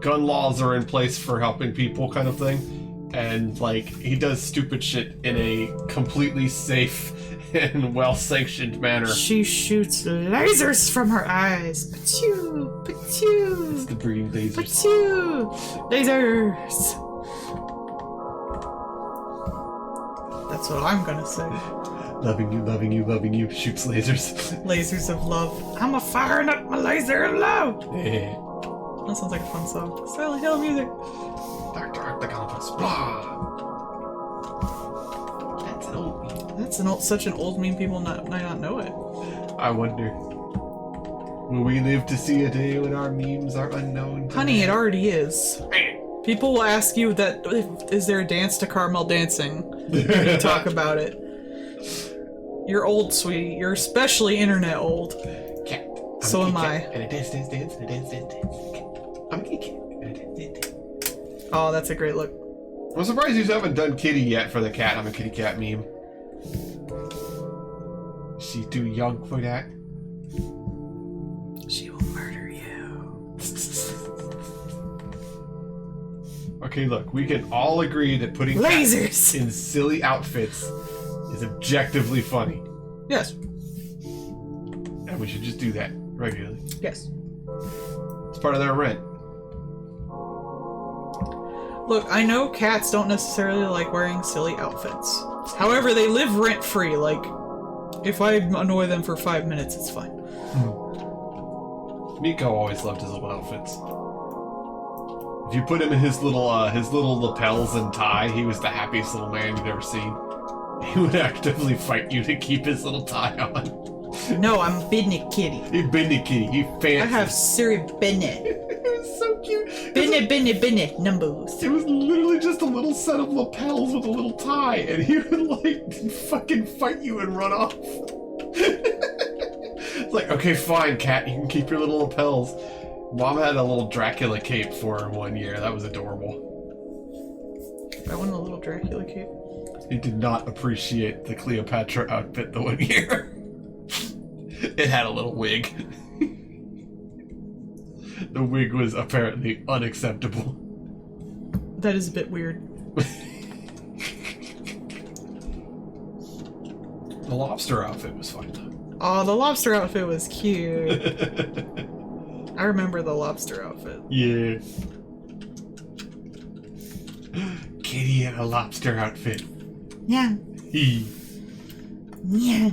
gun laws are in place for helping people kind of thing. And, like, he does stupid shit in a completely safe and well-sanctioned manner. She shoots lasers from her eyes. Pachoo! Pachoo! It's the breeding lasers. Pachoo! Lasers! That's what I'm gonna say. Loving you, loving you, loving you. Shoots lasers. Lasers of love. I'm a firing up my laser of love! Yeah. That sounds like a fun song. Silent Hill music. Dr. Octagonus. Blah. That's an old meme. That's such an old meme. People might not know it. I wonder. Will we live to see a day when our memes are unknown? to Honey, it man? already is. People will ask you that, is there a dance to Carmel dancing? When you talk about it. You're old, sweetie. You're especially internet old. Cat. So am I. And a dance, dance, dance, and a dance, dance, dance. I'm a cat. And a dance, dance, dance. Oh, that's a great look. I'm surprised you haven't done kitty yet for the cat. I'm a kitty cat meme. She's too young for that. She will murder you. Okay, look, we can all agree that putting lasers cats in silly outfits is objectively funny. Yes. And we should just do that regularly. Yes. It's part of their rent. Look, I know cats don't necessarily like wearing silly outfits. However, they live rent-free. Like, if I annoy them for 5 minutes, it's fine. Miko always loved his little outfits. If you put him in his little lapels and tie, he was the happiest little man you've ever seen. He would actively fight you to keep his little tie on. No, I'm Bidney Kitty. He Bendy Kitty. He fancy. I have Siri Bennett. It was so cute. Bennett, numbers. It was literally just a little set of lapels with a little tie, and he would like fucking fight you and run off. It's like, okay, fine, cat, you can keep your little lapels. Mom had a little Dracula cape for him one year. That was adorable. I want a little Dracula cape. He did not appreciate the Cleopatra outfit the one year. It had a little wig. The wig was apparently unacceptable. That is a bit weird. The lobster outfit was fine though. Oh, the lobster outfit was cute. I remember the lobster outfit. Yeah. Kitty in a lobster outfit. Yeah. He. Yeah.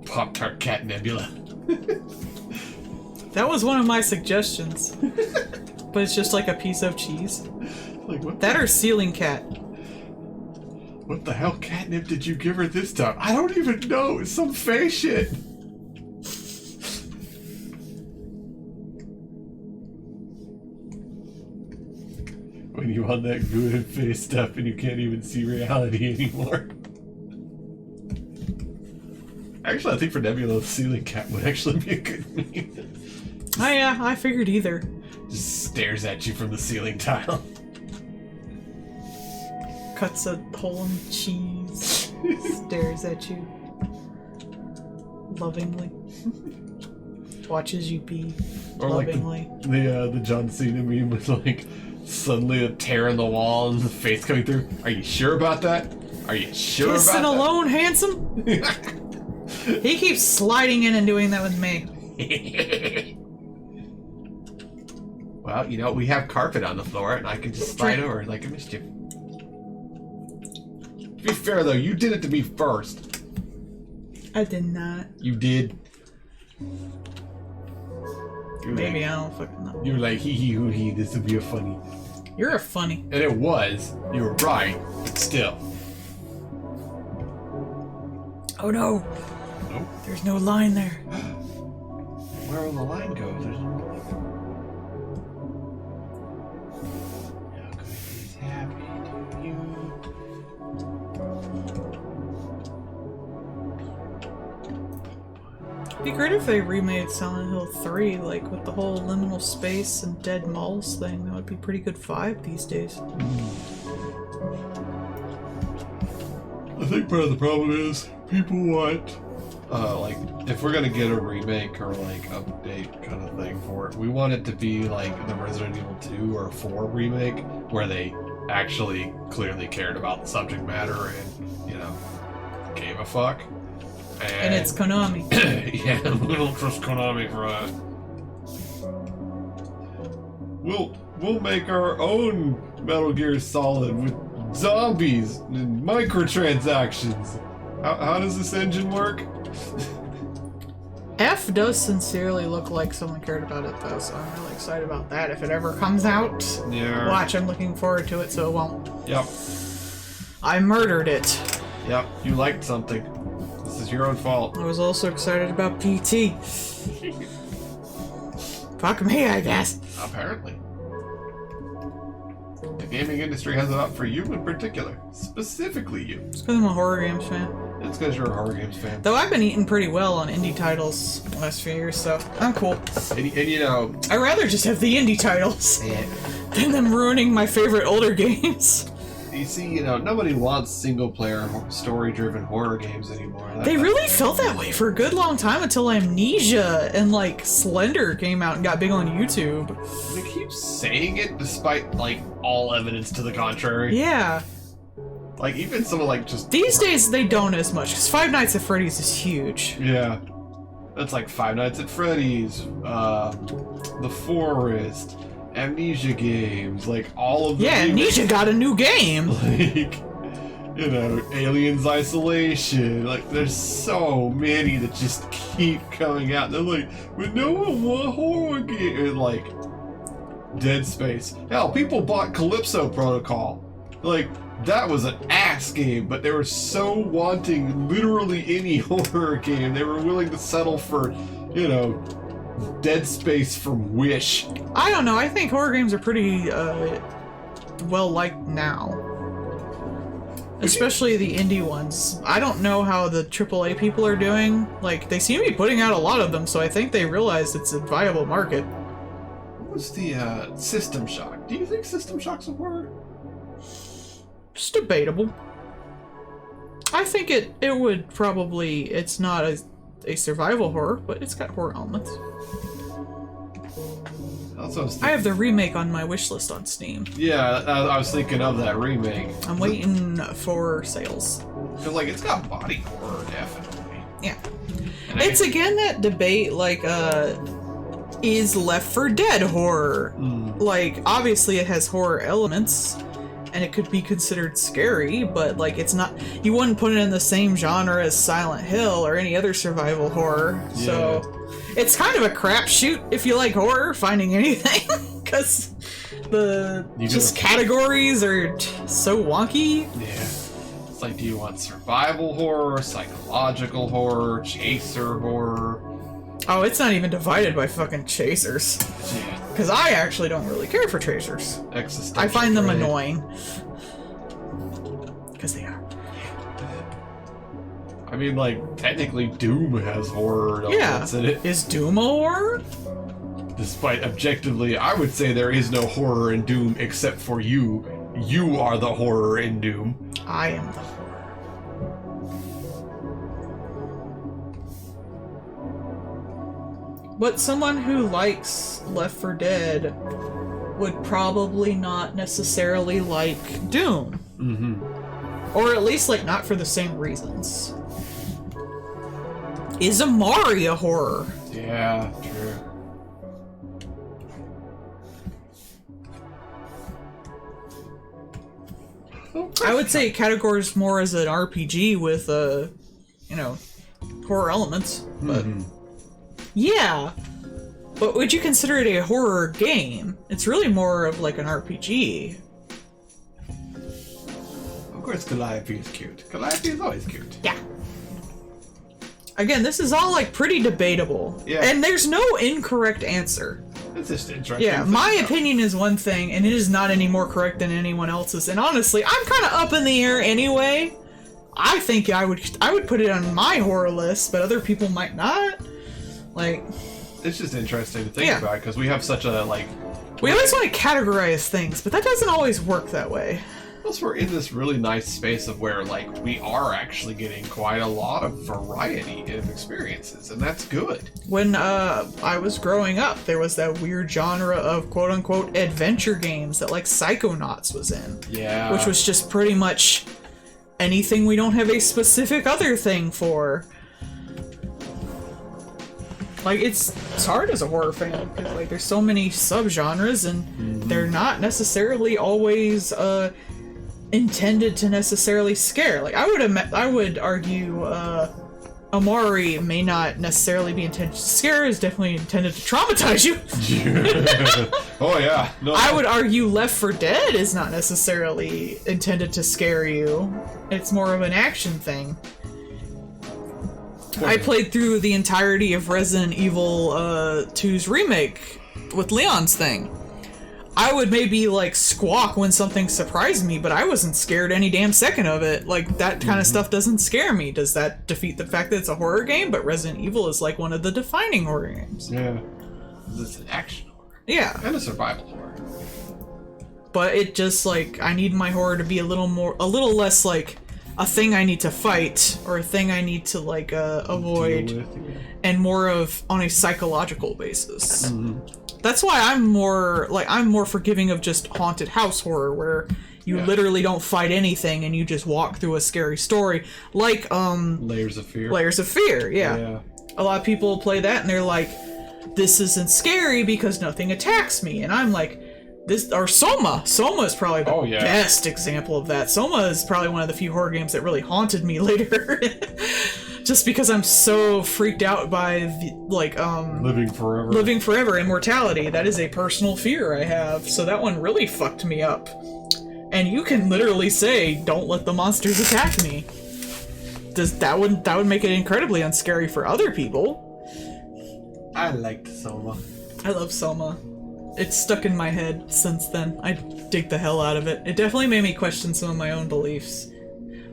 Pop-Tart Cat Nebula. That was one of my suggestions. But it's just like a piece of cheese. Like what? That or ceiling cat. What the hell catnip did you give her this time? I don't even know. It's some fey shit. When you want that good fey stuff and you can't even see reality anymore. Actually, I think for Nebula, the ceiling cat would actually be a good meme. Oh yeah, I figured either. Just stares at you from the ceiling tile. Cuts a hole in the cheese. Stares at you. Lovingly. Watches you pee. Or lovingly. Like the John Cena meme with like suddenly a tear in the wall and the face coming through. Are you sure about that? Are you sure Kissing about that? alone, handsome? He keeps sliding in and doing that with me. Well, you know, we have carpet on the floor and I can just slide over like a mischief. To be fair though, you did it to me first. I did not. You did. Maybe, I don't fucking know. You were like, hee hee hoo hee, this would be a funny. You're a funny. And it was. You were right, but still. Oh no! Nope. There's no line there. Where will the line go? There's no line there. How good is happy to you? It'd be great if they remade Silent Hill 3, like with the whole liminal space and dead malls thing. That would be pretty good vibe these days. I think part of the problem is people want, like, if we're gonna get a remake or like update kind of thing for it, we want it to be like the Resident Evil 2 or 4 remake, where they actually clearly cared about the subject matter and, you know, gave a fuck. And it's Konami. Yeah, we don't trust Konami for that. We'll make our own Metal Gear Solid with zombies and microtransactions. How does this engine work? F does sincerely look like someone cared about it though, so I'm really excited about that if it ever comes out. Yeah. Watch, I'm looking forward to it, so it won't. Yep. I murdered it. Yep. You liked something. This is your own fault. I was also excited about PT. Fuck me, I guess. Apparently. The gaming industry has it up for you in particular. Specifically you. It's because I'm a horror games fan. It's because you're a horror games fan. Though I've been eating pretty well on indie titles the last few years, so I'm cool. And you know... I'd rather just have the indie titles Yeah. than them ruining my favorite older games. You see, you know, nobody wants single-player, story-driven horror games anymore. They really felt that way for a good long time until Amnesia and, like, Slender came out and got big on YouTube. They keep saying it despite, like, all evidence to the contrary. Yeah. Like, even some of, like, just... These days, they don't as much, because Five Nights at Freddy's is huge. Yeah. That's like Five Nights at Freddy's, The Forest, Amnesia games, like, all of the... Yeah, Amnesia got a new game! Like, you know, Aliens Isolation, like, there's so many that just keep coming out. They're like, but no one want horror game. And, like, Dead Space. Hell, people bought Calypso Protocol. Like, that was an ass game, but they were so wanting literally any horror game, they were willing to settle for, you know, Dead Space from Wish. I don't know, I think horror games are pretty, well-liked now. Especially the indie ones. I don't know how the AAA people are doing. Like, they seem to be putting out a lot of them, so I think they realized it's a viable market. What was the, System Shock? Do you think System Shock's a horror? It's debatable. I think it would probably... It's not a survival horror, but it's got horror elements. I have the remake on my wish list on Steam. Yeah, I was thinking of that remake. I'm waiting for sales. Because, like, it's got body horror, definitely. Yeah. And It's again that debate, like, is Left 4 Dead horror? Like, obviously it has horror elements, and it could be considered scary, but, like, it's not... You wouldn't put it in the same genre as Silent Hill or any other survival horror, so... It's kind of a crapshoot if you like horror, finding anything, because the categories are so wonky. Yeah. It's like, do you want survival horror, psychological horror, chaser horror? Oh, it's not even divided by fucking chasers. Yeah. Because I actually don't really care for chasers. Existential I find them dread. annoying. Because they are. I mean, like, technically Doom has horror elements in it. Is Doom a horror? Despite objectively, I would say there is no horror in Doom except for you. You are the horror in Doom. I am the horror. But someone who likes Left 4 Dead would probably not necessarily like Doom. Or at least, like, not for the same reasons. Is Amari a horror? Yeah, true. I would say it categories more as an RPG with, you know, horror elements. But yeah. But would you consider it a horror game? It's really more of like an RPG. Of course, Calliope is cute. Calliope is always cute. Yeah. Again, this is all like pretty debatable. Yeah. And there's no incorrect answer. It's just interesting. Yeah, my opinion is one thing, and it is not any more correct than anyone else's. And honestly, I'm kind of up in the air anyway. I think I would put it on my horror list, but other people might not. Like, it's just interesting to think about because we have such a we always want to categorize things, but that doesn't always work that way. Plus, we're in this really nice space of where, like, we are actually getting quite a lot of variety in experiences, and that's good. When I was growing up, there was that weird genre of quote-unquote adventure games that, like, Psychonauts was in. Yeah. Which was just pretty much anything we don't have a specific other thing for. Like, it's hard as a horror fan, because, like, there's so many subgenres, and they're not necessarily always, intended to necessarily scare. Like, I would argue, Amari may not necessarily be intended to scare, is definitely intended to traumatize you. Oh yeah. No. I would argue Left 4 Dead is not necessarily intended to scare you. It's more of an action thing. I played through the entirety of Resident Evil 2's remake with Leon's thing. I would maybe like squawk when something surprised me, but I wasn't scared any damn second of it. Like that kind of stuff doesn't scare me. Does that defeat the fact that it's a horror game? But Resident Evil is like one of the defining horror games. Yeah. It's an action horror. Yeah. And a survival horror. But it just like, I need my horror to be a little less like a thing I need to fight or a thing I need to like avoid, and more of on a psychological basis. That's why I'm more forgiving of just haunted house horror, where you literally don't fight anything and you just walk through a scary story, like Layers of Fear. Layers of Fear. Yeah. A lot of people play that and they're like, this isn't scary because nothing attacks me, and I'm like, this, or Soma. Soma is probably the best example of that. Soma is probably one of the few horror games that really haunted me later. Just because I'm so freaked out by living forever, immortality. That is a personal fear I have. So that one really fucked me up. And you can literally say, don't let the monsters attack me. That would make it incredibly unscary for other people. I liked Soma. I love Soma. It's stuck in my head since then. I dig the hell out of it. It definitely made me question some of my own beliefs,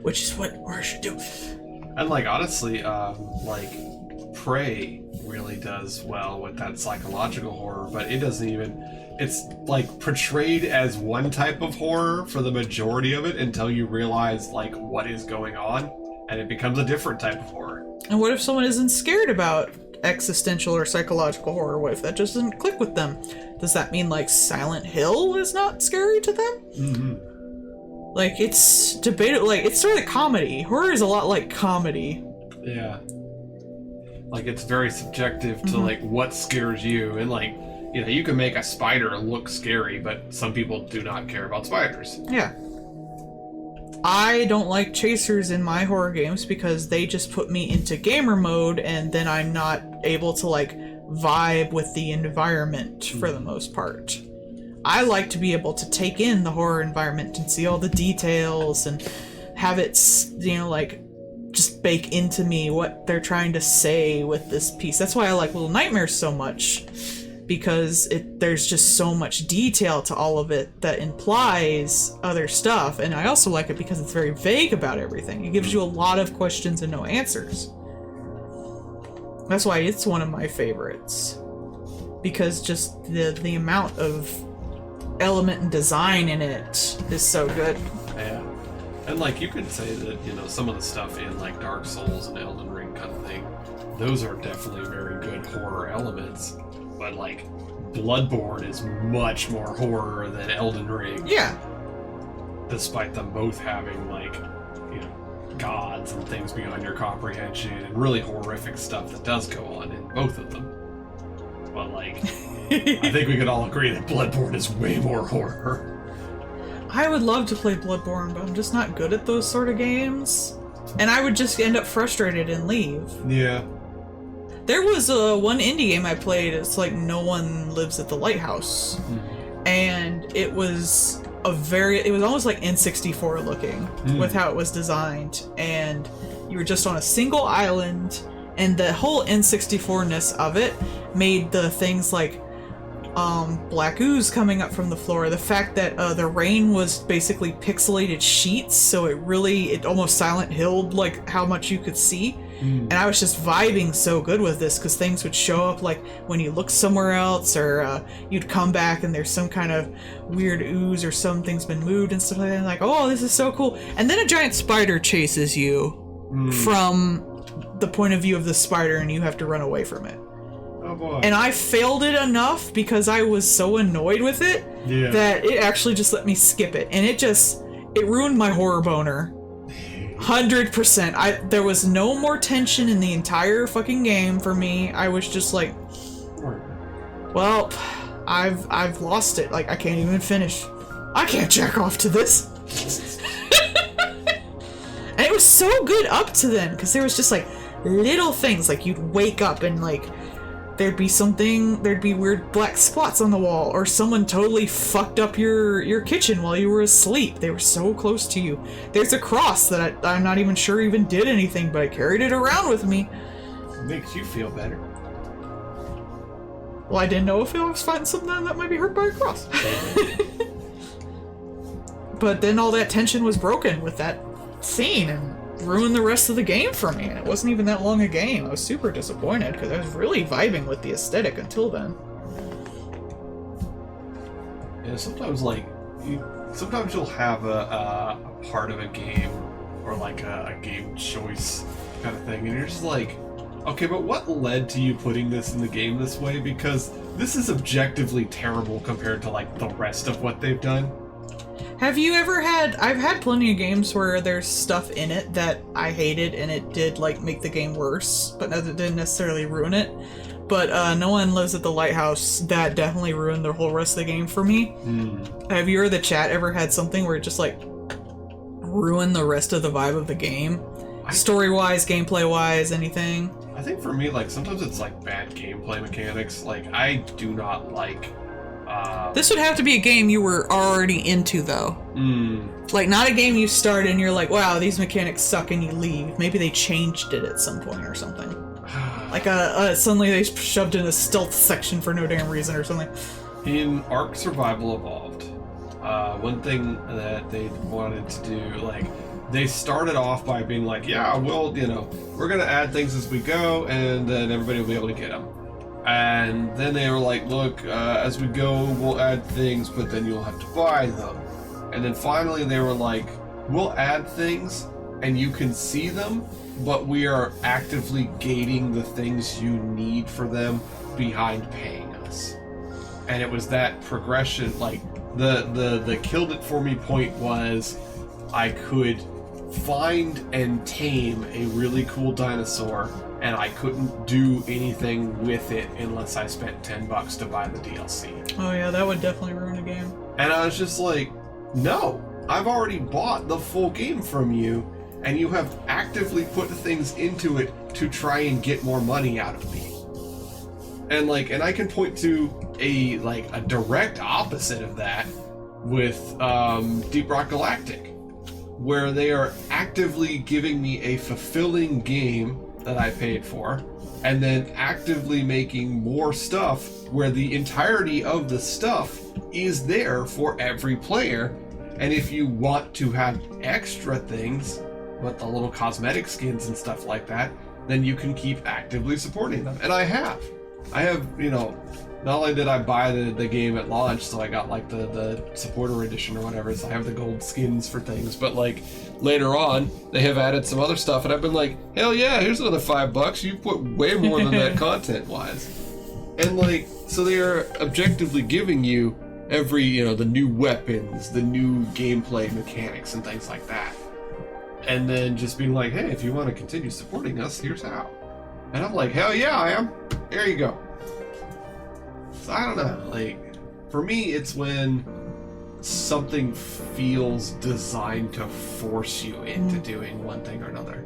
which is what horror should do. And like honestly, like Prey really does well with that psychological horror, but it doesn't even. It's like portrayed as one type of horror for the majority of it until you realize like what is going on, and it becomes a different type of horror. And what if someone isn't scared about existential or psychological horror? What if that just doesn't click with them? Does that mean like Silent Hill is not scary to them? Mm-hmm. Like it's debated. Like it's sort of comedy. Horror is a lot like comedy. Yeah. Like it's very subjective to like what scares you, and like you know you can make a spider look scary, but some people do not care about spiders. Yeah. I don't like chasers in my horror games because they just put me into gamer mode, and then I'm not able to like vibe with the environment for the most part. I like to be able to take in the horror environment and see all the details and have it, you know, like just bake into me what they're trying to say with this piece. That's why I like Little Nightmares so much, because there's just so much detail to all of it that implies other stuff. And I also like it because it's very vague about everything. It gives you a lot of questions and no answers. That's why it's one of my favorites, because just the amount of element and design in it is so good. Yeah. And like you could say that, you know, some of the stuff in like Dark Souls and Elden Ring kind of thing, those are definitely very good horror elements. But like Bloodborne is much more horror than Elden Ring. Yeah. Despite them both having like, you know, gods and things beyond your comprehension and really horrific stuff that does go on in both of them. But like, I think we could all agree that Bloodborne is way more horror. I would love to play Bloodborne, but I'm just not good at those sort of games. And I would just end up frustrated and leave. Yeah. There was one indie game I played, it's like No One Lives at the Lighthouse. And it was almost like N64 looking with how it was designed. And you were just on a single island, and the whole N64-ness of it made the things like black ooze coming up from the floor. The fact that the rain was basically pixelated sheets, so it almost Silent Hill'd like how much you could see. And I was just vibing so good with this, because things would show up like when you look somewhere else, or you'd come back and there's some kind of weird ooze or something's been moved and stuff like that. And like, oh, this is so cool. And then a giant spider chases you from the point of view of the spider, and you have to run away from it. Oh boy. And I failed it enough because I was so annoyed with it that it actually just let me skip it. And it ruined my horror boner. 100%. There was no more tension in the entire fucking game for me. I was just like, well, I've lost it. Like, I can't even finish. I can't jack off to this. And it was so good up to then, because there was just like little things, like you'd wake up and like there'd be weird black spots on the wall, or someone totally fucked up your kitchen while you were asleep. They were so close to you. There's a cross that I'm not even sure even did anything, but I carried it around with me. Makes you feel better. Well, I didn't know if I was fighting something that might be hurt by a cross. But then all that tension was broken with that scene and ruined the rest of the game for me. And it wasn't even that long a game. I was super disappointed because I was really vibing with the aesthetic until then. Yeah, sometimes sometimes you'll have a part of a game or like a game choice kind of thing, and you're just like, okay, but what led to you putting this in the game this way? Because this is objectively terrible compared to like the rest of what they've done. Have you ever had... I've had plenty of games where there's stuff in it that I hated and it did, like, make the game worse, but it didn't necessarily ruin it. But No One Lives at the Lighthouse, that definitely ruined the whole rest of the game for me. Have you or the chat ever had something where it just, like, ruined the rest of the vibe of the game? Story-wise, gameplay-wise, anything? I think for me, like, sometimes it's, like, bad gameplay mechanics. Like, I do not like... This would have to be a game you were already into, though. Like, not a game you start and you're like, wow, these mechanics suck, and you leave. Maybe they changed it at some point or something. Like, suddenly they shoved in a stealth section for no damn reason or something. In Ark Survival Evolved, one thing that they wanted to do, like, they started off by being like, yeah, well, you know, we're going to add things as we go, and then everybody will be able to get them. And then they were like, look, as we go, we'll add things, but then you'll have to buy them. And then finally they were like, we'll add things, and you can see them, but we are actively gating the things you need for them behind paying us. And it was that progression, like, the killed it for me point was I could find and tame a really cool dinosaur, and I couldn't do anything with it unless I spent $10 to buy the DLC. Oh yeah, that would definitely ruin a game. And I was just like, no, I've already bought the full game from you, and you have actively put things into it to try and get more money out of me. And like, and I can point to a direct opposite of that with Deep Rock Galactic, where they are actively giving me a fulfilling game that I paid for, and then actively making more stuff where the entirety of the stuff is there for every player. And if you want to have extra things, with the little cosmetic skins and stuff like that, then you can keep actively supporting them. And I have, you know, not only did I buy the game at launch, so I got like the supporter edition or whatever, so I have the gold skins for things, but like later on they have added some other stuff, and I've been like, hell yeah, here's another $5. You put way more than that content wise. And like, so they are objectively giving you every, you know, the new weapons, the new gameplay mechanics and things like that. And then just being like, hey, if you want to continue supporting us, here's how. And I'm like, hell yeah, I am. There you go. So I don't know, like, for me, it's when something feels designed to force you into doing one thing or another.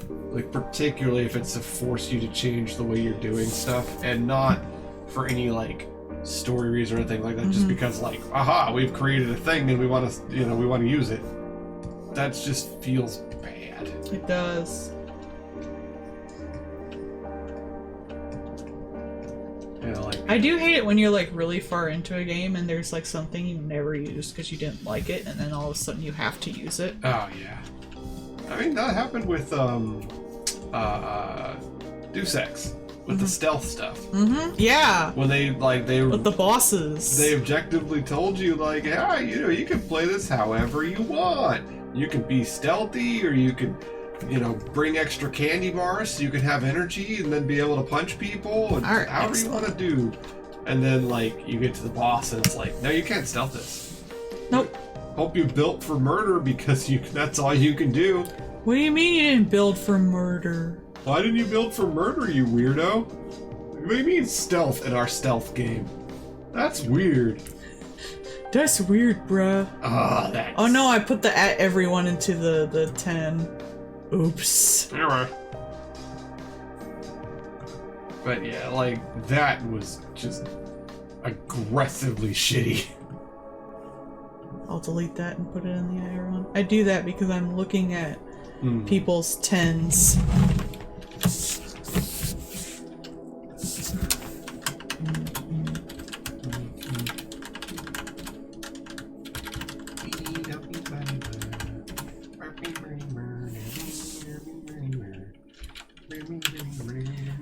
Like, particularly if it's to force you to change the way you're doing stuff, and not for any, like, story reason or anything like that, just because, like, aha, we've created a thing and we want to, you know, we want to use it. That just feels bad. It does. You know, like, I do hate it when you're like really far into a game and there's like something you never used because you didn't like it, and then all of a sudden you have to use it. Oh yeah. I mean, that happened with Deus Ex, with the stealth stuff. Yeah. When they with the bosses. They objectively told you, like, yeah, you know, you can play this however you want. You can be stealthy, or you can, you know, bring extra candy bars so you can have energy and then be able to punch people, and right, however you want to do. And then, like, you get to the boss and it's like, no, you can't stealth this. Nope. Hope you built for murder, because that's all you can do. What do you mean you didn't build for murder? Why didn't you build for murder, you weirdo? What do you mean stealth in our stealth game? That's weird. That's weird, bruh. That's... Oh no, I put the at everyone into the 10. Oops. Anyway. But yeah, like, that was just aggressively shitty. I'll delete that and put it in the everyone. I do that because I'm looking at people's 10s.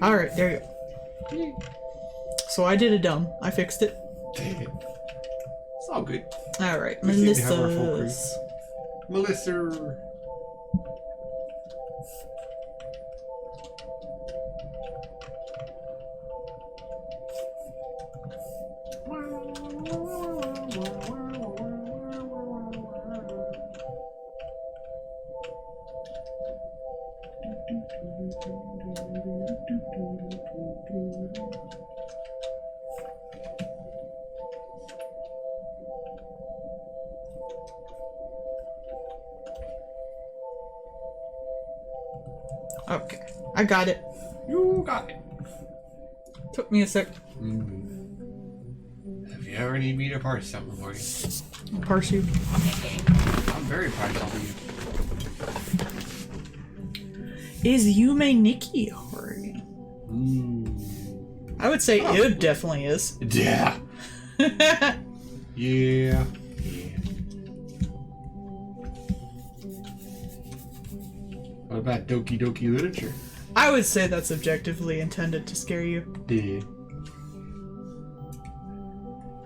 Alright, there you go. So I did a dumb. I fixed it. It's all good. Alright, We seem to have our full crew. Melissa's. Melissa. Okay, I got it. You got it. Took me a sec. If you ever need me to parse something for you, I'll parse you. I'm very partial to you. Is Yume Nikki horny? I would say it definitely is. Yeah. Yeah. What about Doki Doki literature? I would say that's objectively intended to scare you. Yeah.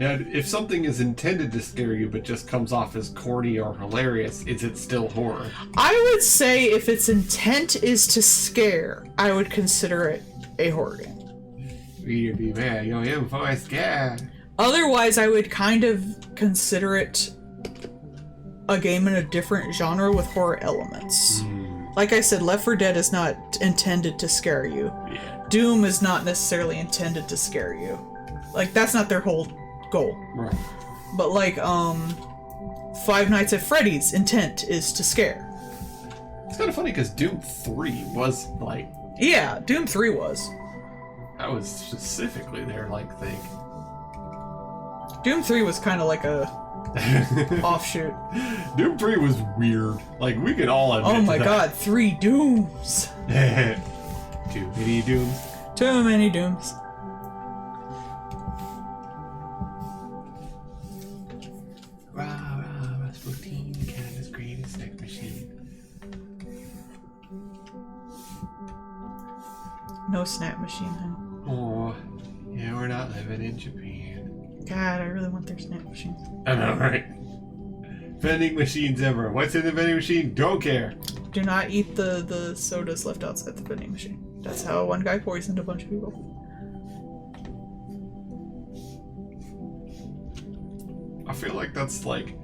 Now, if something is intended to scare you but just comes off as corny or hilarious, is it still horror? I would say if its intent is to scare, I would consider it a horror game. Reader be mad, yo, him for a scare. Otherwise, I would kind of consider it a game in a different genre with horror elements. Like I said, Left 4 Dead is not intended to scare you. Yeah. Doom is not necessarily intended to scare you. Like, that's not their whole goal. Right. But like, Five Nights at Freddy's intent is to scare. It's kind of funny because Doom 3 was like... Yeah, Doom 3 was. That was specifically their, like, thing. Doom 3 was kind of like a offshoot. Doom 3 was weird. Like, we could all admit Oh my to god, 3 Dooms! that. Too many Dooms. Too many Dooms. Rah, rah, Rasputin, Canada's greatest snack machine. No snap machine, huh? Oh, yeah, we're not living in Japan. God, I really want their snap machines. I know, right? Vending machines ever. What's in the vending machine? Don't care. Do not eat the sodas left outside the vending machine. That's how one guy poisoned a bunch of people. I feel like that's like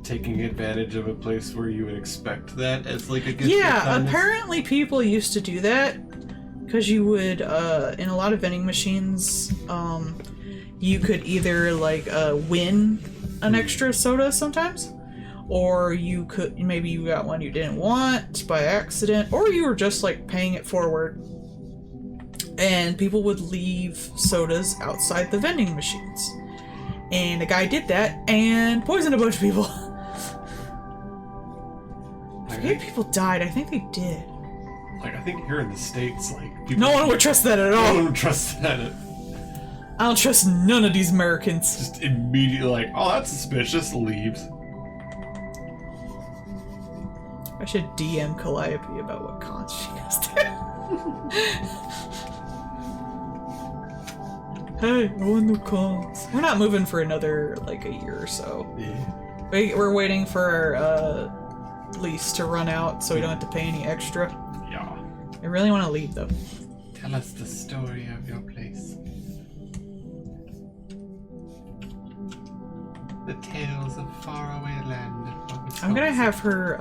taking advantage of a place where you would expect that as like a gift. Yeah, apparently people used to do that because you would in a lot of vending machines you could either like win an extra soda sometimes, or you could maybe you got one you didn't want by accident, or you were just like paying it forward and people would leave sodas outside the vending machines. And a guy did that and poisoned a bunch of people. I forget if people died. I think they did. Like, I think here in the States, like, people... No one would trust that at No all. one would trust that. I don't trust none of these Americans. Just immediately like, oh, that's suspicious, leaves. I should DM Calliope about what cons she goes to. Hey, I want new cons. We're not moving for another, like, a year or so. Yeah. We're waiting for our lease to run out so we don't have to pay any extra. Yeah. I really want to leave, though. Tell us the story of your place. The tales of faraway land. I'm gonna have her,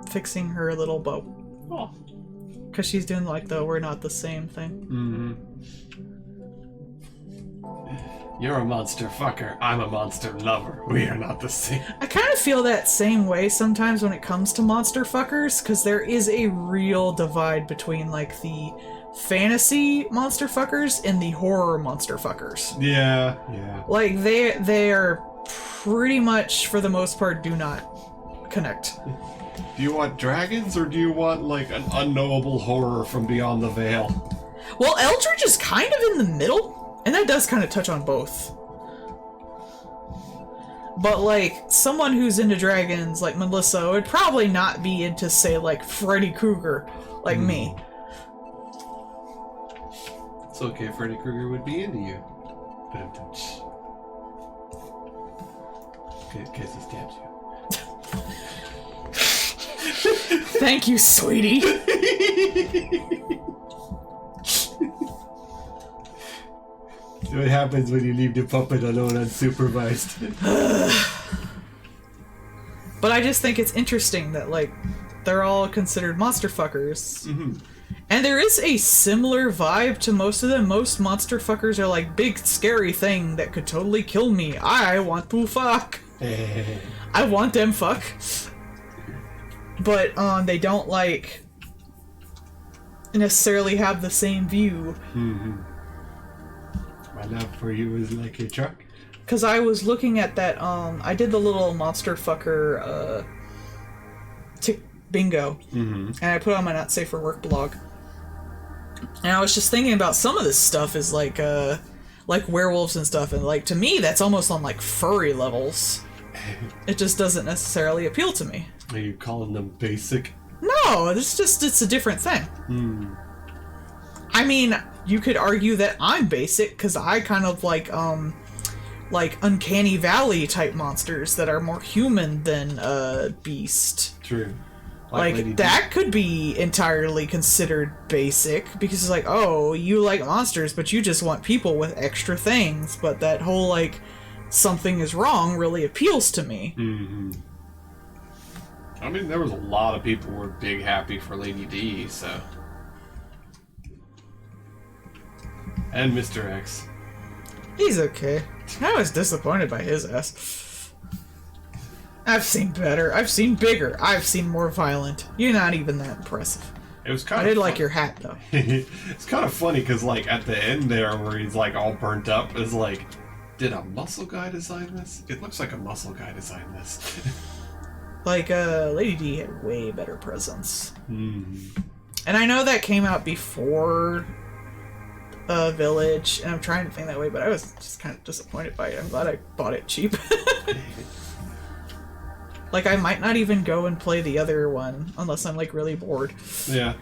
fixing her little bow. Oh. Because she's doing, like, the we're not the same thing. Mm-hmm. You're a monster fucker. I'm a monster lover. We are not the same. I kind of feel that same way sometimes when it comes to monster fuckers, because there is a real divide between, like, the fantasy monster fuckers and the horror monster fuckers. Yeah, yeah. Like, they are pretty much, for the most part, do not connect. Do you want dragons, or do you want, like, an unknowable horror from beyond the veil? Well, Eldritch is kind of in the middle. And that does kind of touch on both. But, like, someone who's into dragons, like Melissa, would probably not be into, say, like, Freddy Krueger, like me. It's okay, Freddy Krueger would be into you. In case he stabs you. Thank you, sweetie. So what happens when you leave the puppet alone unsupervised? But I just think it's interesting that, like, they're all considered monster fuckers. And there is a similar vibe to most of them. Most monster fuckers are like, big scary thing that could totally kill me. I want to fuck. I want them fuck. But they don't, like, necessarily have the same view. My love for you is like a truck. Because I was looking at that, I did the little monster fucker tick bingo. And I put it on my Not Safe for Work blog. And I was just thinking about some of this stuff is like werewolves and stuff. And, like, to me, that's almost on, like, furry levels. It just doesn't necessarily appeal to me. Are you calling them basic? No, it's a different thing. I mean, you could argue that I'm basic, because I kind of like Uncanny Valley type monsters that are more human than beast. True. Like that could be entirely considered basic, because it's like, oh, you like monsters, but you just want people with extra things. But that whole, like, something is wrong really appeals to me. I mean, there was a lot of people who were big happy for Lady D, so. And Mr. X. He's okay. I was disappointed by his ass. I've seen better. I've seen bigger. I've seen more violent. You're not even that impressive. It was kind I did like your hat, though. It's kind of funny, because, like, at the end there, where he's, like, all burnt up, is like, did a muscle guy design this? It looks like a muscle guy designed this. Like, Lady D had way better presence. And I know that came out before Village, and I'm trying to think that way, but I was just kind of disappointed by it. I'm glad I bought it cheap. Like, I might not even go and play the other one unless I'm, like, really bored. Yeah.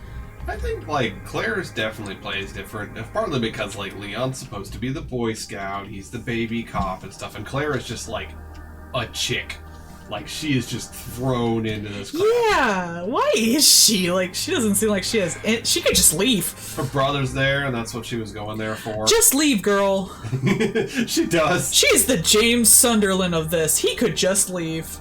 I think, like, Claire's definitely plays different, partly because, like, Leon's supposed to be the Boy Scout, he's the baby cop and stuff, and Claire is just, like, a chick. Like, she is just thrown into this crap. Yeah, why is she? Like, she doesn't seem like she has... She could just leave. Her brother's there, and that's what she was going there for. Just leave, girl. She does. She's the James Sunderland of this. He could just leave.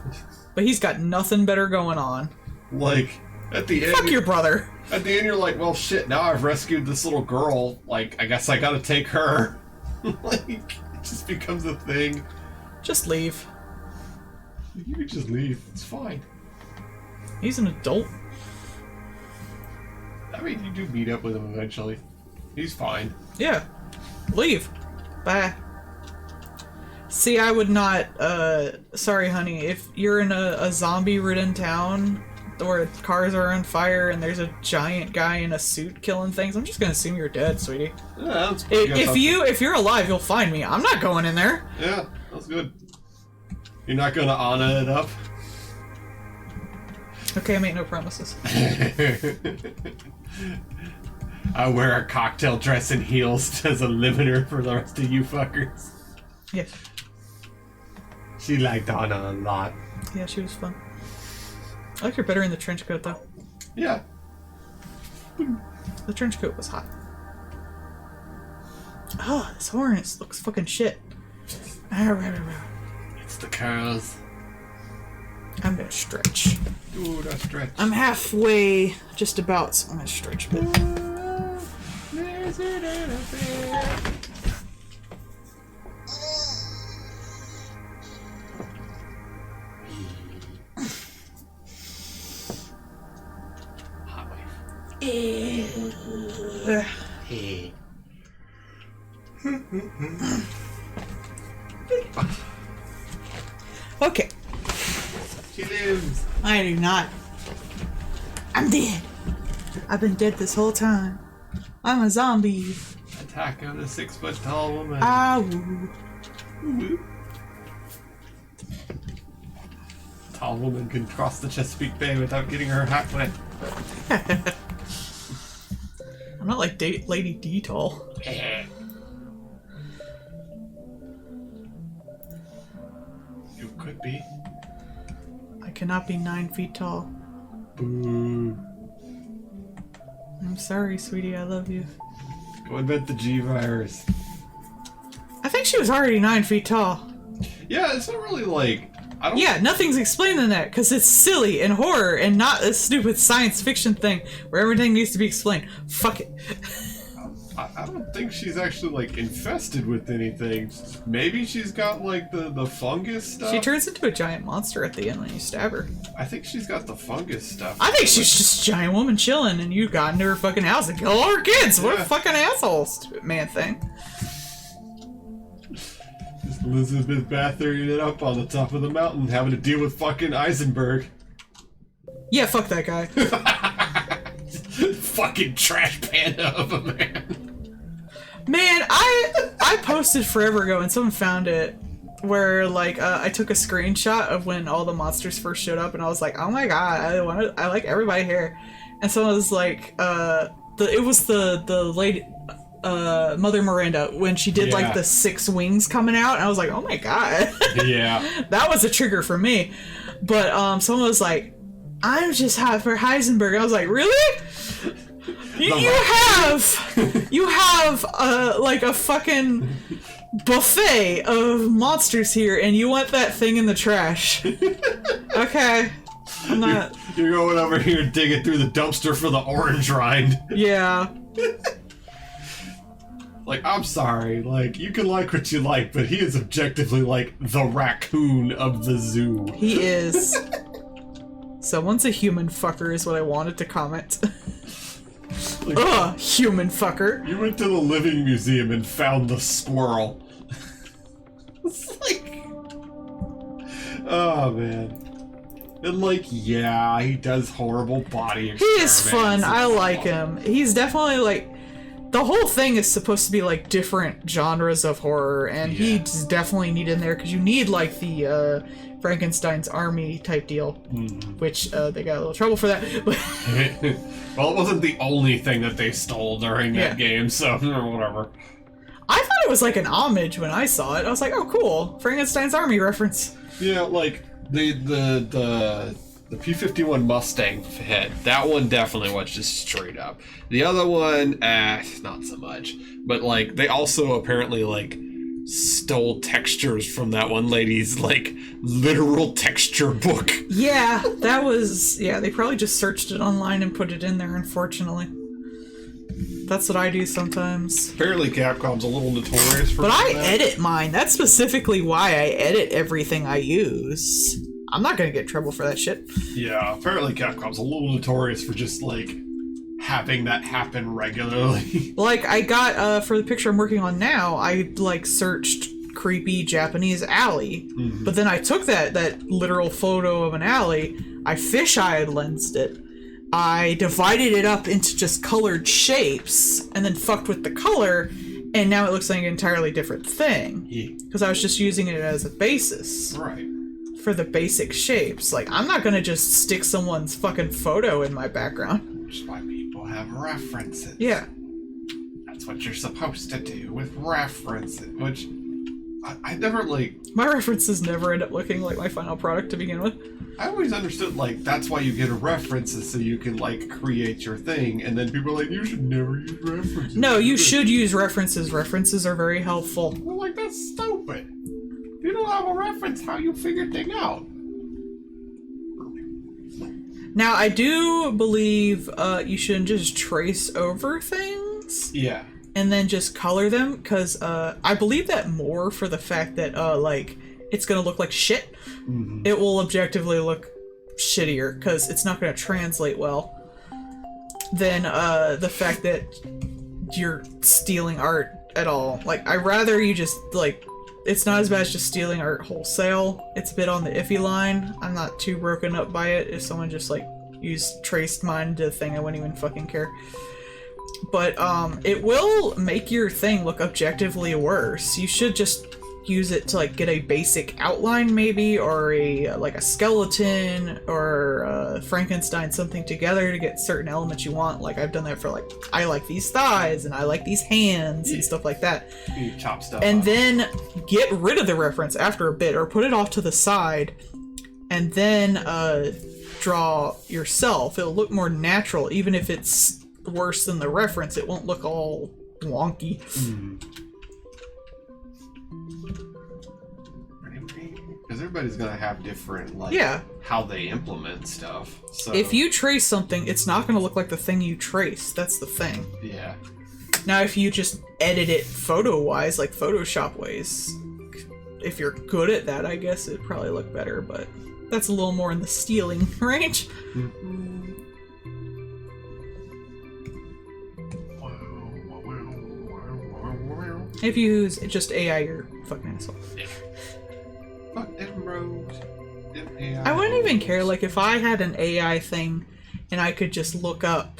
But he's got nothing better going on. Like, at the end... Fuck your brother. At the end, you're like, well, shit, now I've rescued this little girl. Like, I guess I gotta take her. Like, it just becomes a thing. Just leave. You can just leave. It's fine. He's an adult. I mean, you do meet up with him eventually. He's fine. Yeah. Leave. Bye. See, I would not, sorry, honey, if you're in a zombie-ridden town where cars are on fire and there's a giant guy in a suit killing things, I'm just gonna assume you're dead, sweetie. Yeah, that's if you're alive, you'll find me. I'm not going in there. Yeah, that's good. You're not gonna Anna it up? Okay, I make no promises. I wear a cocktail dress and heels as a limiter for the rest of you fuckers. Yeah. She liked Anna a lot. Yeah, she was fun. I like her better in the trench coat, though. Yeah. The trench coat was hot. Oh, this horn looks fucking shit. It's the curls. I'm gonna stretch. Dude, I stretch. I'm halfway, just about, so I'm gonna stretch a bit. Hot wife. Hey. Okay. She lives. I do not. I'm dead. I've been dead this whole time. I'm a zombie. attack on a 6-foot-tall woman. Ah, Woo. Tall woman can cross the Chesapeake Bay without getting her hat wet. I'm not like Lady D tall. You could be. I cannot be 9 feet tall. Boo. I'm sorry, sweetie. I love you. Go invent the G-Virus. I think she was already 9 feet tall. Yeah, it's not really like... I don't... Yeah, nothing's explained in that because it's silly and horror and not a stupid science fiction thing where everything needs to be explained. Fuck it. I don't think she's actually, like, infested with anything. Maybe she's got, like, the fungus stuff? She turns into a giant monster at the end when you stab her. I think she's got the fungus stuff. I think she's just a giant woman chilling and you got into her fucking house and killed all her kids. What a fucking asshole, stupid man thing. Just Elizabeth Bathory it up on the top of the mountain having to deal with fucking Eisenberg. Yeah, fuck that guy. Fucking trash panda of a man. Man, I posted forever ago and someone found it where like I took a screenshot of when all the monsters first showed up and I was like, oh my god, I like everybody here, and someone was like it was the lady Mother Miranda when she did like the 6 wings coming out and I was like, oh my god. Yeah. That was a trigger for me. But someone was like, I'm just hot for Heisenberg. I was like, really? You have like a fucking buffet of monsters here, and you want that thing in the trash. Okay, I'm not. You're going over here digging through the dumpster for the orange rind. Yeah. Like, I'm sorry. Like, you can like what you like, but he is objectively like the raccoon of the zoo. He is. Someone's a human fucker is what I wanted to comment. Like, ugh, human fucker. You went to the Living Museum and found the squirrel. It's like... Oh, man. And like, yeah, he does horrible body experiments. He is fun. I like him. He's definitely like... The whole thing is supposed to be like different genres of horror, and he's definitely needed in there because you need like the Frankenstein's army type deal, which they got a little trouble for that. Well, it wasn't the only thing that they stole during that game, so whatever. I thought it was like an homage when I saw it. I was like, oh cool, Frankenstein's army reference. Yeah, like the P-51 Mustang head, that one definitely was just straight up. The other one, not so much. But like, they also apparently like stole textures from that one lady's like literal texture book. Yeah, that was, they probably just searched it online and put it in there, unfortunately. That's what I do sometimes. Apparently Capcom's a little notorious for that. But I that. edit mine. That's specifically why I edit everything I use. I'm not gonna get in trouble for that shit. Yeah, apparently Capcom's a little notorious for just, like, having that happen regularly. Like, I got, for the picture I'm working on now, I, like, searched creepy Japanese alley. But then I took that literal photo of an alley, I fisheye lensed it, I divided it up into just colored shapes, and then fucked with the color, and now it looks like an entirely different thing. Because I was just using it as a basis. Right. For the basic shapes. Like, I'm not gonna just stick someone's fucking photo in my background. Which is why people have references. Yeah. That's what you're supposed to do with references, which I never, like... My references never end up looking like my final product to begin with. I always understood, like, that's why you get a references so you can, like, create your thing, and then people are like, you should never use references. No, you should use references. References are very helpful. Well, like, that's stupid. If you don't have a reference, how you figure thing out? Now, I do believe you shouldn't just trace over things. Yeah. And then just color them, because I believe that more for the fact that, like, it's going to look like shit. It will objectively look shittier, because it's not going to translate well, than the fact that you're stealing art at all. Like, I'd rather you just, like... It's not as bad as just stealing art wholesale. It's a bit on the iffy line. I'm not too broken up by it. If someone just, like, traced mine into a thing, I wouldn't even fucking care. But it will make your thing look objectively worse. You should just use it to like get a basic outline maybe, or a like a skeleton or Frankenstein something together to get certain elements you want. Like I've done that for like, I like these thighs and I like these hands and stuff like that. You chop stuff and up. Then get rid of the reference after a bit, or put it off to the side, and then draw yourself. It'll look more natural. Even if it's worse than the reference, it won't look all wonky. Because everybody's gonna have different, like, how they implement stuff. So if you trace something, it's not gonna look like the thing you traced. That's the thing. Yeah. Now, if you just edit it photo-wise, like Photoshop ways, if you're good at that, I guess it'd probably look better, but that's a little more in the stealing range. If you use just AI, you're fucking asshole. Yeah. Fuck them bros. I wouldn't even care, like, if I had an AI thing and I could just look up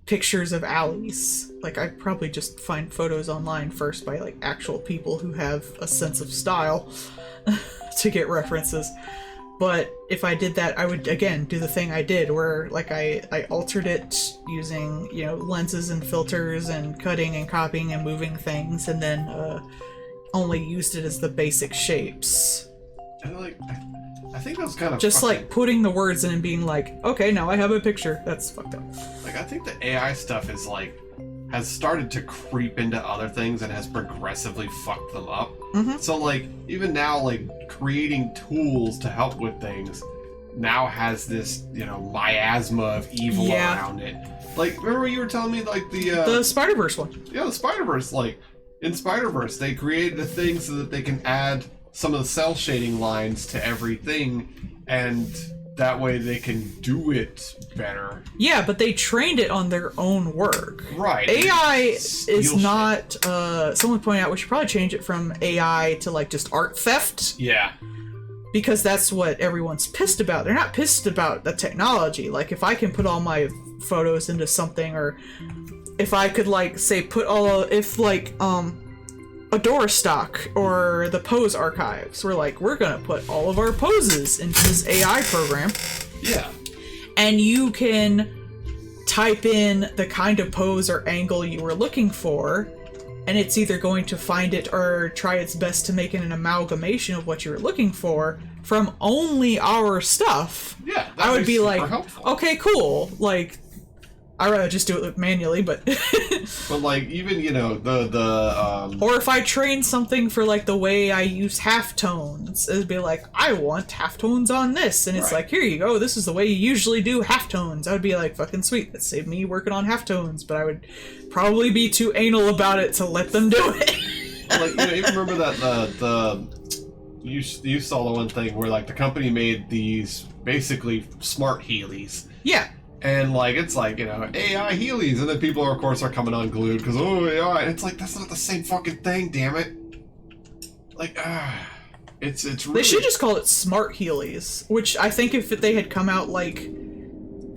pictures of alleys. Like, I'd probably just find photos online first by, like, actual people who have a sense of style to get references. But if I did that, I would, again, do the thing I did, where, like, I altered it using, you know, lenses and filters and cutting and copying and moving things, and then only used it as the basic shapes. And, like, I think that's kind of just fucking, like, putting the words in and being like, okay, now I have a picture. That's fucked up. Like, I think the AI stuff is, like, has started to creep into other things and has progressively fucked them up. So, like, even now, like, creating tools to help with things now has this, you know, miasma of evil around it. Like, remember you were telling me, like, the Spider-Verse one? Yeah, the Spider-Verse, like, in Spider-Verse, they created a thing so that they can add some of the cell shading lines to everything, and that way they can do it better. Yeah, but they trained it on their own work. Right. AI is not, someone pointed out we should probably change it from AI to, like, just art theft. Yeah. Because that's what everyone's pissed about. They're not pissed about the technology. Like, if I can put all my photos into something, or if I could, like, say, put all, if, like, Adora stock or the pose archives, we're gonna put all of our poses into this AI program. Yeah. And you can type in the kind of pose or angle you were looking for, and it's either going to find it or try its best to make an amalgamation of what you were looking for from only our stuff. Yeah, I would be like, helpful. Okay, cool. Like, I'd rather just do it manually, but but, like, even, you know, or if I train something for, like, the way I use halftones, it'd be like, I want halftones on this, and it's like, here you go, this is the way you usually do halftones. I would be like, fucking sweet, that saved me working on halftones, but I would probably be too anal about it to let them do it. Like, you know, you remember that you saw the one thing where, like, the company made these basically smart Heelys. Yeah. And, like, it's like, you know, AI Heelys, and then people, of course, are coming unglued because, oh, AI, and it's like, that's not the same fucking thing, damn it. Like, it's really... They should just call it smart Heelys, which I think if they had come out, like,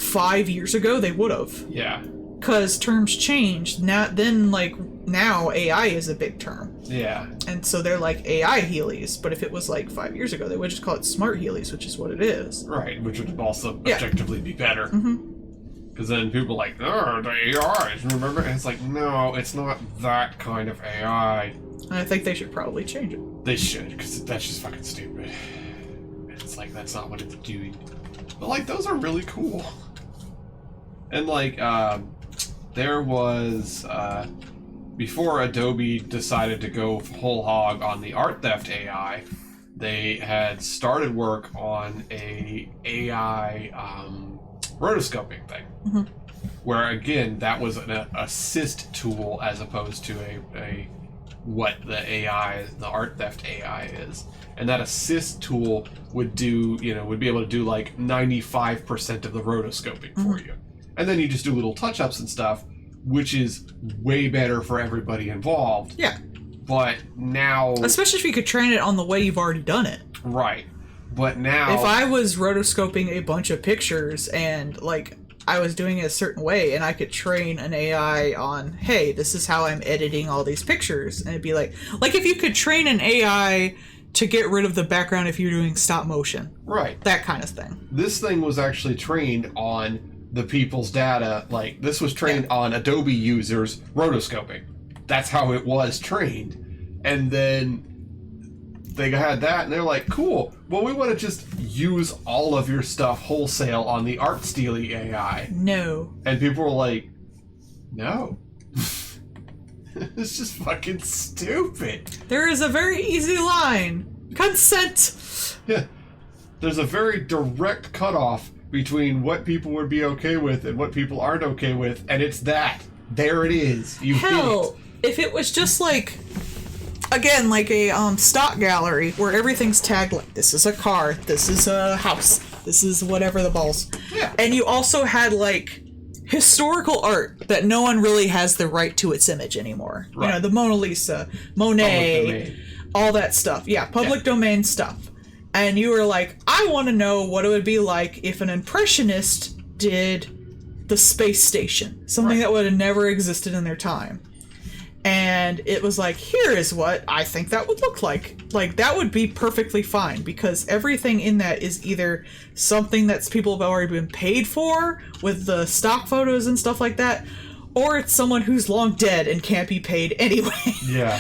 5 years ago, they would have. Yeah. Because terms changed. Now AI is a big term. Yeah. And so they're like AI Heelys, but if it was like 5 years ago, they would just call it smart Heelys, which is what it is. Right, which would also objectively be better. Because then people are like, oh, the AI, remember? And it's like, no, it's not that kind of AI. And I think they should probably change it. They should, because that's just fucking stupid. It's like, that's not what it's doing. But, like, those are really cool. And, like, there was, before Adobe decided to go whole hog on the art theft AI, they had started work on a AI rotoscoping thing. Where, again, that was an assist tool as opposed to a what the art theft AI is. And that assist tool would do, you know, would be able to do like 95% of the rotoscoping for you. And then you just do little touch-ups and stuff, which is way better for everybody involved. Yeah. But now... Especially if you could train it on the way you've already done it. Right. But now... If I was rotoscoping a bunch of pictures and, like, I was doing it a certain way, and I could train an AI on, hey, this is how I'm editing all these pictures. And it'd be like if you could train an AI to get rid of the background if you're doing stop motion. Right. That kind of thing. This thing was actually trained on the people's data. Like, this was trained on Adobe users rotoscoping. That's how it was trained. And then they had that, and they're like, cool, well, we want to just use all of your stuff wholesale on the Art Steely AI. No. And people were like, no. It's just fucking stupid. There is a very easy line. Consent. Yeah. There's a very direct cutoff between what people would be okay with and what people aren't okay with, and it's that. There it is. You Hell, if it was just like, again, like a stock gallery where everything's tagged like, this is a car, this is a house, this is whatever the balls. Yeah. And you also had like historical art that no one really has the right to its image anymore. Right. You know, the Mona Lisa, Monet, all that stuff. Yeah, public domain stuff. And you were like, I want to know what it would be like if an impressionist did the space station, something that would have never existed in their time. And it was like, here is what I think that would look like. Like, that would be perfectly fine, because everything in that is either something that's people have already been paid for with the stock photos and stuff like that, or it's someone who's long dead and can't be paid anyway. Yeah.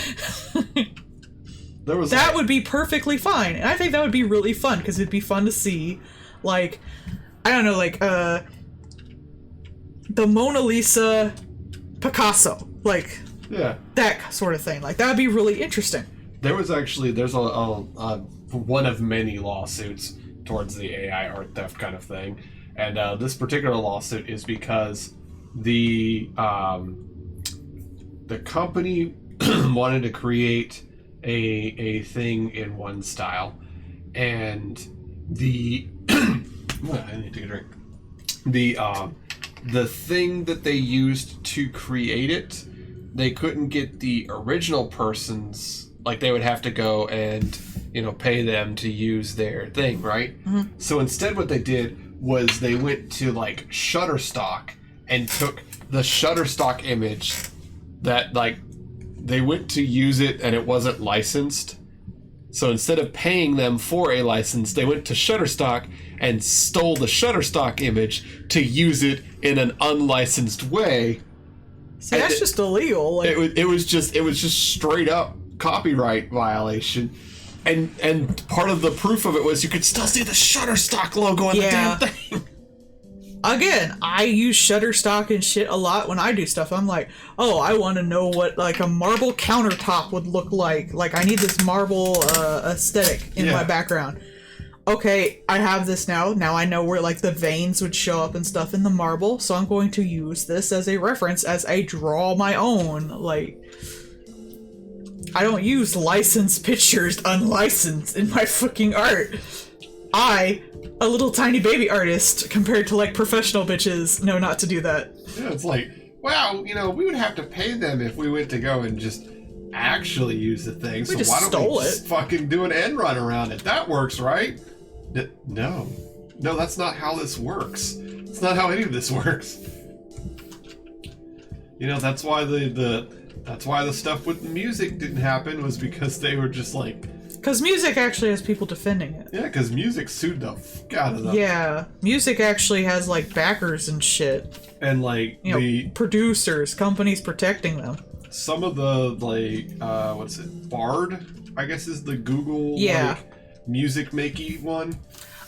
There was that would be perfectly fine. And I think that would be really fun, because it'd be fun to see, like, I don't know, like, the Mona Lisa Picasso. Like, yeah, that sort of thing. Like, that would be really interesting. There's a one of many lawsuits towards the AI art theft kind of thing, and this particular lawsuit is because the company wanted to create a thing in one style, and I need to take a drink. The thing that they used to create it, they couldn't get the original person's, like, they would have to go and, you know, pay them to use their thing, right? Mm-hmm. So instead what they did was they went to, like, Shutterstock and took the Shutterstock image that, like, they went to use it and it wasn't licensed. So instead of paying them for a license, they went to Shutterstock and stole the Shutterstock image to use it in an unlicensed way. See, that's just illegal. Like, it was just straight up copyright violation, and part of the proof of it was you could still see the Shutterstock logo on the damn thing. Again, I use Shutterstock and shit a lot when I do stuff. I'm like, oh, I want to know what, like, a marble countertop would look like. Like, I need this marble aesthetic in my background. Okay, I have this now. Now I know where, like, the veins would show up and stuff in the marble, so I'm going to use this as a reference as I draw my own. Like, I don't use licensed pictures unlicensed in my fucking art. I, a little tiny baby artist, compared to, like, professional bitches, know not to do that. Yeah, it's like, wow, you know, we would have to pay them if we went to go and just actually use the thing. So why don't we just fucking do an end run around it? That works, right? No, that's not how this works. It's not how any of this works. You know, that's why that's why the stuff with the music didn't happen, was because they were just like... Because music actually has people defending it. Yeah, because music sued the fuck out of them. Yeah, music actually has, like, backers and shit. And, like, you know, producers, companies protecting them. Some of the, like, what's it? Bard, I guess, is the Google, like, music makey one.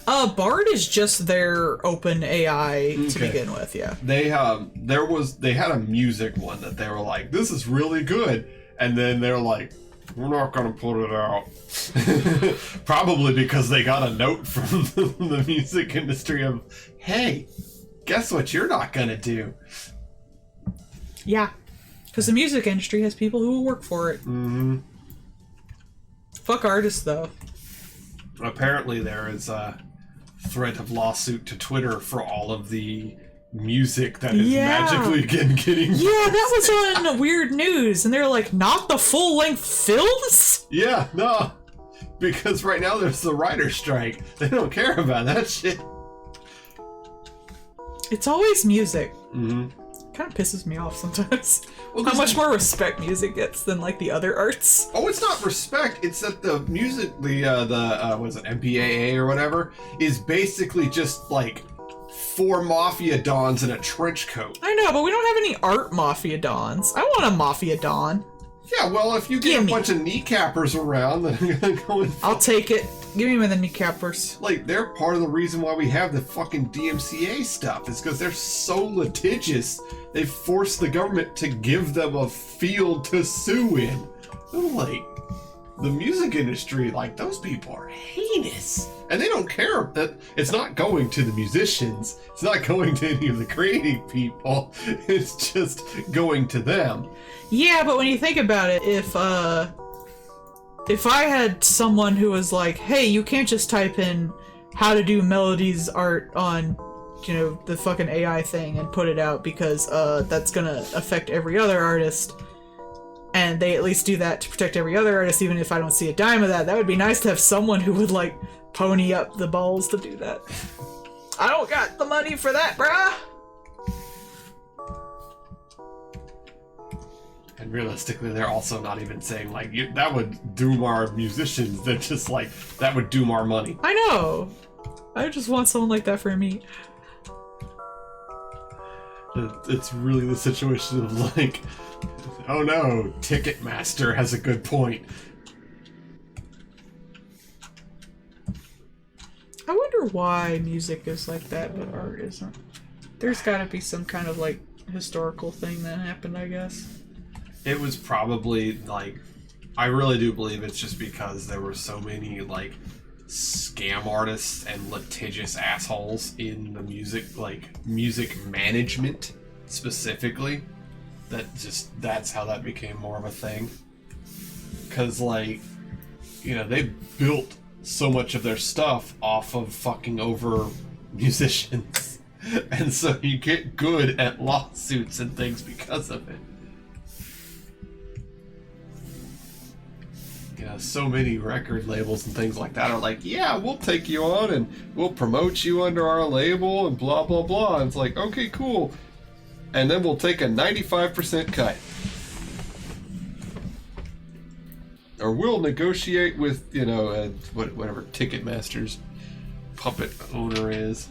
Bard is just their open AI to begin with, yeah. They had a music one that they were like, this is really good, and then they're like, we're not gonna put it out. Probably because they got a note from the music industry of, hey, guess what you're not gonna do? Yeah, because the music industry has people who will work for it. Mm-hmm. Fuck artists, though. Apparently there is a threat of lawsuit to Twitter for all of the music that is magically getting Yeah, that was on Weird News, and they're like, not the full-length films? Yeah, no. Because right now there's the writer's strike. They don't care about that shit. It's always music. Mm-hmm. Kind of pisses me off sometimes. Well, how much more respect music gets than like the other arts. Oh, it's not respect. It's that the music, what is it, MPAA or whatever, is basically just like 4 mafia dons in a trench coat. I know, but we don't have any art mafia dons. I want a mafia don. Yeah, well, if you get a bunch of kneecappers around, then I'm gonna go and... I'll take it. Give me the kneecappers. Like, they're part of the reason why we have the fucking DMCA stuff. Is because they're so litigious. They force the government to give them a field to sue in. I'm like, the music industry, like, those people are heinous. And they don't care that it's not going to the musicians. It's not going to any of the creative people. It's just going to them. Yeah, but when you think about it, if I had someone who was like, hey, you can't just type in how to do Melle-d's art on, you know, the fucking AI thing and put it out because that's gonna affect every other artist, and they at least do that to protect every other artist, even if I don't see a dime of that. That would be nice to have someone who would, like, pony up the balls to do that. I don't got the money for that, bruh! And realistically, they're also not even saying, like, that would doom our musicians. They're just like, that would doom our money. I know! I just want someone like that for me. It's really the situation of, like, oh no, Ticketmaster has a good point. I wonder why music is like that, but art isn't. There's gotta be some kind of, like, historical thing that happened, I guess. It was probably, like, I really do believe it's just because there were so many, like, scam artists and litigious assholes in the music, like, music management specifically, that's how that became more of a thing. Because, like, you know, they built so much of their stuff off of fucking over musicians. And so you get good at lawsuits and things because of it. You know, so many record labels and things like that are like, yeah, we'll take you on and we'll promote you under our label and blah, blah, blah. And it's like, okay, cool. And then we'll take a 95% cut. Or we'll negotiate with, you know, whatever Ticketmaster's puppet owner is.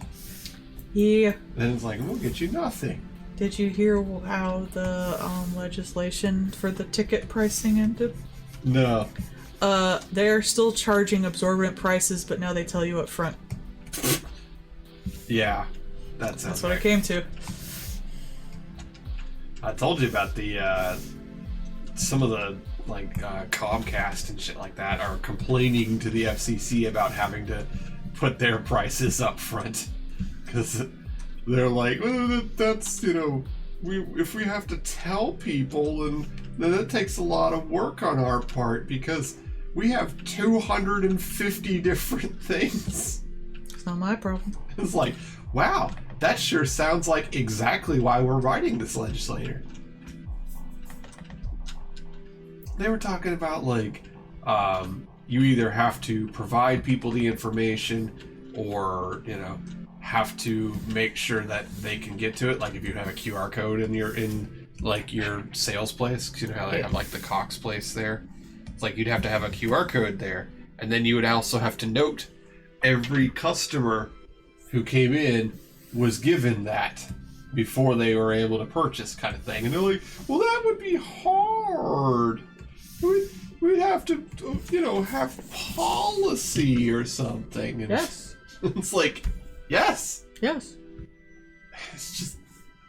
Yeah. Then it's like, we'll get you nothing. Did you hear how the legislation for the ticket pricing ended? No. They're still charging absorbent prices, but now they tell you up front. Yeah. That's what it came to. I told you about the, some of the, like, Comcast and shit like that are complaining to the FCC about having to put their prices up front. Because they're like, well, that's, you know, if we have to tell people, then that takes a lot of work on our part because we have 250 different things. It's not my problem. It's like, wow, that sure sounds like exactly why we're writing this legislator. They were talking about, like, you either have to provide people the information or, you know, have to make sure that they can get to it. Like if you have a QR code in your sales place, 'cause you know how they have like the Cox place there. It's like you'd have to have a QR code there, and then you would also have to note every customer who came in was given that before they were able to purchase, kind of thing. And they're like, well, that would be hard. We'd have to, you know, have policy or something. And yes. It's like, yes. Yes. It's just,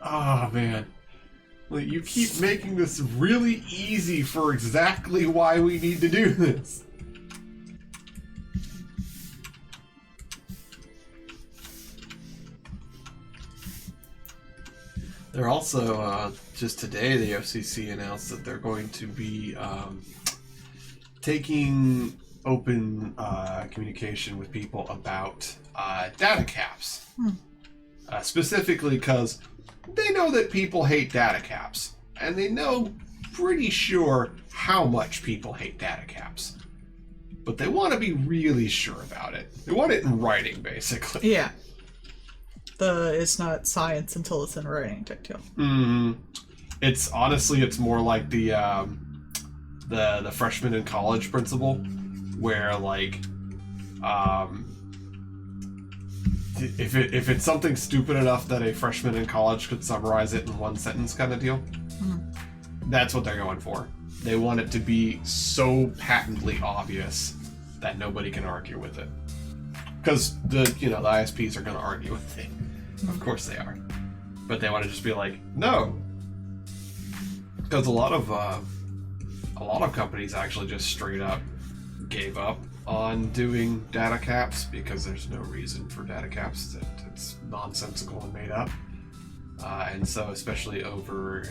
oh man. Like, you keep making this really easy for exactly why we need to do this. They're also, just today, the FCC announced that they're going to be taking open communication with people about data caps. Specifically because they know that people hate data caps. And they know pretty sure how much people hate data caps. But they want to be really sure about it. They want it in writing, basically. Yeah. It's not science until it's in writing type deal. It's honestly, it's more like the freshman in college principle, where like, if it's something stupid enough that a freshman in college could summarize it in one sentence, kind of deal, that's what they're going for. They want it to be so patently obvious that nobody can argue with it. Because the ISPs are going to argue with it. Of course they are. But they want to just be like, no. Because a lot of companies actually just straight up gave up on doing data caps because there's no reason for data caps. It's nonsensical and made up. And so especially over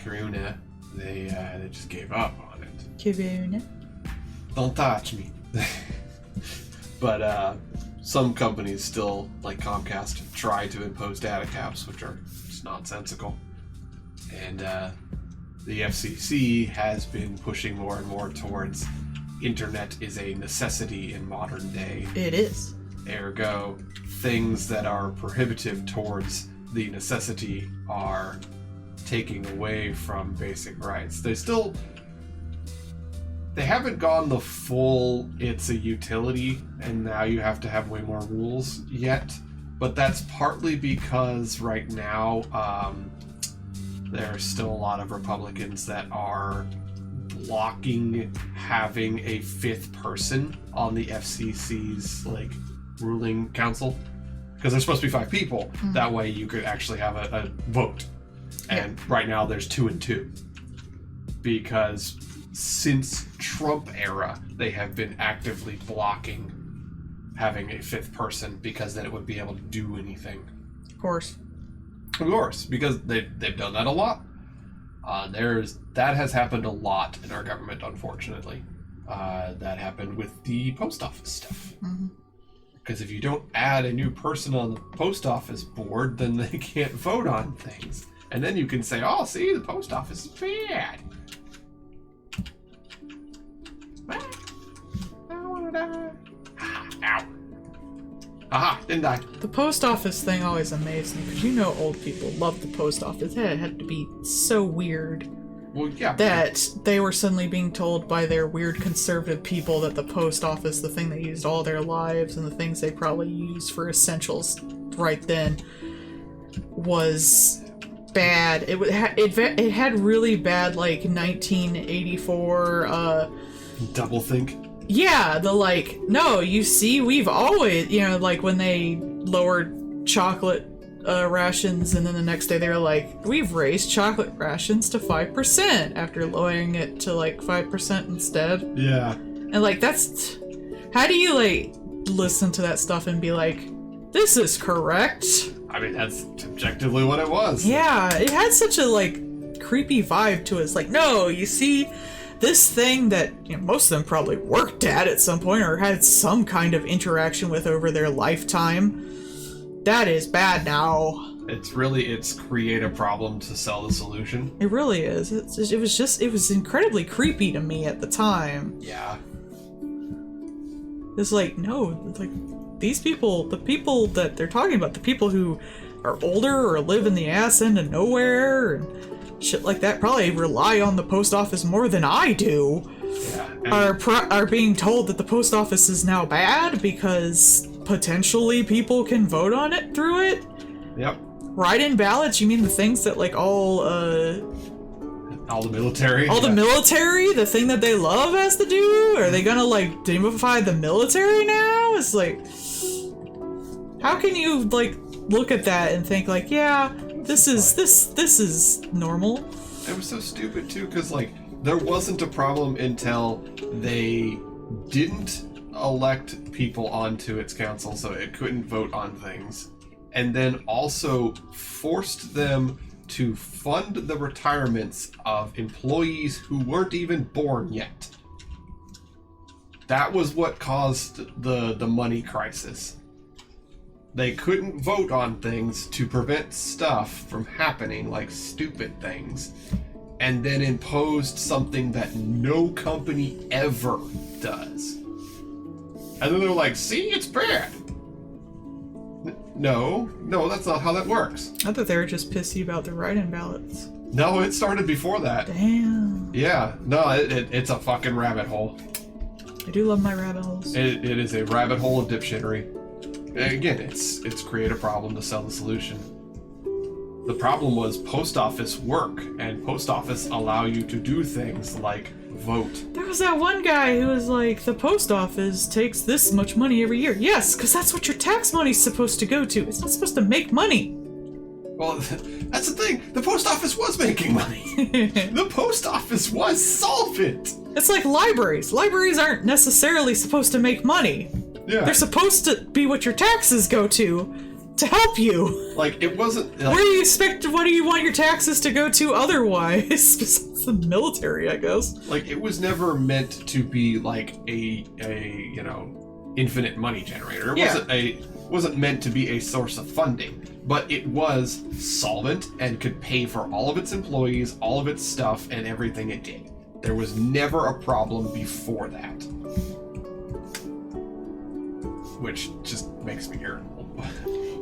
Corona, they just gave up on it. Corona? Don't touch me. But some companies still, like Comcast, try to impose data caps, which are just nonsensical. And the FCC has been pushing more and more towards internet is a necessity in modern day. It is. Ergo, things that are prohibitive towards the necessity are taking away from basic rights. They haven't gone the full it's a utility and now you have to have way more rules yet, but that's partly because right now there are still a lot of Republicans that are blocking having a fifth person on the FCC's like ruling council, because there's supposed to be 5 people. That way you could actually have a vote. And right now there's 2 and 2, because since Trump era they have been actively blocking having a 5th person, because then it would be able to do anything. Of course, because they've done that a lot. That has happened a lot in our government, unfortunately. That happened with the post office stuff. Because if you don't add a new person on the post office board, then they can't vote on things. And then you can say, oh, see, the post office is bad. I want to die. Ow. Aha, didn't die. the post office thing always amazed me, because old people love the post office. It had to be so weird. Well, yeah. That they were suddenly being told by their weird conservative people that the post office, the thing they used all their lives and the things they probably used for essentials right then, was bad. It had really bad, like, 1984 doublethink. Yeah, no, you see, we've always, like when they lowered chocolate rations, and then the next day they were like, we've raised chocolate rations to 5% after lowering it to like 5% instead. Yeah. And like, that's, how do you like listen to that stuff and be like, this is correct? I mean, that's objectively what it was. Yeah, it had such a like creepy vibe to it. It's like, no, you see, this thing that most of them probably worked at some point or had some kind of interaction with over their lifetime, that is bad now. It's create a problem to sell the solution. It really is. It was incredibly creepy to me at the time. Yeah. It's like, no, like, these people, the people that they're talking about, the people who are older or live in the ass end of nowhere and shit like that, probably rely on the post office more than I do. Yeah. Are being told that the post office is now bad because potentially people can vote on it through it. Yep. Write-in ballots? You mean the things that like all the military? The military? The thing that they love has to do? Are they gonna like demify the military now? It's like, how can you like look at that and think like, yeah, this is normal? It was so stupid too, because like there wasn't a problem until they didn't elect people onto its council, so it couldn't vote on things, and then also forced them to fund the retirements of employees who weren't even born yet. That was what caused the money crisis. They couldn't vote on things to prevent stuff from happening, like stupid things, and then imposed something that no company ever does. And then they're like, see, it's bad. No, that's not how that works. I thought they were just pissy about the write-in ballots. No, it started before that. Damn. Yeah, no, it's a fucking rabbit hole. I do love my rabbit holes. It is a rabbit hole of dipshittery. Again, it's create a problem to sell the solution. The problem was post office work, and post office allow you to do things like vote. There was that one guy who was like, the post office takes this much money every year. Yes, because that's what your tax money's supposed to go to. It's not supposed to make money. Well, that's the thing. The post office was making money. The post office was solvent. It's like libraries. Libraries aren't necessarily supposed to make money. Yeah. They're supposed to be what your taxes go to help you. Like, it wasn't... Like, what do you want your taxes to go to otherwise? Besides the military, I guess. Like, it was never meant to be like a infinite money generator. It wasn't meant to be a source of funding, but it was solvent and could pay for all of its employees, all of its stuff, and everything it did. There was never a problem before that. Which just makes me irritable.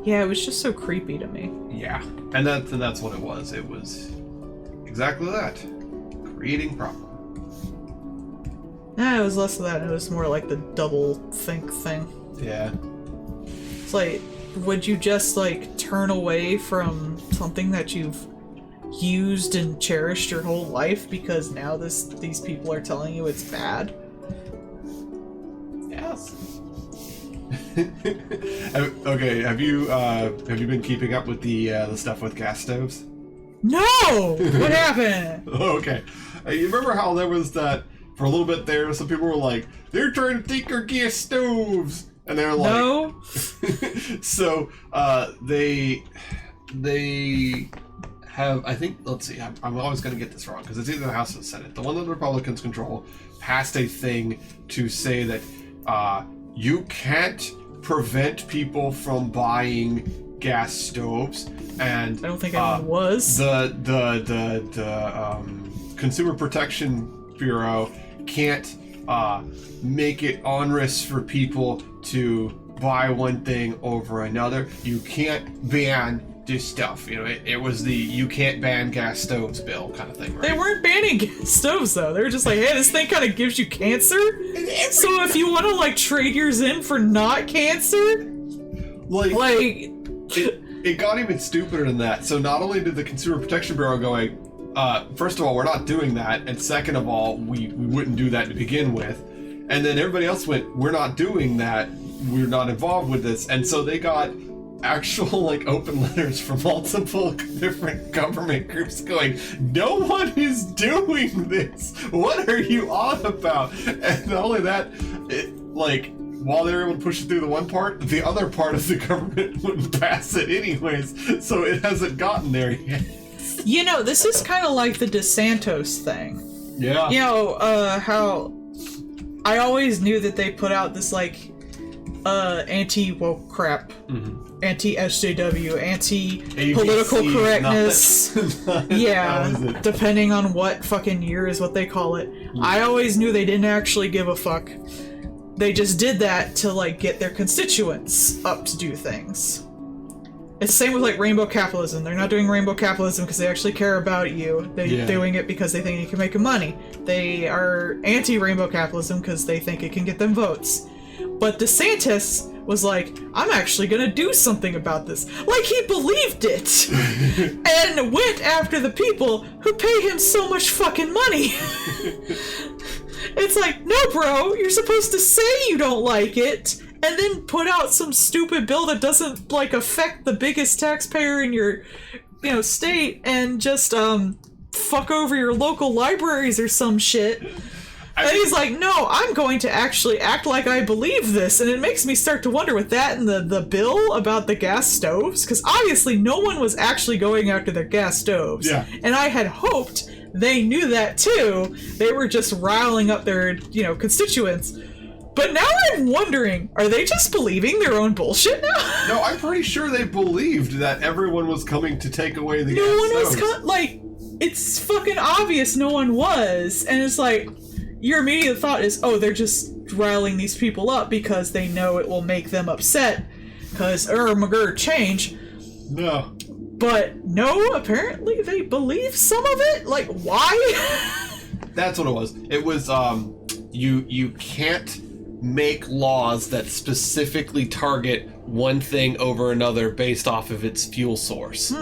Yeah, it was just so creepy to me. Yeah, and that's what it was. It was exactly that. Creating problem. Nah, it was less of that. It was more like the double think thing. Yeah. It's like, would you just like turn away from something that you've used and cherished your whole life because now these people are telling you it's bad? Yes. Okay, have you been keeping up with the stuff with gas stoves? No! What happened? Okay. You remember how there was that for a little bit there, some people were like, they're trying to take our gas stoves, and they're like, no. So they have, I think, let's see, I'm always going to get this wrong because it's either the House or the Senate. The one that the Republicans control passed a thing to say that you can't prevent people from buying gas stoves, and I don't think anyone was. The Consumer Protection Bureau can't make it onerous for people to buy one thing over another. You can't ban this stuff. You know, it was the you can't ban gas stoves bill kind of thing, right? They weren't banning gas stoves though. They were just like, hey, this thing kind of gives you cancer. So if you want to like trade yours in for not cancer, like it got even stupider than that. So not only did the Consumer Protection Bureau go, first of all, we're not doing that, and second of all, we wouldn't do that to begin with. And then everybody else went, we're not doing that, we're not involved with this. And so they got actual like open letters from multiple different government groups going, no one is doing this. What are you on about? And not only that, while they were able to push it through the one part, the other part of the government wouldn't pass it anyways. So it hasn't gotten there yet. You know, this is kind of like the DeSantos thing. Yeah. You know, how I always knew that they put out this, like, anti-woke crap. Mm-hmm. Anti-SJW, anti-political correctness. Yeah, depending on what fucking year is what they call it. Mm-hmm. I always knew they didn't actually give a fuck. They just did that to, like, get their constituents up to do things. It's the same with, like, rainbow capitalism. They're not doing rainbow capitalism because they actually care about you. They're doing it because they think you can make money. They are anti-rainbow capitalism because they think it can get them votes. But DeSantis was like, I'm actually gonna do something about this. Like, he believed it! And went after the people who pay him so much fucking money. It's like, no, bro, you're supposed to say you don't like it, and then put out some stupid bill that doesn't, like, affect the biggest taxpayer in your, you know, state, and just, fuck over your local libraries or some shit. And he's like, no, I'm going to actually act like I believe this. And it makes me start to wonder with that and the bill about the gas stoves, because obviously no one was actually going after their gas stoves. Yeah. And I had hoped they knew that too. They were just riling up their, you know, constituents. But now I'm wondering, are they just believing their own bullshit now? No, I'm pretty sure they believed that everyone was coming to take away the gas stoves. No one was, like, it's fucking obvious no one was. And it's like, your immediate thought is, oh, they're just riling these people up because they know it will make them upset. because McGurr change. No. But no, apparently they believe some of it. Like, why? That's what it was. It was you can't make laws that specifically target one thing over another based off of its fuel source,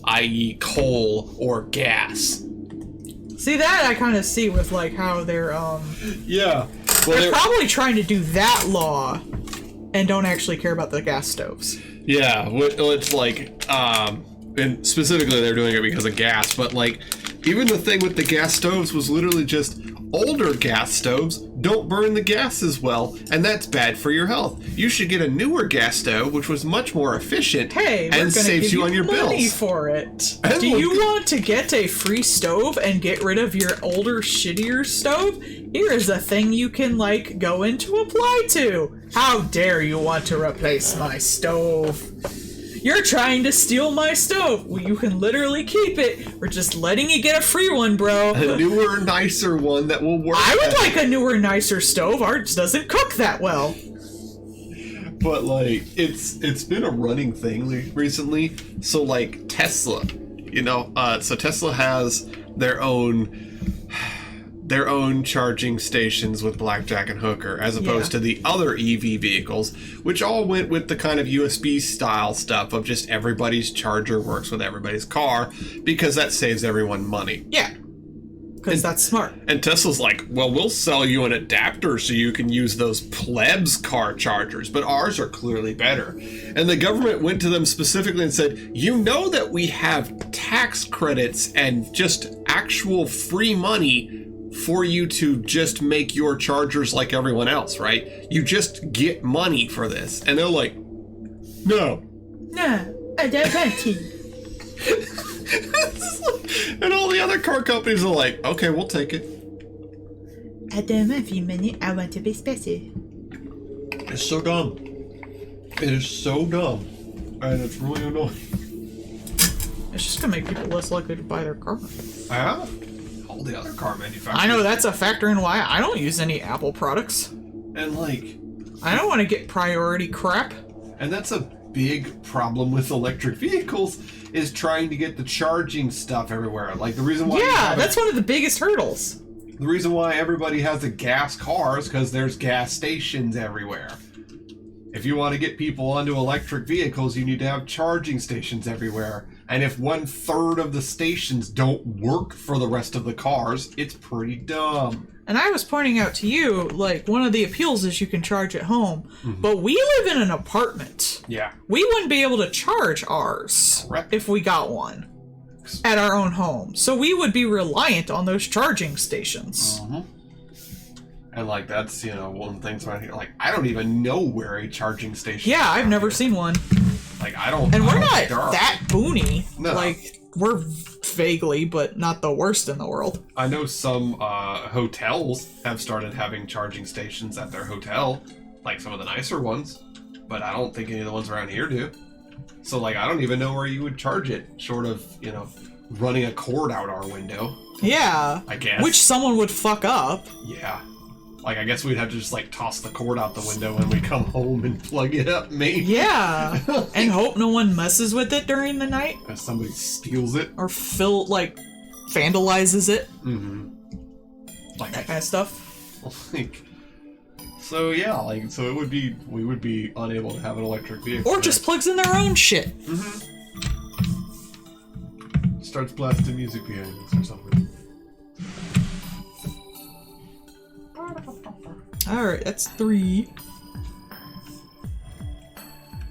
i.e. coal or gas. See, that I kind of see with like how they're yeah. Well, they're probably trying to do that law and don't actually care about the gas stoves. Yeah, it's like, and specifically they're doing it because of gas, but like, even the thing with the gas stoves was literally just older gas stoves don't burn the gas as well, and that's bad for your health. You should get a newer gas stove, which was much more efficient, hey, and saves you on your money bills. For it. And do you want to get a free stove and get rid of your older, shittier stove? Here is a thing you can like go in to apply to. How dare you want to replace my stove? You're trying to steal my stove. Well, you can literally keep it. We're just letting you get a free one, bro. A newer, nicer one that will work. I would like a newer, nicer stove. Ours doesn't cook that well. But like, it's been a running thing recently. So like Tesla, you know, so Tesla has their own charging stations with Blackjack and Hooker, as opposed to the other EV vehicles, which all went with the kind of USB style stuff of just everybody's charger works with everybody's car, because that saves everyone money. Yeah, because that's smart. And Tesla's like, well, we'll sell you an adapter so you can use those plebs car chargers, but ours are clearly better. And the government went to them specifically and said, you know that we have tax credits and just actual free money for you to just make your chargers like everyone else, right? You just get money for this. And they're like, no. No, I don't want to. And all the other car companies are like, okay, we'll take it. I don't want free money, I want to be special. It's so dumb. It is so dumb. And it's really annoying. It's just gonna make people less likely to buy their car. Yeah? All the other car manufacturers. I know that's a factor in why I don't use any Apple products. And like, I don't want to get priority crap. And that's a big problem with electric vehicles, is trying to get the charging stuff everywhere. Like the reason why that's one of the biggest hurdles. The reason why everybody has a gas car is because there's gas stations everywhere. If you want to get people onto electric vehicles, you need to have charging stations everywhere. And if 1/3 of the stations don't work for the rest of the cars, it's pretty dumb. And I was pointing out to you, like, one of the appeals is you can charge at home, but we live in an apartment. Yeah. We wouldn't be able to charge ours if we got one at our own home. So we would be reliant on those charging stations. And like, that's, you know, one of the things around here. Like, I don't even know where a charging station is. Yeah, I've never seen one. Like, I don't. And we're not that boony. No. Like, we're vaguely, but not the worst in the world. I know some hotels have started having charging stations at their hotel, like some of the nicer ones, but I don't think any of the ones around here do. So, like, I don't even know where you would charge it, short of, you know, running a cord out our window. Yeah. I guess. Which someone would fuck up. Yeah. Like, I guess we'd have to just, like, toss the cord out the window when we come home and plug it up, maybe. Yeah. And hope no one messes with it during the night. If somebody steals it. Or vandalizes it. Like that kind of stuff. Like, so yeah, like, so it would be, we would be unable to have an electric vehicle. Or just plugs in their own shit. Starts blasting music behind us or something. Alright, that's 3.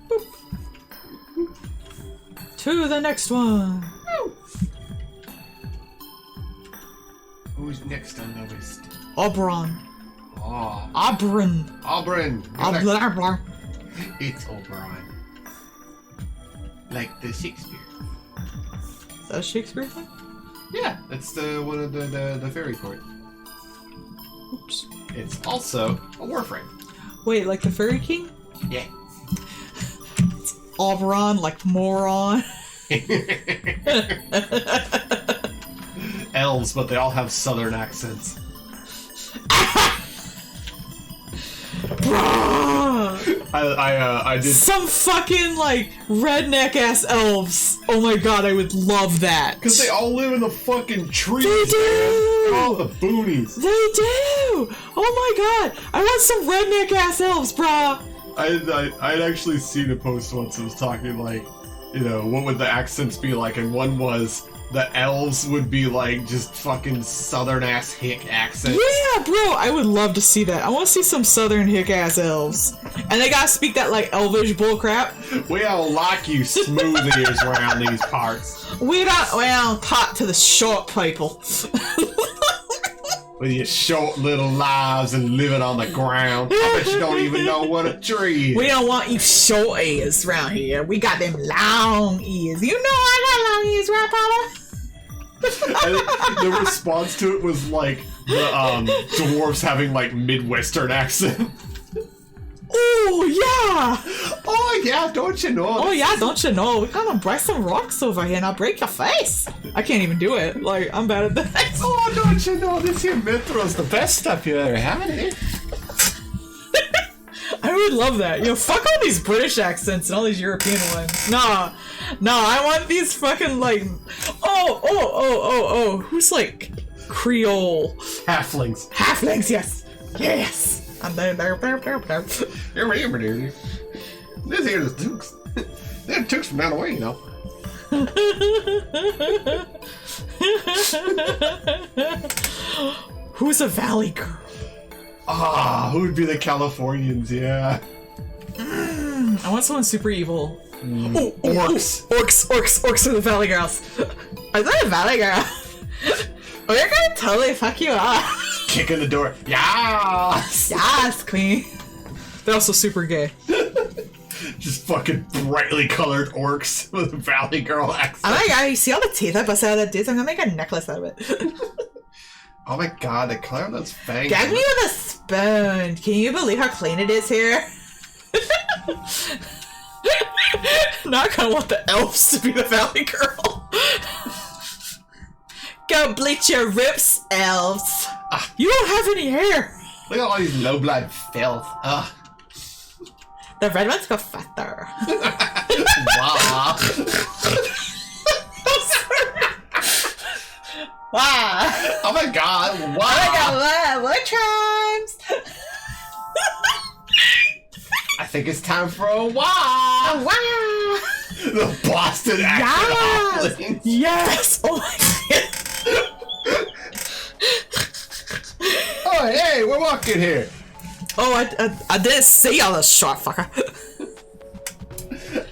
Boop. To the next one. Who's next on the list? Oberon. Oh. Oberon. Oberon. Oberon. It's Oberon. Like the Shakespeare. Is that a Shakespeare thing? Yeah, it's the one of the fairy court. Oops. It's also a warframe. Wait, like the Fairy King? Yeah. It's Oberon, like moron. Elves, but they all have southern accents. I did. Some fucking, like, redneck-ass elves. Oh my god, I would love that. Because they all live in the fucking trees. They do! Man. All the boonies. They do! Oh my god! I want some redneck-ass elves, brah! I'd actually seen a post once that was talking, like, you know, what would the accents be like? And one was the elves would be like just fucking southern-ass hick accents. Yeah, bro! I would love to see that. I want to see some southern hick-ass elves. And they gotta speak that, like, elvish bullcrap. We don't like you smooth ears around these parts. We don't talk to the short people. With your short little lives and living on the ground. I bet you don't even know what a tree is. We don't want you short ears around here. We got them long ears. You know I got long ears, right, Papa? The response to it was like the dwarves having like Midwestern accent. Oh yeah! Oh yeah, don't you know? Oh yeah, don't you know? We're gonna break some rocks over here and I'll break your face. I can't even do it. Like, I'm bad at that. Oh, don't you know? This here Metro's the best stuff you ever had, eh? I would love that. You know, fuck all these British accents and all these European ones. Nah, I want these fucking, like, who's, like, Creole? Halflings. Halflings, yes. Yes. I'm there. This here is Dukes. They're Dukes from down the way, you know. Who's a valley girl? Ah, who would be the Californians? Yeah. I want someone super evil. Orcs. Orcs are the valley girls. Are they a valley girl? We're gonna totally fuck you up. Kick in the door. Yes! Yes, queen. They're also super gay. Just fucking brightly colored orcs with a valley girl accent. Oh my god, you see all the teeth I bust out of that dude? I'm gonna make a necklace out of it. Oh my god, they color those fangs. Gag me with a spoon. Can you believe how clean it is here? Now I kind of want the elves to be the valley girl. Go bleach your rips, elves. You don't have any hair. Look at all these low blood filth. The red ones go faster. Wow. Wow. Oh my god, wow. Oh my god, what chimes? I think it's time for a wow. Wow. The Boston accent. Yes. Yes. Oh my god. Oh, hey, we're walking here. Oh, I didn't see all this short fucker.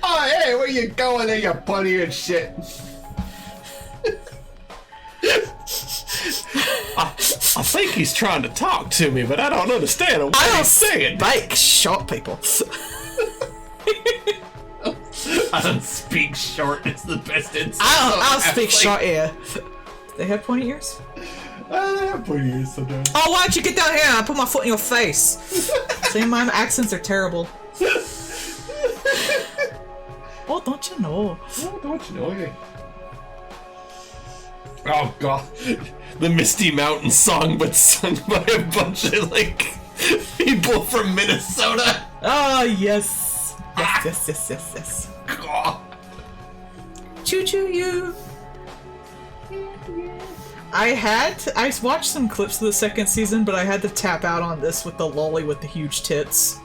Oh, hey, where you going there, you bunny-eared shit? I think he's trying to talk to me, but I don't understand what he's saying. Like short people. I don't speak short. It's the best insult. I'll speak short ear. They have pointy ears? They have pointy ears sometimes. Oh, why don't you get down here and I put my foot in your face? See, my accents are terrible. Oh, don't you know? Oh, don't you know? Okay. Oh god, the Misty Mountain song, but sung by a bunch of like people from Minnesota. Oh yes, yes. Choo choo you. I watched some clips of the second season, but I had to tap out on this with the lolly with the huge tits.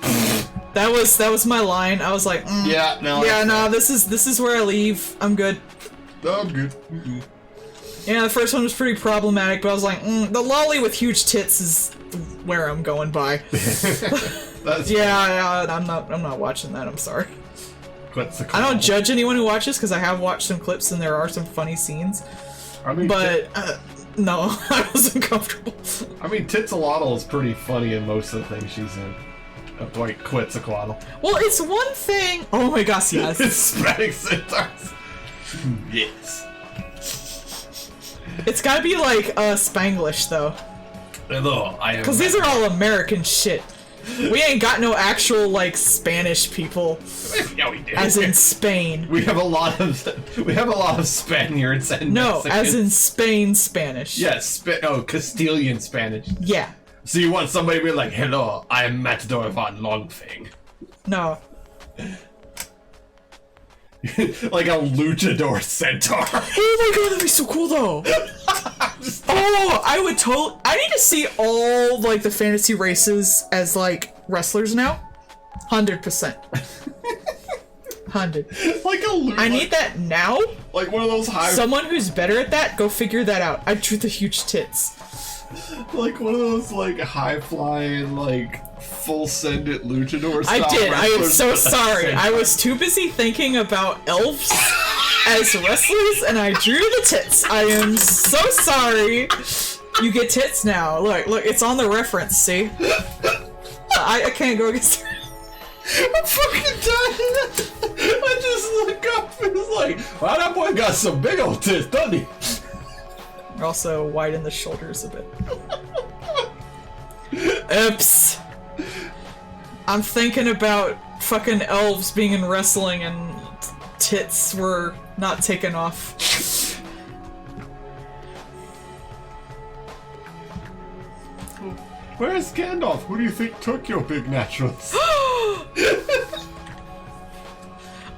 That was my line. I was like, no, this is where I leave. I'm good. Oh, I'm good. Mm-hmm. Yeah, the first one was pretty problematic, but I was like, the lolly with huge tits is where I'm going by. Yeah, I'm not watching that. I'm sorry. I don't judge anyone who watches because I have watched some clips and there are some funny scenes. I mean, but no, I wasn't comfortable. I mean, Titsalotl is pretty funny in most of the things she's in. Like Quetzalcoatl. Well, it's one thing. Oh my gosh, yes. Hispanic centaurs. Yes. It's gotta be like Spanglish though. Hello, I am. Because these are all American shit. We ain't got no actual like Spanish people. Yeah, we do. As in Spain. We have a lot of Spaniards and no, Mexicans. as in Spain Spanish. Yes, Castilian Spanish. Yeah. So you want somebody to be like, "Hello, I am Matador von Longfang." No. Like a luchador centaur. Oh my god, that'd be so cool though. Oh, I would I need to see all like the fantasy races as like wrestlers now. 100%. 100. Like a luchador. I need that now. Like one of those high. Someone who's better at that, go figure that out. I drew the huge tits. Like one of those like high flying like full sended luchador style I did. I am wrestlers, so but sorry. I was too busy thinking about elves as wrestlers, and I drew the tits. I am so sorry. You get tits now. Look, it's on the reference. See, I can't go against. I'm fucking dying. I just look up and it's like, wow, that boy got some big old tits, doesn't he? Also widen the shoulders a bit. Oops. I'm thinking about fucking elves being in wrestling and tits were not taken off. Where's Gandalf? Who do you think took your big naturals?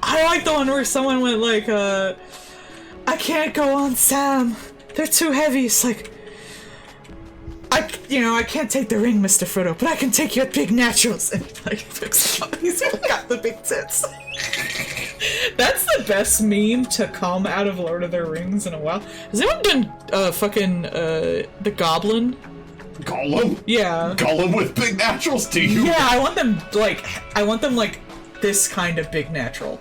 I like the one where someone went like, I can't go on Sam. They're too heavy. It's like, I can't take the ring, Mr. Frodo, but I can take your big naturals. And like, he's got the big tits. That's the best meme to come out of Lord of the Rings in a while. Has anyone done the Goblin? Gollum? Yeah. Gollum with big naturals to you? Yeah, I want them like this kind of big natural.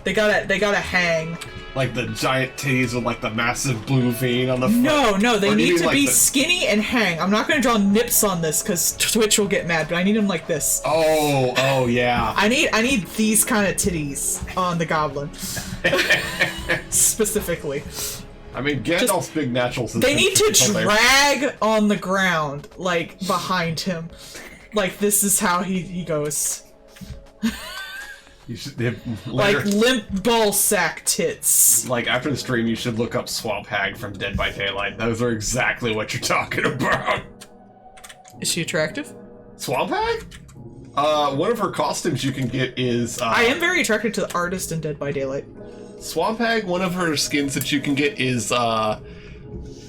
They gotta hang. Like the giant titties with like the massive blue vein on the front? No, they need to like be skinny and hang. I'm not gonna draw nips on this because Twitch will get mad, but I need them like this. Oh yeah. I need these kind of titties on the goblin. Specifically. I mean, Gandalf's big naturals. They need to drag on the ground, like, behind him. Like, this is how he goes. You should like limp ball sack tits. Like after the stream, you should look up Swamp Hag from Dead by Daylight. Those are exactly what you're talking about. Is she attractive? Swamp Hag? One of her costumes you can get is. I am very attracted to the artist in Dead by Daylight. Swamp Hag, one of her skins that you can get is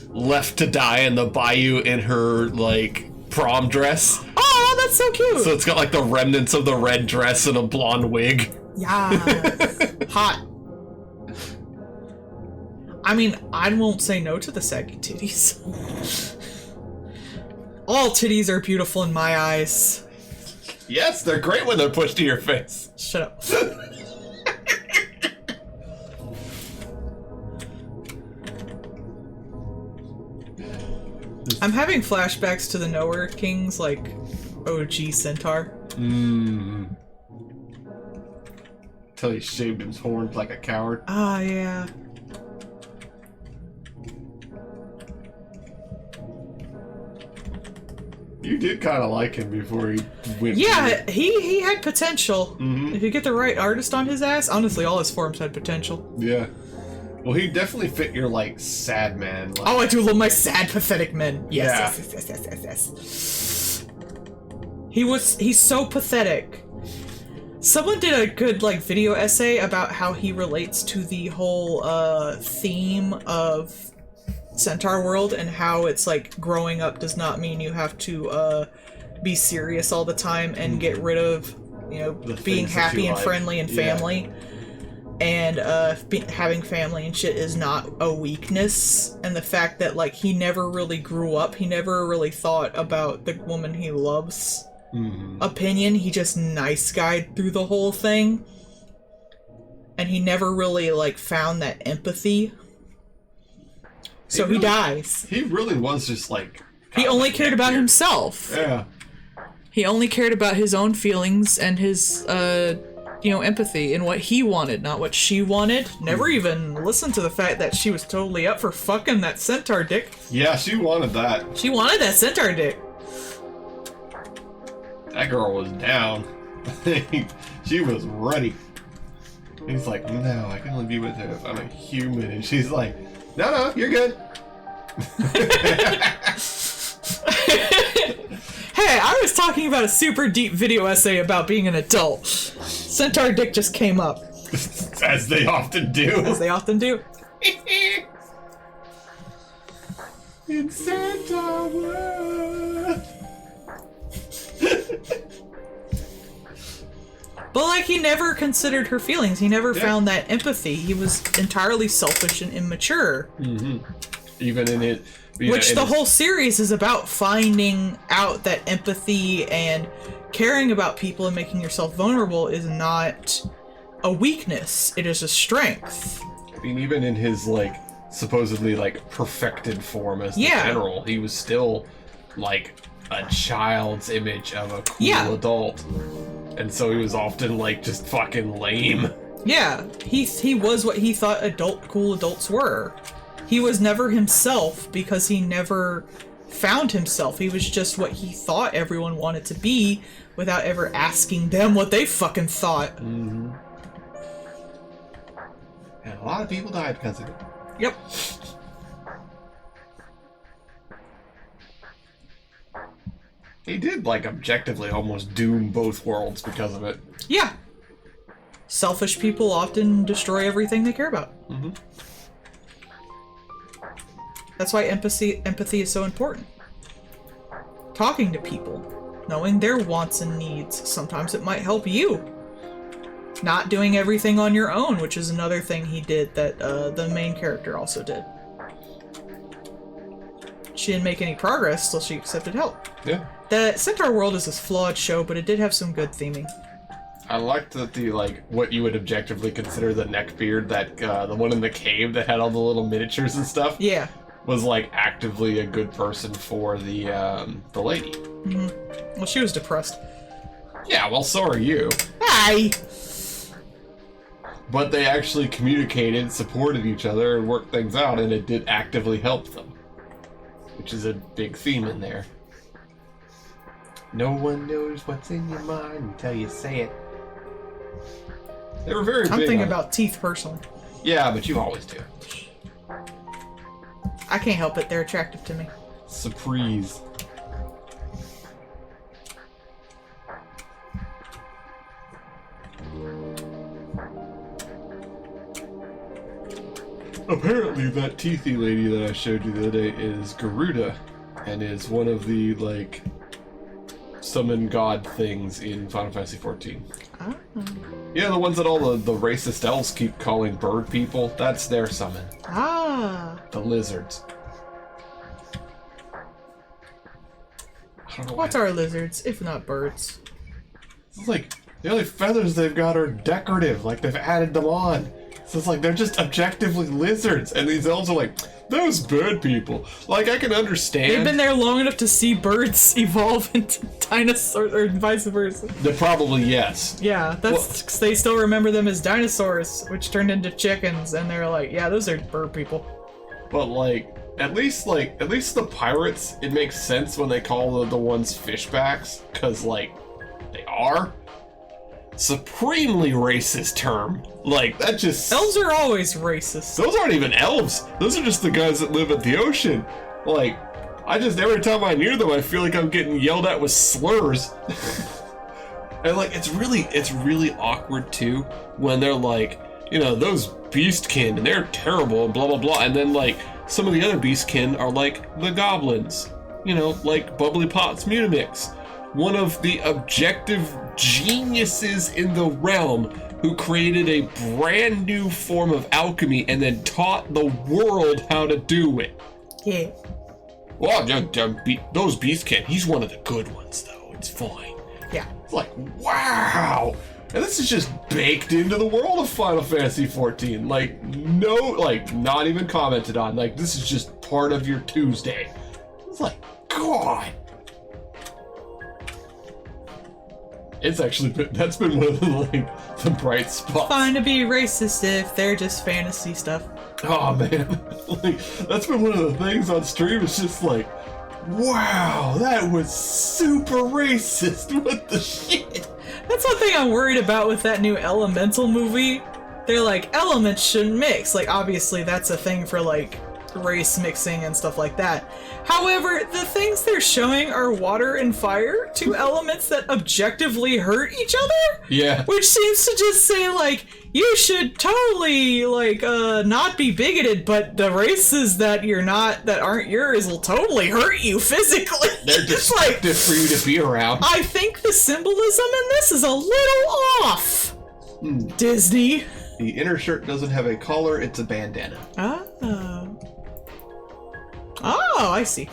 left to die in the bayou in her like prom dress. Oh, that's so cute. So it's got like the remnants of the red dress and a blonde wig. Yeah. Hot. I mean, I won't say no to the saggy titties. All titties are beautiful in my eyes. Yes, they're great when they're pushed to your face. Shut up. I'm having flashbacks to the Nowhere Kings, like OG Centaur. Till he shaved his horns like a coward. Ah, yeah. You did kind of like him before he went. Yeah, he had potential. If you get the right artist on his ass, honestly, all his forms had potential. Yeah. Well, he definitely fit your, like, sad man. Like... Oh, I do love my sad, pathetic men. Yes, Yeah. yes. He's so pathetic. Someone did a good, like, video essay about how he relates to the whole, theme of Centaur World and how it's, like, growing up does not mean you have to, be serious all the time and get rid of, you know, being happy and friendly and family. And having family and shit is not a weakness, and the fact that like he never really grew up, he never really thought about the woman he loves opinion, he just nice guyed through the whole thing, and he never really like found that empathy, so he dies. He really was just like he only cared about himself. Yeah, he only cared about his own feelings and his you know, empathy in what he wanted, not what she wanted. Never even listened to the fact that she was totally up for fucking that centaur dick. Yeah, she wanted that. She wanted that centaur dick. That girl was down. She was ready. He's like, no, I can only be with her if I'm a human. And she's like, no, you're good. Hey, Hey, I was talking about a super deep video essay about being an adult. Centaur dick just came up. As they often do. As they often do. In Centaur world. But, like, he never considered her feelings. He never found that empathy. He was entirely selfish and immature. Mm-hmm. Even in it... Which the whole series is about finding out that empathy and caring about people and making yourself vulnerable is not a weakness. It is a strength. I mean, even in his, like, supposedly, like, perfected form as the general, he was still, like, a child's image of a cool adult. And so he was often, like, just fucking lame. Yeah, he was what he thought cool adults were. He was never himself because he never found himself. He was just what he thought everyone wanted to be without ever asking them what they fucking thought. Mm-hmm. And a lot of people died because of it. Yep. He did, like, objectively almost doom both worlds because of it. Yeah. Selfish people often destroy everything they care about. Mm-hmm. That's why empathy is so important. Talking to people, knowing their wants and needs. Sometimes it might help you. Not doing everything on your own, which is another thing he did that the main character also did. She didn't make any progress till she accepted help. Yeah. The Centaur World is a flawed show, but it did have some good theming. I liked that the, like, what you would objectively consider the neckbeard, that, the one in the cave that had all the little miniatures and stuff. Yeah. Was, like, actively a good person for the lady. Mm-hmm. Well, she was depressed. Yeah, well, so are you. Hi! But they actually communicated, supported each other, and worked things out, and it did actively help them. Which is a big theme in there. No one knows what's in your mind until you say it. They were very big. I'm thinking about teeth personally. Yeah, but you always do. I can't help it, they're attractive to me. Surprise. Apparently that teethy lady that I showed you the other day is Garuda, and is one of the, like, summon god things in Final Fantasy XIV. Oh. Yeah, the ones that all the racist elves keep calling bird people, that's their summon. Ah. The lizards. I don't know What are lizards, if not birds? It's like, the only feathers they've got are decorative, like they've added them on. So it's like, they're just objectively lizards, and these elves are like, those bird people. Like, I can understand. They've been there long enough to see birds evolve into dinosaurs, or vice versa. They're probably yes. Yeah, that's 'cause they still remember them as dinosaurs, which turned into chickens, and they're like, yeah, those are bird people. But like, at least the pirates, it makes sense when they call the ones fishbacks, because like, they are. Supremely racist term. Like, that just... Elves are always racist. Those aren't even elves. Those are just the guys that live at the ocean. Like, every time I near them, I feel like I'm getting yelled at with slurs. And like, it's really awkward too, when they're like, you know, those beastkin, and they're terrible, and blah blah blah, and then like, some of the other beastkin are like the goblins. You know, like Bubbly Pot's Mutamix. One of the objective geniuses in the realm who created a brand new form of alchemy and then taught the world how to do it. Yeah. Well, those beastkin, he's one of the good ones though, it's fine. Yeah. It's like, wow! And this is just baked into the world of Final Fantasy XIV. Like, no, like, not even commented on. Like, this is just part of your Tuesday. It's like, God! It's actually that's been one of the, like, the bright spots. Fine to be racist if they're just fantasy stuff. Oh man, like, that's been one of the things on stream. It's just like, wow, that was super racist. What the shit? That's one thing I'm worried about with that new Elemental movie. They're like, elements shouldn't mix. Like, obviously that's a thing for like race mixing and stuff like that. However, the things they're showing are water and fire, two elements that objectively hurt each other. Yeah. Which seems to just say, like, you should totally, like, not be bigoted, but the races that aren't yours will totally hurt you physically. They're destructive for you to be around. I think the symbolism in this is a little off. Disney. The inner shirt doesn't have a collar, it's a bandana. Oh. Oh, I see.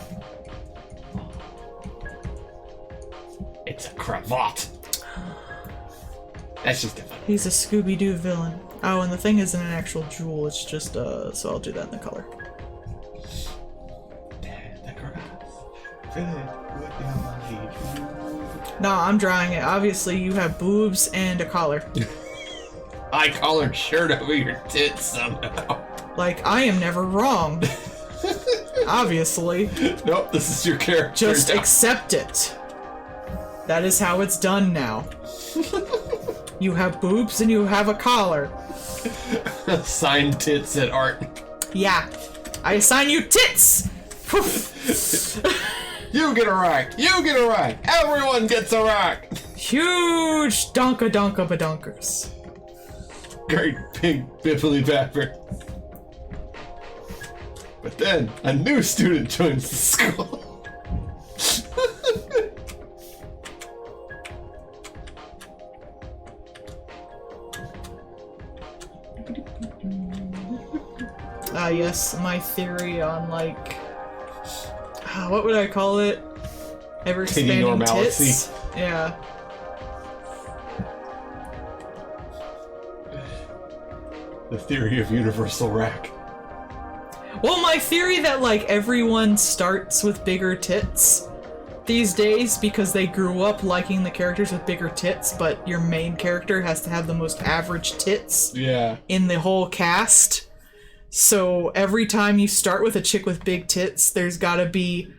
It's a cravat. That's just different. He's a Scooby-Doo villain. Oh, and the thing isn't an actual jewel, it's just, so I'll do that in the color. No, I'm drawing it. Obviously, you have boobs and a collar. I collared shirt over your tits somehow. Like, I am never wrong. Obviously. Nope, this is your character. Just now. accept it. That is how it's done now. You have boobs and you have a collar. Signed tits at art. Yeah. I assign you tits! You get a rack! You get a rack! Everyone gets a rack! Huge donka-donka-badunkers. Great big bippily bapper. But then, a new student joins the school. Yes, my theory on, like... what would I call it? Ever-expanding normalcy. tits? Yeah. The theory of universal rack. Well, my theory that, like, everyone starts with bigger tits these days because they grew up liking the characters with bigger tits, but your main character has to have the most average tits in the whole cast. So every time you start with a chick with big tits, there's gotta be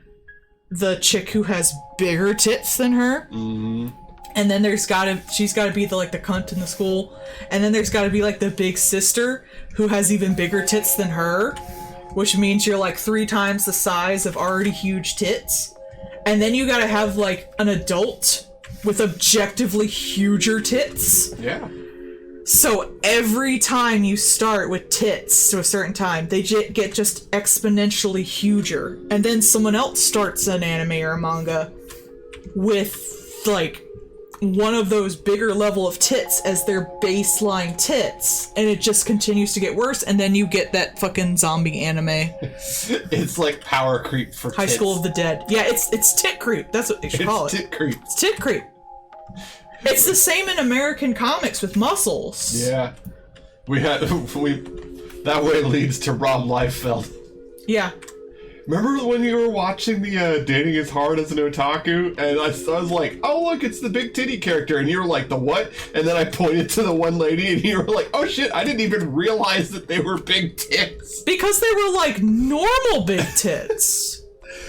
the chick who has bigger tits than her. Mm-hmm. And then she's gotta be the, like, the cunt in the school. And then there's gotta be, like, the big sister who has even bigger tits than her. Which means you're, like, 3 times the size of already huge tits. And then you gotta have, like, an adult with objectively huger tits. Yeah. So every time you start with tits to a certain time, they get just exponentially huger. And then someone else starts an anime or a manga with, like, one of those bigger level of tits as their baseline tits. And it just continues to get worse, and then you get that fucking zombie anime. It's like power creep for High tits. School of the Dead. Yeah, it's tit creep. That's what they should call it. It's tit creep. It's tit creep. It's the same in American comics with muscles. Yeah. That way leads to Rob Liefeld. Yeah. Remember when you were watching the Dating is Hard as an Otaku? And I was like, oh look, it's the big titty character. And you were like, the what? And then I pointed to the one lady and you were like, oh shit, I didn't even realize that they were big tits. Because they were like normal big tits.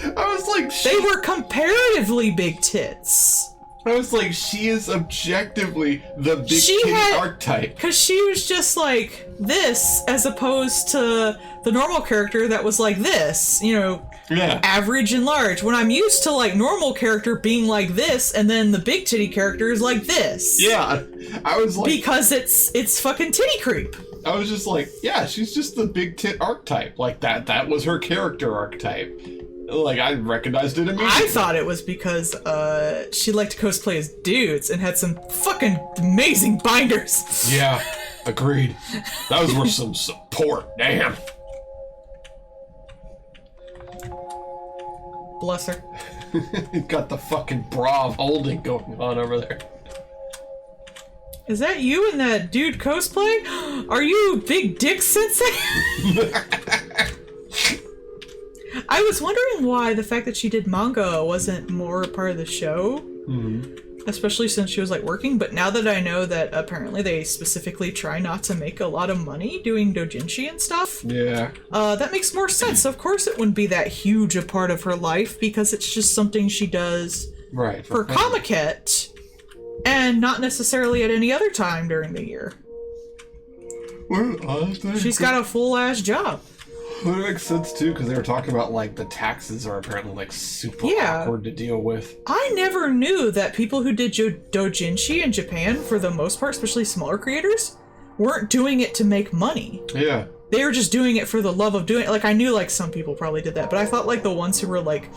I was like, they were comparatively big tits. I was like, she is objectively the big titty archetype. Because she was just like this, as opposed to the normal character that was like this, you know, average and large. When I'm used to, like, normal character being like this, and then the big titty character is like this. Yeah, I was like... Because it's fucking titty creep. I was just like, yeah, she's just the big tit archetype. Like, that was her character archetype. Like, I recognized it immediately. I thought it was because she liked to cosplay as dudes and had some fucking amazing binders. Yeah, agreed. That was worth some support. Damn. Bless her. Got the fucking bra holding going on over there. Is that you in that dude cosplay? Are you Big Dick Sensei? I was wondering why the fact that she did manga wasn't more a part of the show. Mm-hmm. Especially since she was, like, working. But now that I know that apparently they specifically try not to make a lot of money doing doujinshi and stuff. Yeah. That makes more sense. Of course it wouldn't be that huge a part of her life because it's just something she does for Comiket and not necessarily at any other time during the year. Well, she's got a full-ass job. Well, it makes sense too, because they were talking about like the taxes are apparently like super awkward to deal with. I never knew that people who did doujinshi in Japan, for the most part, especially smaller creators, weren't doing it to make money. Yeah. They were just doing it for the love of doing it. Like, I knew like some people probably did that, but I thought like the ones who were like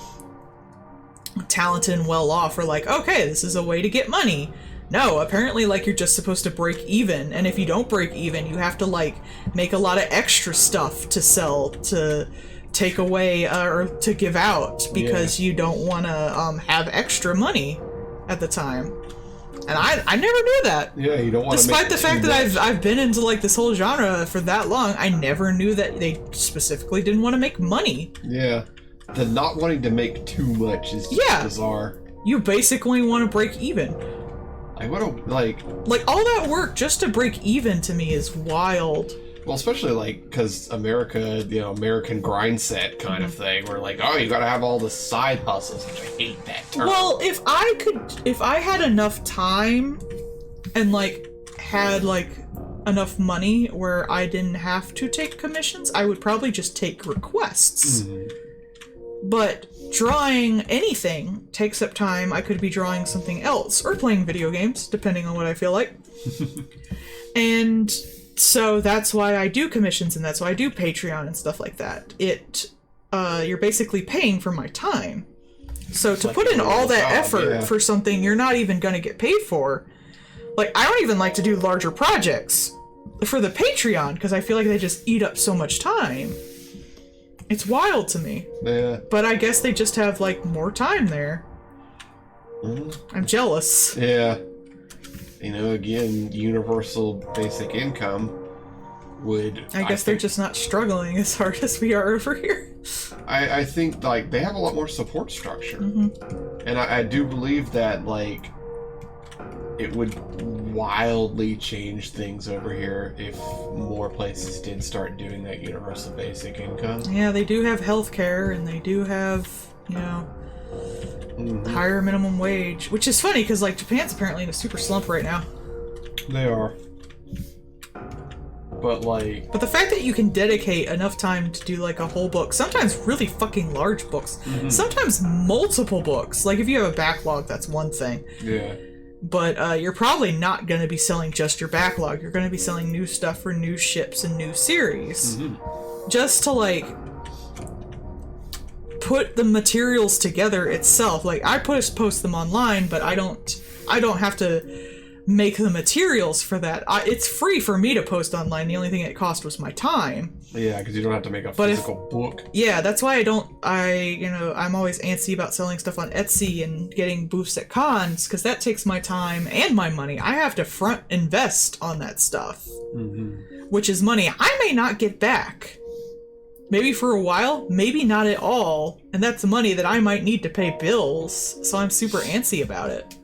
talented and well off were like, okay, this is a way to get money. No, apparently, like, you're just supposed to break even, and if you don't break even, you have to, like, make a lot of extra stuff to sell, to take away, or to give out, because you don't want to, have extra money at the time. And I never knew that. Yeah, you don't want to Despite the fact that I've been into, like, this whole genre for that long, I never knew that they specifically didn't want to make money. Yeah. The not wanting to make too much is just bizarre. You basically want to break even. Like all that work just to break even to me is wild. Well, especially like because America, American grind set kind of thing, where like, oh, you gotta have all the side hustles, which I hate that term. Well, if I had enough time and like had like enough money where I didn't have to take commissions, I would probably just take requests. But drawing anything takes up time. I could be drawing something else or playing video games, depending on what I feel like. And so that's why I do commissions, and that's why I do Patreon and stuff like that. You're basically paying for my time. So to put in all that effort for something you're not even going to get paid for, like, I don't even like to do larger projects for the Patreon because I feel like they just eat up so much time. It's wild to me. Yeah. But I guess they just have, like, more time there. I'm jealous. Yeah. Again, universal basic income would... I guess they're just not struggling as hard as we are over here. I think, like, they have a lot more support structure. And I do believe that, like, it would wildly change things over here if more places did start doing that universal basic income. Yeah, they do have healthcare, and they do have, higher minimum wage, which is funny because, like, Japan's apparently in a super slump right now. They are. But the fact that you can dedicate enough time to do, like, a whole book, sometimes really fucking large books, sometimes multiple books. Like, if you have a backlog, that's one thing. Yeah. But you're probably not going to be selling just your backlog. You're going to be selling new stuff for new ships and new series. Just to, like, put the materials together itself. Like, I post them online, but I don't have to make the materials for that. It's free for me to post online. The only thing it cost was my time. Yeah, because you don't have to make a physical book. Yeah, that's why I'm always antsy about selling stuff on Etsy and getting booths at cons, because that takes my time and my money. I have to front invest on that stuff, which is money I may not get back. Maybe for a while, maybe not at all, and that's money that I might need to pay bills, so I'm super antsy about it.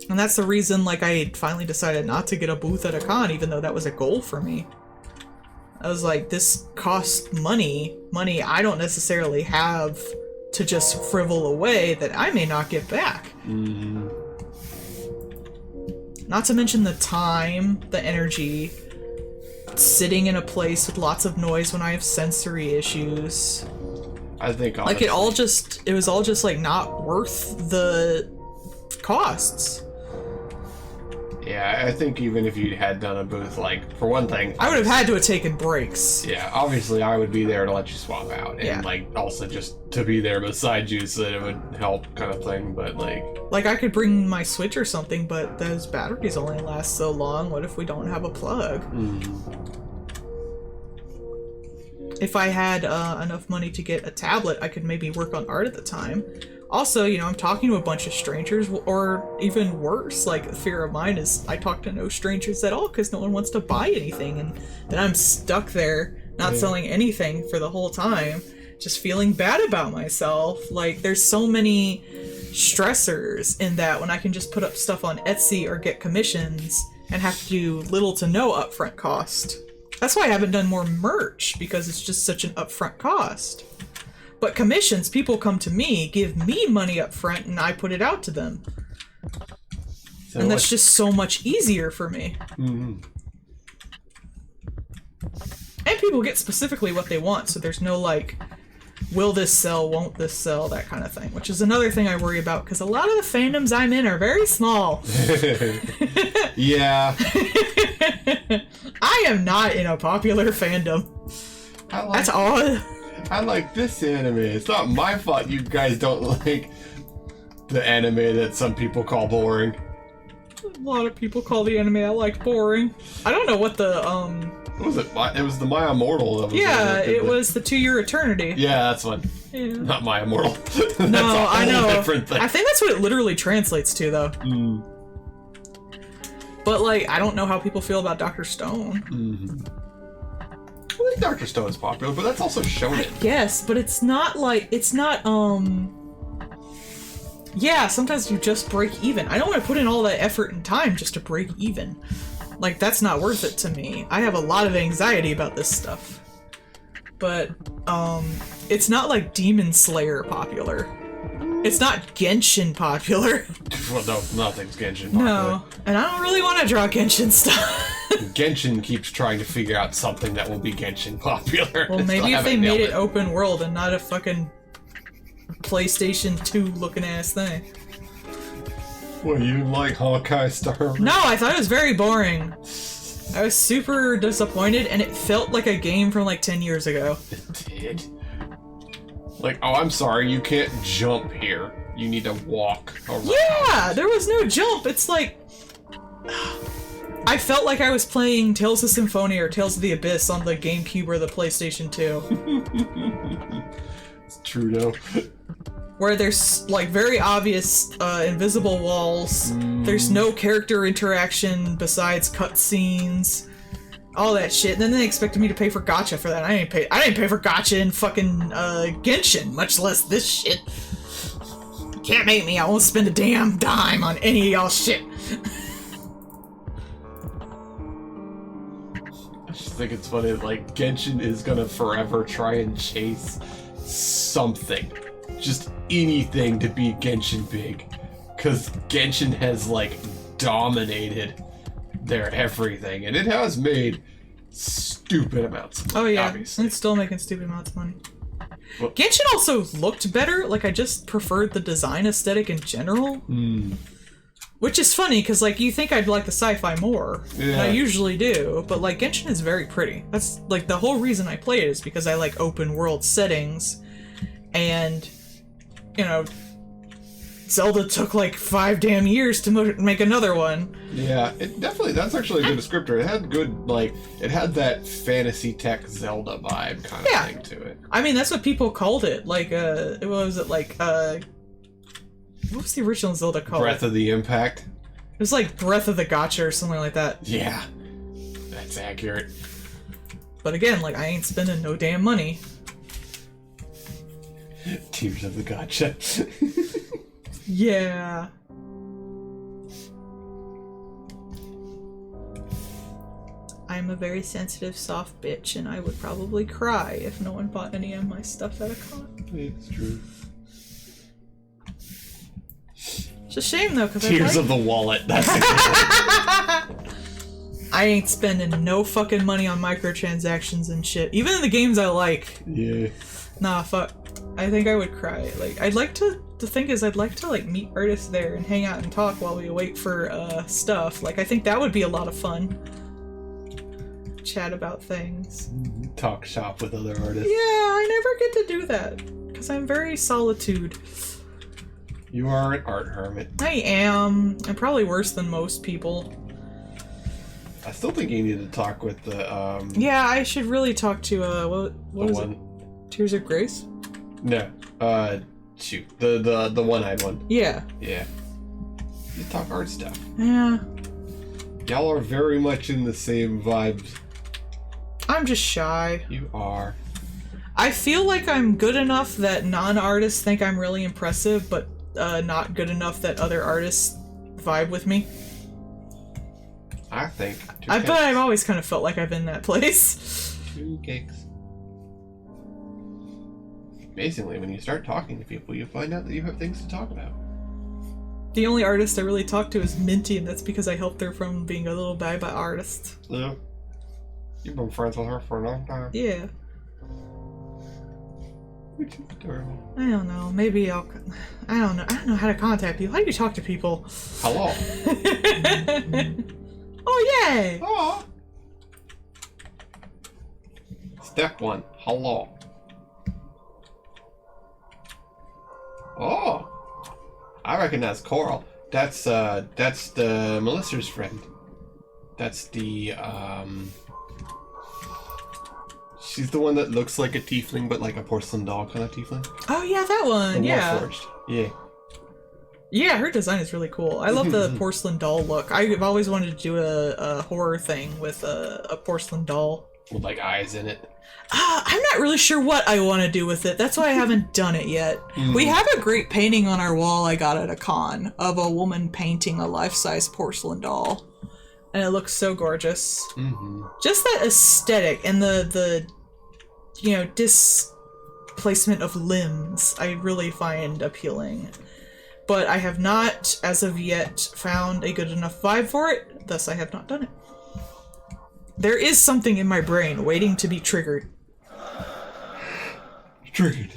And that's the reason, like, I finally decided not to get a booth at a con, even though that was a goal for me. I was like, this costs money I don't necessarily have to just frivol away that I may not get back. Not to mention the time, the energy, sitting in a place with lots of noise when I have sensory issues. I think honestly, like, it was all just like not worth the costs. Yeah, I think even if you had done a booth, like, for one thing... I would have had to have taken breaks. Yeah, obviously I would be there to let you swap out. And, like, also just to be there beside you so that it would help kind of thing, but, like... Like, I could bring my Switch or something, but those batteries only last so long. What if we don't have a plug? If I had enough money to get a tablet, I could maybe work on art at the time. Also, I'm talking to a bunch of strangers, or even worse, like, the fear of mine is I talk to no strangers at all because no one wants to buy anything, and then I'm stuck there, not selling anything for the whole time, just feeling bad about myself. Like, there's so many stressors in that when I can just put up stuff on Etsy or get commissions and have to do little to no upfront cost. That's why I haven't done more merch, because it's just such an upfront cost. But commissions, people come to me, give me money up front, and I put it out to them. So and that's just so much easier for me. people get specifically what they want, so there's no like, will this sell, won't this sell, that kind of thing, which is another thing I worry about, because a lot of the fandoms I'm in are very small. Yeah. I am not in a popular fandom. That's odd. I like this anime. It's not my fault you guys don't like the anime that some people call boring. A lot of people call the anime I like boring. I don't know what the, What was it? It was the My Immortal. That was it was the 2-Year Eternity. Yeah, that's one. Yeah. Not My Immortal. That's No, I know. Different thing. I think that's what it literally translates to, though. Mm. But, like, I don't know how people feel about Dr. Stone. Mm-hmm. I think Dr. Stone is popular, but that's also shonen. Yes, but it's not like, it's not, yeah, sometimes you just break even. I don't want to put in all that effort and time just to break even. Like, that's not worth it to me. I have a lot of anxiety about this stuff. But, it's not like Demon Slayer popular. It's not Genshin popular. Well, no, nothing's Genshin popular. No, and I don't really want to draw Genshin stuff. Genshin keeps trying to figure out something that will be Genshin popular. Well, maybe if they made it open world and not a fucking PlayStation 2 looking ass thing. Well, you didn't like Hawkeye Star? No, I thought it was very boring. I was super disappointed, and it felt like a game from like 10 years ago. It did? Like, oh, I'm sorry, you can't jump here. You need to walk around. Yeah, there was no jump. It's like... I felt like I was playing Tales of Symphonia or Tales of the Abyss on the GameCube or the PlayStation 2. It's true, though. Where there's, like, very obvious invisible walls. There's no character interaction besides cutscenes. All that shit. And then they expected me to pay for gacha for that. I didn't pay for gacha in fucking Genshin, much less this shit. Can't make me. I won't spend a damn dime on any of y'all shit. I just think it's funny, like, Genshin is gonna forever try and chase something. Just anything to be Genshin big. Because Genshin has, like, dominated their everything, and it has made stupid amounts of money, Oh yeah, obviously. it's still making stupid amounts of money. Well, Genshin also looked better. Like, I just preferred the design aesthetic in general. Which is funny, because, like, you think I'd like the sci-fi more. And I usually do, but, like, Genshin is very pretty. That's, like, the whole reason I play it is because I like open world settings. And, you know, Zelda took, like, 5 damn years to make another one. Yeah, it definitely, that's actually a good descriptor. It had good, like, it had that fantasy tech Zelda vibe kind of thing to it. I mean, that's what people called it. Like, what was it, like, what was the original Zelda called? Breath of the Impact. It was like Breath of the Gotcha or something like that. Yeah, that's accurate. But again, like, I ain't spending no damn money. Tears of the Gotcha. Yeah. I'm a very sensitive, soft bitch, and I would probably cry if no one bought any of my stuff at a con. It's true. It's a shame, though, because Tears of the wallet. That's the I ain't spending no fucking money on microtransactions and shit. Even in the games I like. Yeah. Nah, fuck. I think I would cry. Like, I'd like to... The thing is, I'd like to, like, meet artists there and hang out and talk while we wait for, stuff. Like, I think that would be a lot of fun. Chat about things. Talk shop with other artists. Yeah, I never get to do that. Because I'm very solitude. You are an art hermit. I am. I'm probably worse than most people. I still think you need to talk with the, Yeah, I should really talk to, what is it? Tears of Grace? No. Shoot. The one-eyed one. Yeah. Yeah. You talk art stuff. Yeah. Y'all are very much in the same vibes. I'm just shy. You are. I feel like I'm good enough that non-artists think I'm really impressive, but not good enough that other artists vibe with me. I think. But I've always kind of felt like I've been in that place. 2 cakes. Amazingly, when you start talking to people, you find out that you have things to talk about. The only artist I really talk to is Minty, and that's because I helped her from being a little bye-bye artist. Yeah. You've been friends with her for a long time. Yeah. Which is adorable. I don't know. Maybe I'll... I don't know. I don't know how to contact people. How do you talk to people? Hello. Oh, yay! Oh. Step 1. Hello. Oh. I recognize Coral. That's the Melissa's friend. That's the, she's the one that looks like a tiefling, but like a porcelain doll kind of tiefling. Oh, yeah, that one. The Yeah. Warforged. Yeah. Yeah, her design is really cool. I love the porcelain doll look. I've always wanted to do a horror thing with a porcelain doll. With like eyes in it. I'm not really sure what I want to do with it. That's why I haven't done it yet. We have a great painting on our wall I got at a con of a woman painting a life-size porcelain doll. And it looks so gorgeous. Just that aesthetic and the you know, displacement of limbs I really find appealing. But I have not, as of yet, found a good enough vibe for it, thus I have not done it. There is something in my brain waiting to be triggered. Triggered.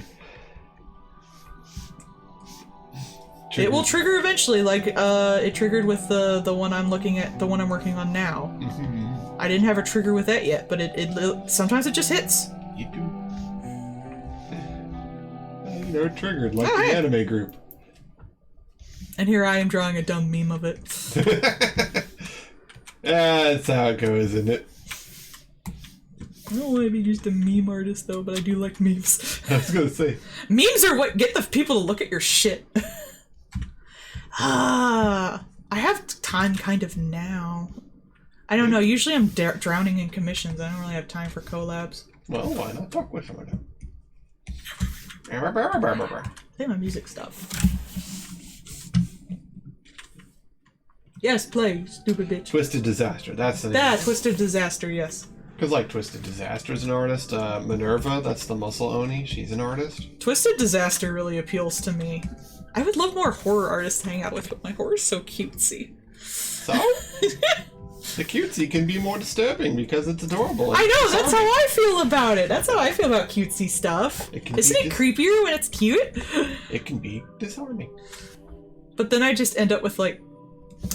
It will trigger eventually, like it triggered with the one I'm looking at, the one I'm working on now. I didn't have a trigger with that yet, but it sometimes it just hits. You do. You know, triggered like the anime group. And here I am drawing a dumb meme of it. That's how it goes, isn't it? I don't want to be just a meme artist though, but I do like memes. I was gonna say. Memes are what get the people to look at your shit. I have time kind of now. I don't know, usually I'm drowning in commissions. I don't really have time for collabs. Well, why not talk with someone? Play my music stuff. Yes, play, stupid bitch. Twisted Disaster, that's the name. That, Twisted Disaster, yes. Because, like, Twisted Disaster's an artist. Minerva, that's the muscle Oni, she's an artist. Twisted Disaster really appeals to me. I would love more horror artists to hang out with, but my horror is so cutesy. So? The cutesy can be more disturbing because it's adorable. I know, that's how I feel about it. That's how I feel about cutesy stuff. Isn't it creepier when it's cute? It can be disarming. But then I just end up with, like,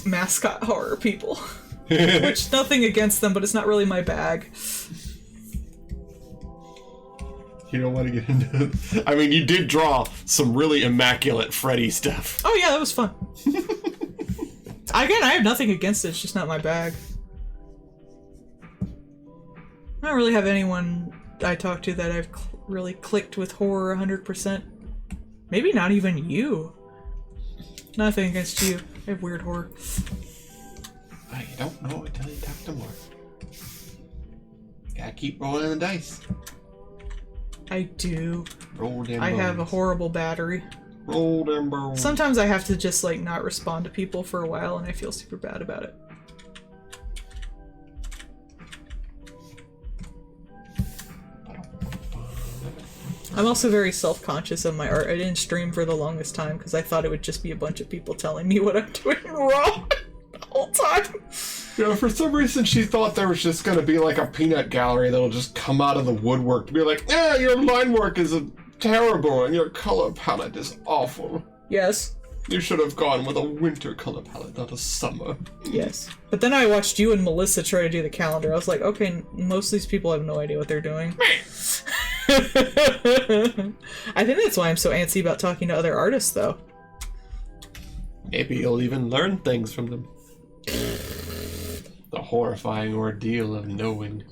mascot horror people. Which, nothing against them, but it's not really my bag. You don't want to get into it. I mean, you did draw some really immaculate Freddy stuff. Oh yeah, that was fun. Again, I have nothing against it, it's just not my bag. I don't really have anyone I talk to that I've really clicked with horror 100%. Maybe not even you. Nothing against you. I have weird horror. I don't know until you talk to more. Gotta keep rolling the dice. I do. Roll them I bones. have a horrible battery. Roll them bones. Sometimes I have to just like not respond to people for a while and I feel super bad about it. I'm also very self-conscious of my art. I didn't stream for the longest time because I thought it would just be a bunch of people telling me what I'm doing wrong the whole time. You know, for some reason she thought there was just gonna be like a peanut gallery that'll just come out of the woodwork to be like, yeah, your line work is terrible and your color palette is awful. Yes. You should have gone with a winter color palette, not a summer. Yes. But then I watched you and Melissa try to do the calendar. I was like, okay, most of these people have no idea what they're doing. I think that's why I'm so antsy about talking to other artists, though. Maybe you'll even learn things from them. The horrifying ordeal of knowing.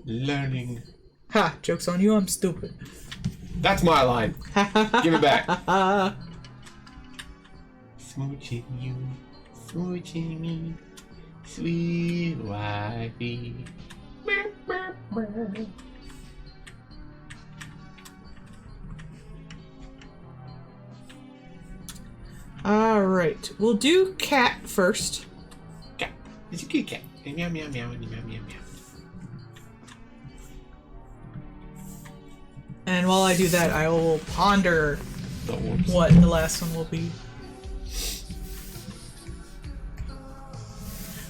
Learning. Ha! Joke's on you, I'm stupid. That's my line. Give it back. Smooching you, smooching me, sweet wifey. Alright, we'll do cat first. Cat. It's a cute cat. Meow, meow, meow, meow, meow, meow. And while I do that, I will ponder what the last one will be.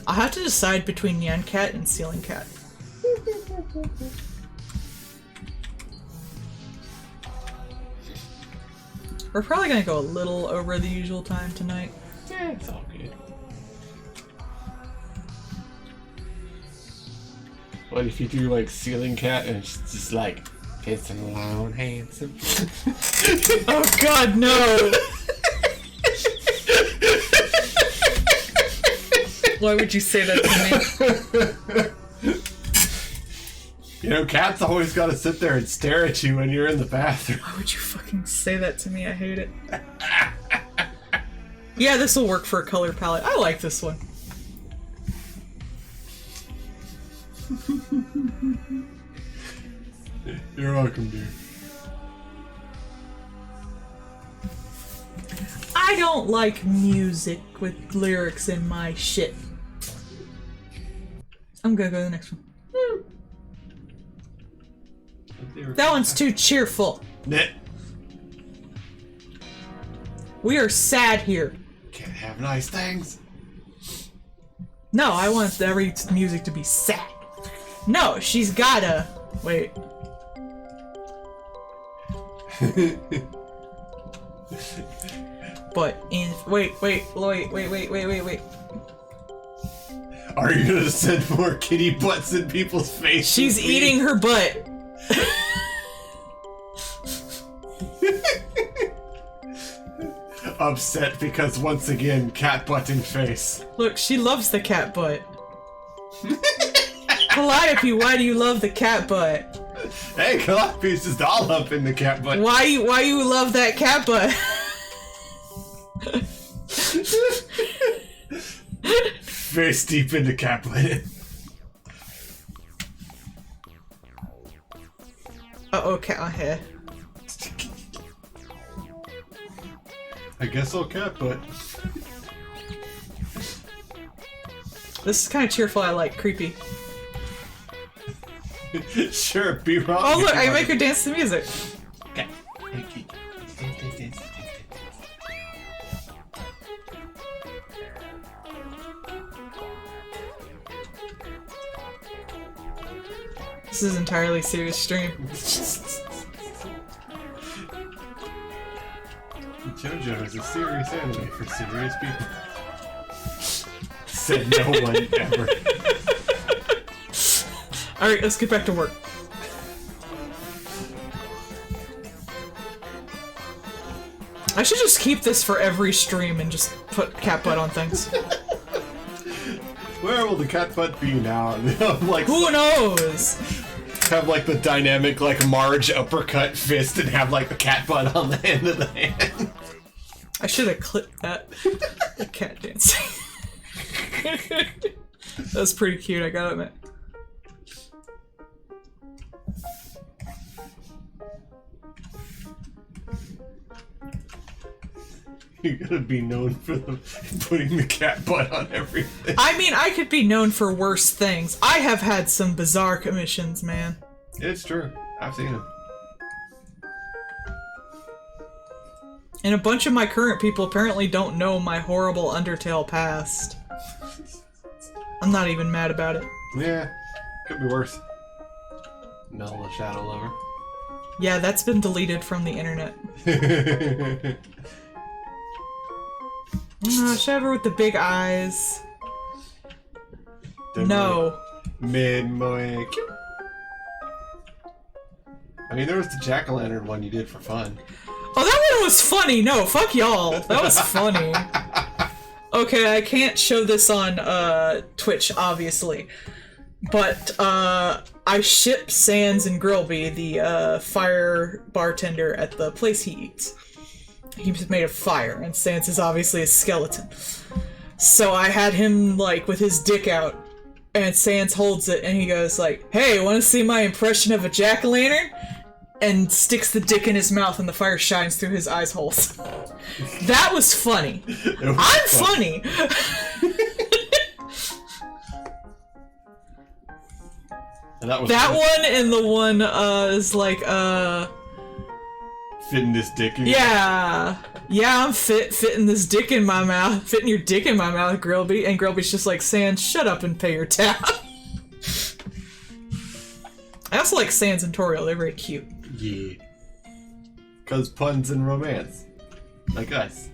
I'll have to decide between Nyan Cat and Ceiling Cat. We're probably gonna go a little over the usual time tonight. Yeah, it's all good. What if you do like ceiling cat and it's just like it's alone handsome? Oh God, no! Why would you say that to me? You know, cats always gotta sit there and stare at you when you're in the bathroom. Why would you fucking say that to me? I hate it. Yeah, this will work for a color palette. I like this one. You're welcome, dude. I don't like music with lyrics in my shit. I'm gonna go to the next one. That one's too cheerful. Net. We are sad here. Can't have nice things. No, I want every music to be sad. No, she's gotta... Wait. But in... Wait. Are you gonna send more kitty butts in people's faces? She's eating her butt. Upset because once again, cat butt in face. Look, she loves the cat butt. Calliope, why do you love the cat butt? Hey, Calliope's just all up in the cat butt. Why you love that cat butt? Face deep into cat butt. Uh-oh, cat hair. I guess I'll cat butt. This is kind of cheerful. I like creepy. Sure, be wrong. Oh look, I make her dance to music. Okay. This is entirely serious stream. JoJo is a serious anime for serious people. Said no one ever. Alright, let's get back to work. I should just keep this for every stream and just put cat butt on things. Where will the cat butt be now? Like, who knows? Have like the dynamic like Marge uppercut fist and have like the cat butt on the end of the hand. I should have clipped that. The cat dancing. That was pretty cute, I gotta admit. You gotta be known for putting the cat butt on everything. I mean, I could be known for worse things. I have had some bizarre commissions, man. It's true. I've seen them. And a bunch of my current people apparently don't know my horrible Undertale past. I'm not even mad about it. Yeah, could be worse. Melle the Shadow Lover. Yeah, that's been deleted from the internet. Shaver with the big eyes. No. Mid-moe. I mean, there was the jack-o'-lantern one you did for fun. Oh, that one was funny! No, fuck y'all. That was funny. Okay, I can't show this on Twitch, obviously. But I ship Sans and Grillby, the fire bartender at the place he eats. He's made of fire, and Sans is obviously a skeleton. So I had him, like, with his dick out, and Sans holds it, and he goes like, "Hey, wanna see my impression of a jack-o'-lantern?" And sticks the dick in his mouth, and the fire shines through his eyes holes. That was funny. I'm funny! And that was that one and the one is like fitting this dick in. Yeah, I'm fitting this dick in my mouth, fitting your dick in my mouth, Grillby. And Grillby's just like, "Sans, shut up and pay your tab." I also like Sans and Toriel, they're very cute. Yeah. Cause puns and romance. Like us.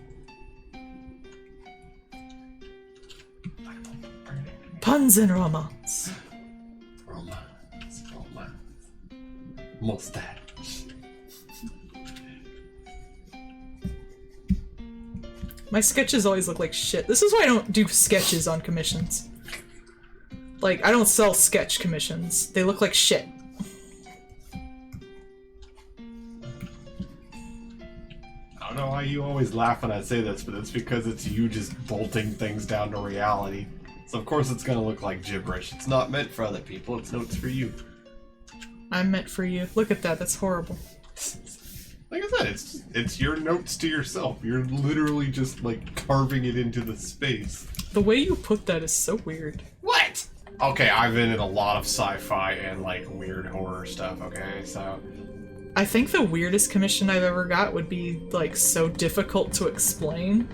Puns and romance. Romance. Mustache. My sketches always look like shit. This is why I don't do sketches on commissions. Like, I don't sell sketch commissions. They look like shit. I don't know why you always laugh when I say this, but it's because it's you just bolting things down to reality. So of course it's gonna look like gibberish. It's not meant for other people, it's notes for you. I'm meant for you. Look at that, that's horrible. Like I said, it's your notes to yourself. You're literally just like carving it into the space. The way you put that is so weird. What? Okay, I've been in a lot of sci-fi and like weird horror stuff, okay? So I think the weirdest commission I've ever got would be like so difficult to explain.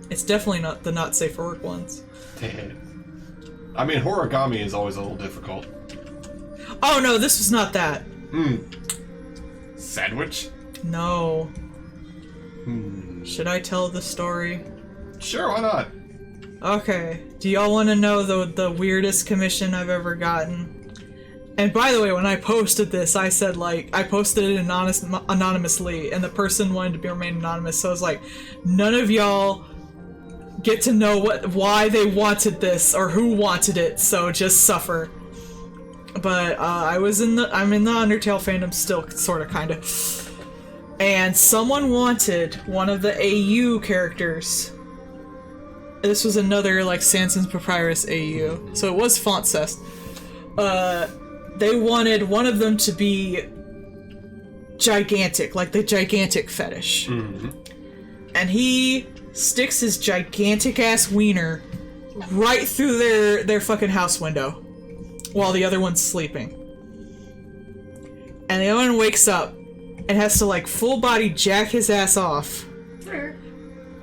It's definitely not the not safe for work ones. I mean, origami is always a little difficult. Oh no, this was not that. Sandwich? No. Should I tell the story? Sure, why not? Okay. Do y'all want to know the weirdest commission I've ever gotten? And by the way, when I posted this, I said, like, I posted it anonymously, and the person wanted to remain anonymous, so I was like, none of y'all get to know why they wanted this, or who wanted it, so just suffer. But, I'm in the Undertale fandom still, sorta, kinda. And someone wanted one of the AU characters. This was another, like, Sanson's Papyrus AU, so it was font cessed. They wanted one of them to be gigantic, like the gigantic fetish. And he sticks his gigantic ass wiener right through their fucking house window while the other one's sleeping. And the other one wakes up and has to like full body jack his ass off.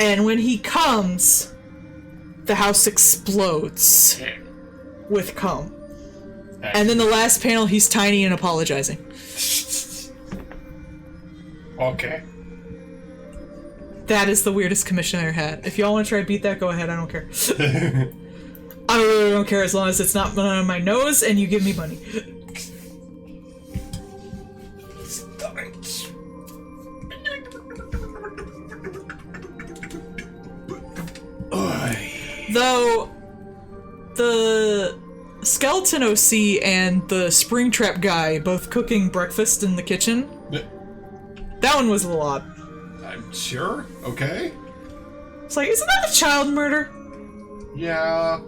And when he comes, the house explodes with cum. And then the last panel, he's tiny and apologizing. Okay. That is the weirdest commission I ever had. If y'all want to try to beat that, go ahead. I don't care. I really don't care as long as it's not on my nose and you give me money. Stop it. Though, the Skeleton OC and the Springtrap guy both cooking breakfast in the kitchen, that one was a little odd. I'm sure. Okay. It's like, isn't that a child murder? Yeah.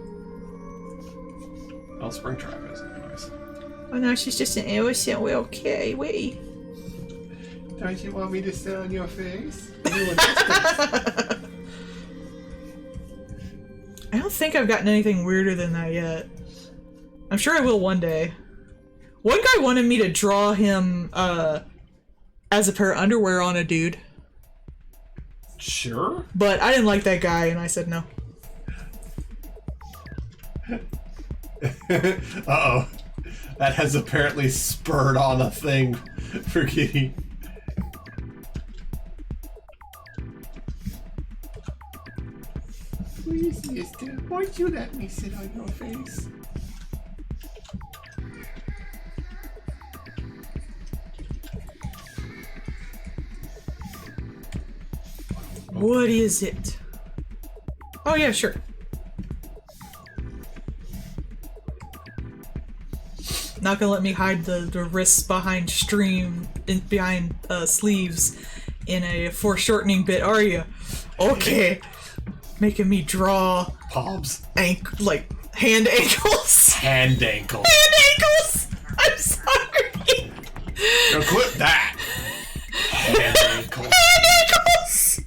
Well, Springtrap is anyways. Oh no, she's just an innocent little kitty. Wait. Don't you want me to sit on your face? I don't think I've gotten anything weirder than that yet. I'm sure I will one day. One guy wanted me to draw him as a pair of underwear on a dude. Sure. But I didn't like that guy and I said no. Uh-oh. That has apparently spurred on a thing for Kitty. Please, mister, won't you let me sit on your face? What is it? Oh yeah, sure. Not gonna let me hide the wrists behind behind sleeves in a foreshortening bit, are you? Okay. Making me draw Palms. like hand ankles. Hand ankles. Hand ankles! I'm sorry. Now clip that. Hand ankles. Hand ankles!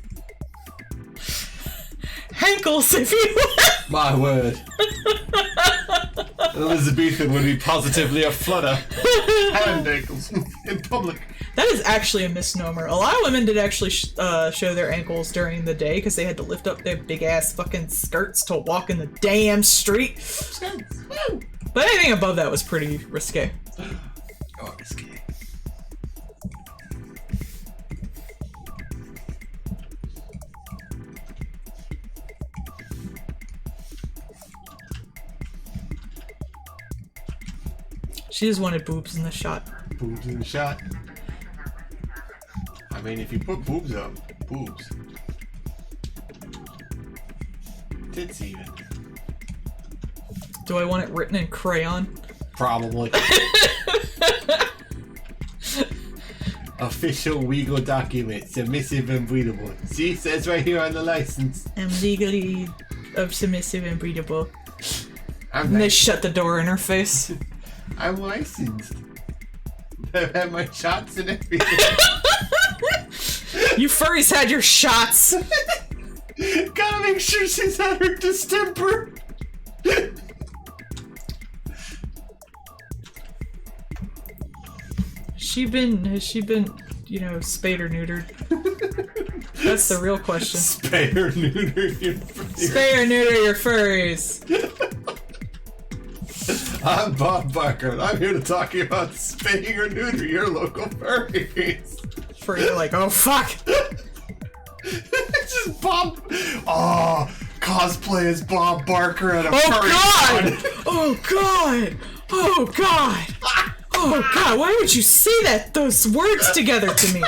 Hankles, if you will. My word. Elizabethan would be positively a flutter. Hand ankles in public. That is actually a misnomer. A lot of women did actually show their ankles during the day because they had to lift up their big ass fucking skirts to walk in the damn street. But anything above that was pretty risque. Oh, this guy. She just wanted boobs in the shot. Boobs in the shot. I mean, if you put boobs up, boobs. Tits even. Do I want it written in crayon? Probably. Official legal document, submissive and breedable. See, it says right here on the license. I'm legally submissive and breedable. I'm And they shut the door in her face. I'm licensed. I've had my shots and everything. You furries had your shots! Gotta make sure she's had her distemper. Has she been, you know, spayed or neutered? That's the real question. Spay or neuter your Spay or neuter your furries. I'm Bob Barker, and I'm here to talk to you about spaying or neuter your local furries. Furries are like, oh fuck! It's just Bob. Oh, cosplay as Bob Barker at a Oh furry god! con. Oh god! Oh god! Oh god, why would you say those words together to me?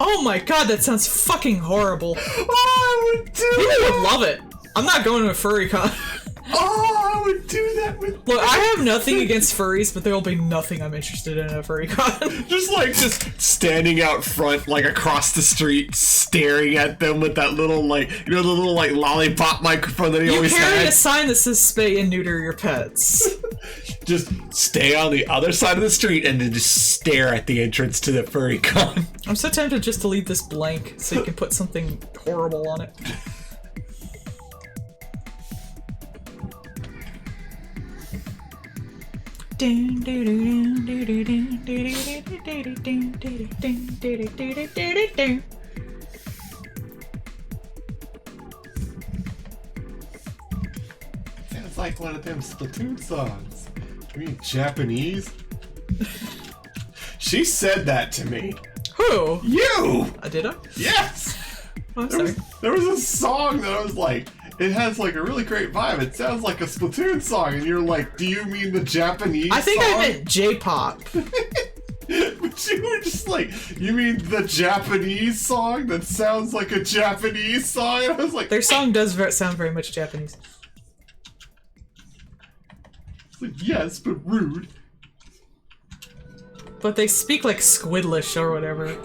Oh my god, that sounds fucking horrible. Oh, I would do People that. would love it. I'm not going to a furry con. Oh, I would do that with. Look, I have nothing against furries, but there will be nothing I'm interested in at a furry con. Just standing out front, like across the street, staring at them with that little, like, you know, the little, like, lollipop microphone that he You always carry had. a sign that says spay and neuter your pets. Just stay on the other side of the street and then just stare at the entrance to the furry con. I'm so tempted just to leave this blank so you can put something horrible on it. Sounds like one of them Splatoon songs. You mean Japanese? She said that to me. Who? You! Did I? Yes! Oh, I'm sorry. There was a song that I was like, it has like a really great vibe. It sounds like a Splatoon song, and you're like, do you mean the Japanese I think song? I meant J-pop. But you were just like, you mean the Japanese song that sounds like a Japanese song? And I was like, Their song does sound very much Japanese. yes, but rude. But they speak like Squidlish or whatever.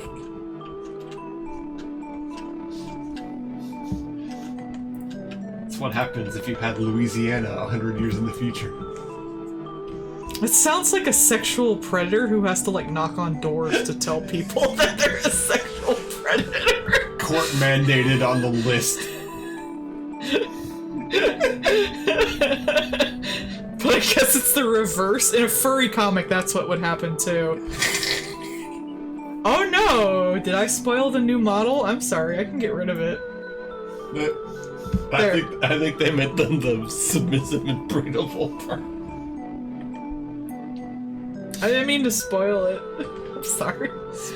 That's what happens if you had Louisiana 100 years in the future. It sounds like a sexual predator who has to like knock on doors to tell people that they're a sexual predator. Court mandated on the list. But I guess it's the reverse. In a furry comic, that's what would happen too. Oh no! Did I spoil the new model? I'm sorry, I can get rid of it. I think they meant the submissive and breedable part. I didn't mean to spoil it. I'm sorry.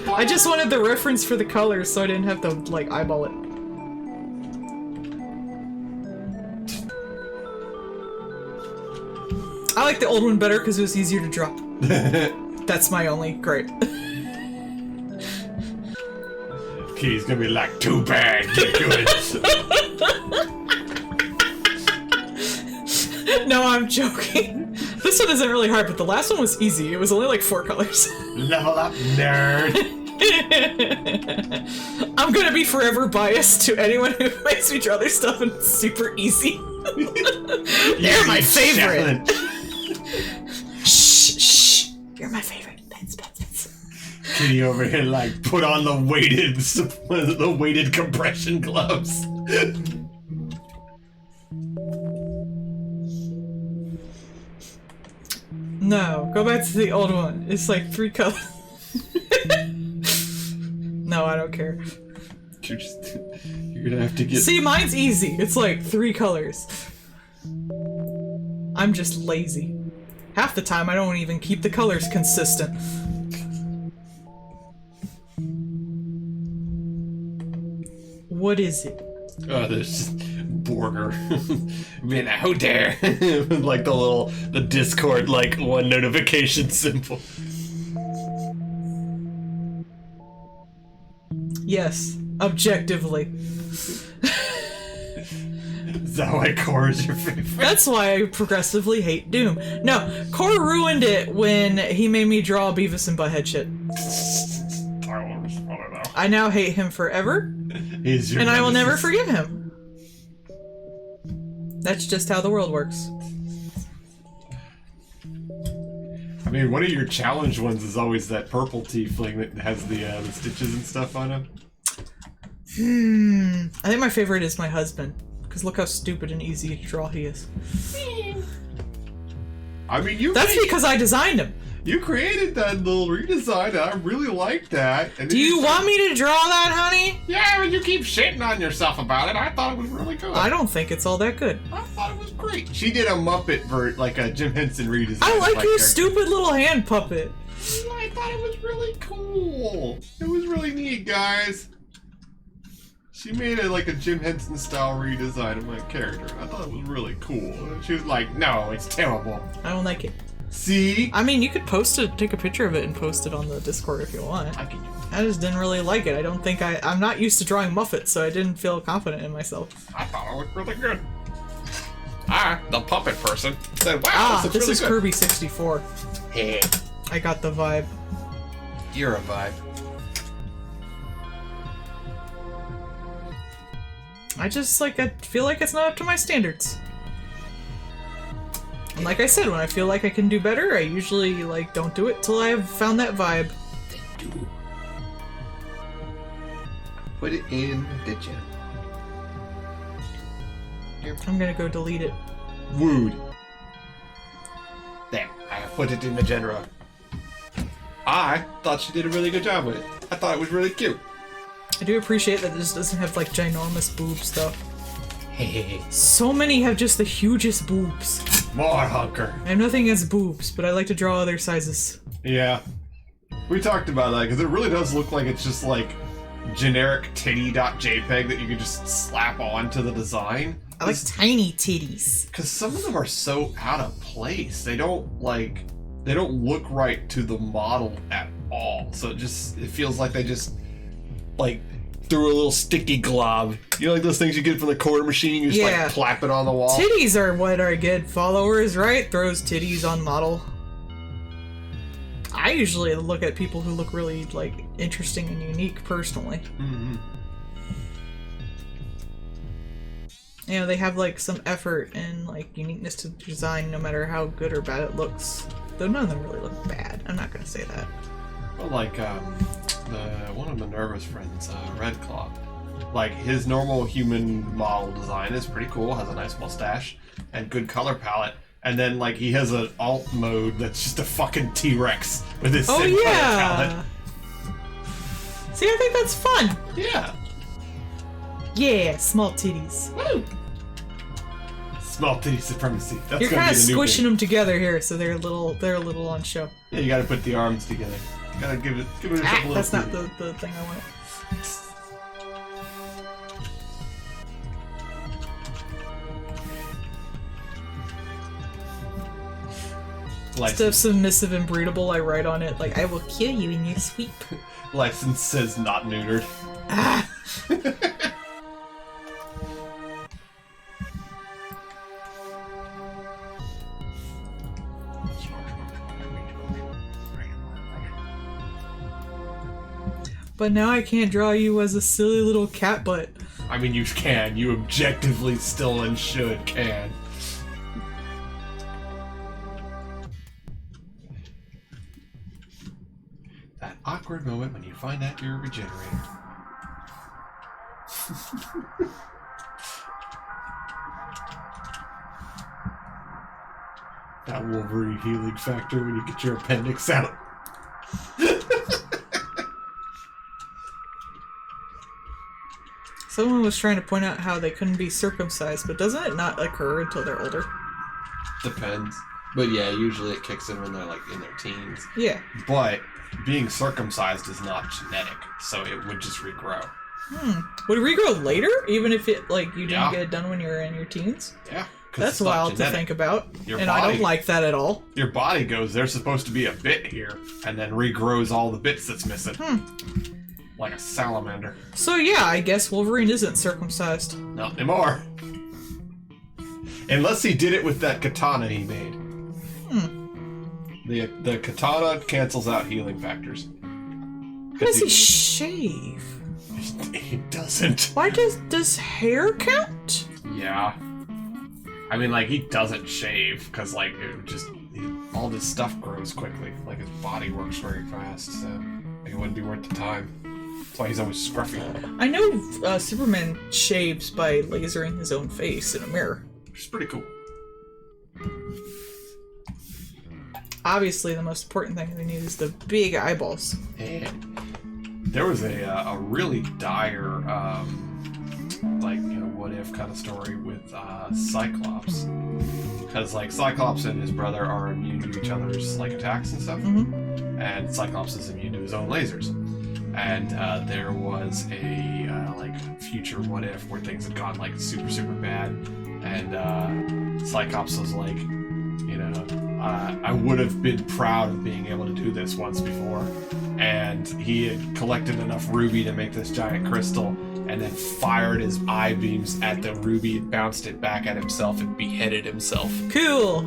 I just wanted the reference for the colors so I didn't have to, like, eyeball it. I like the old one better because it was easier to draw. That's my only gripe. Kitty's gonna be like, too bad, you do it. No, I'm joking. This one isn't really hard, but the last one was easy. It was only like 4 colors. Level up, nerd. I'm gonna be forever biased to anyone who makes me draw their stuff and it's super easy. You're my favorite. Shh, shh. You're my favorite. Kitty over here, like, put on the weighted compression gloves. No, go back to the old one. It's like 3 colors. No, I don't care. You're gonna have to get. See, mine's easy. It's like 3 colors. I'm just lazy. Half the time I don't even keep the colors consistent. What is it? Oh, there's just Borger. Man, how dare! Like the Discord, like, one notification symbol. Yes, objectively. Is that why Core is your favorite? That's why I progressively hate Doom. No, Core ruined it when he made me draw Beavis and Butthead shit. I now hate him forever, and I will never forgive him. That's just how the world works. I mean, one of your challenge ones is always that purple tiefling that has the stitches and stuff on him. I think my favorite is my husband, because look how stupid and easy to draw he is. I mean, That's because I designed him. You created that little redesign, and I really like that. And Do you want me to draw that, honey? Yeah, but you keep shitting on yourself about it. I thought it was really good. I don't think it's all that good. I thought it was great. She did a Muppet like a Jim Henson redesign. I like your character. stupid little hand puppet. I thought it was really cool. It was really neat, guys. She made it like a Jim Henson style redesign of my character. I thought it was really cool. And she was like, no, it's terrible. I don't like it. See? I mean, you could post it, take a picture of it and post it on the Discord if you want. I can. I just didn't really like it. I don't think I'm not used to drawing Muppets, so I didn't feel confident in myself. I thought it looked really good. The puppet person, said, wow, this really is good. Kirby 64. Hey, I got the vibe. you're a vibe. I feel like it's not up to my standards. And like I said, when I feel like I can do better, I usually, don't do it till I have found that vibe. Put it in the gym. I'm gonna go delete it. Wooed. There, I have put it in the genre. I thought she did a really good job with it. I thought it was really cute. I do appreciate that this doesn't have, ginormous boobs, though. Hey, So many have just the hugest boobs. more hunker. I have nothing against boobs, but I like to draw other sizes. Yeah. We talked about that, because it really does look like it's just, generic titty.jpg that you could just slap onto the design. I like tiny titties. Because some of them are so out of place. They don't look right to the model at all. So it feels like they just, threw a little sticky glob. You know, like those things you get from the quarter machine? You just, plap it on the wall? Titties are what our good followers, right? Throws titties on model. I usually look at people who look really, interesting and unique, personally. Mm-hmm. You know, they have, some effort and, uniqueness to the design, no matter how good or bad it looks. Though none of them really look bad. I'm not gonna say that. Well, one of Minerva's friends, Redclaw. His normal human model design is pretty cool, has a nice mustache, and good color palette. And then, he has an alt mode that's just a fucking T-Rex with his same color palette. See, I think that's fun. Yeah. Yeah, small titties. Woo! Small titty supremacy. That's You're gonna kind of be the new squishing thing. them together here, so they're a little on show. Yeah, you gotta put the arms together. You gotta give it a little. That's not the thing I want. Instead of submissive and breedable, I write on it, I will kill you in your sleep. License says not neutered. Ah! But now I can't draw you as a silly little cat butt. I mean, you can. You objectively still and can. That awkward moment when you find out you're a regenerator. That Wolverine healing factor when you get your appendix out. Someone was trying to point out how they couldn't be circumcised, but doesn't it not occur until they're older? Depends. But yeah, usually it kicks in when they're like in their teens. Yeah. But being circumcised is not genetic, so it would just regrow. Would it regrow later, even if it like you didn't Yeah. get it done when you were in your teens? Yeah. That's wild to think about. Your and body, I don't like that at all. Your body goes, there's supposed to be a bit here, and then regrows all the bits that's missing. Like a salamander. So yeah, I guess Wolverine isn't circumcised. Not anymore. Unless he did it with that katana he made. The katana cancels out healing factors. Why does he shave? He doesn't. Why does hair count? Yeah. I mean, like, he doesn't shave, because, like, it just... all this stuff grows quickly. Like, his body works very fast, so it wouldn't be worth the time. That's why he's always scruffy. I know Superman shaves by lasering his own face in a mirror. Which is pretty cool. Obviously, the most important thing they need is the big eyeballs. And there was a really dire, like, you know, what if kind of story with Cyclops. Because, like, Cyclops and his brother are immune to each other's, like, attacks and stuff. And Cyclops is immune to his own lasers. And there was a, like, future what if where things had gone, like, super, super bad. And Cyclops was like, you know, I would have been proud of being able to do this once before. And he had collected enough ruby to make this giant crystal, and then fired his eye beams at the ruby and bounced it back at himself and beheaded himself. Cool!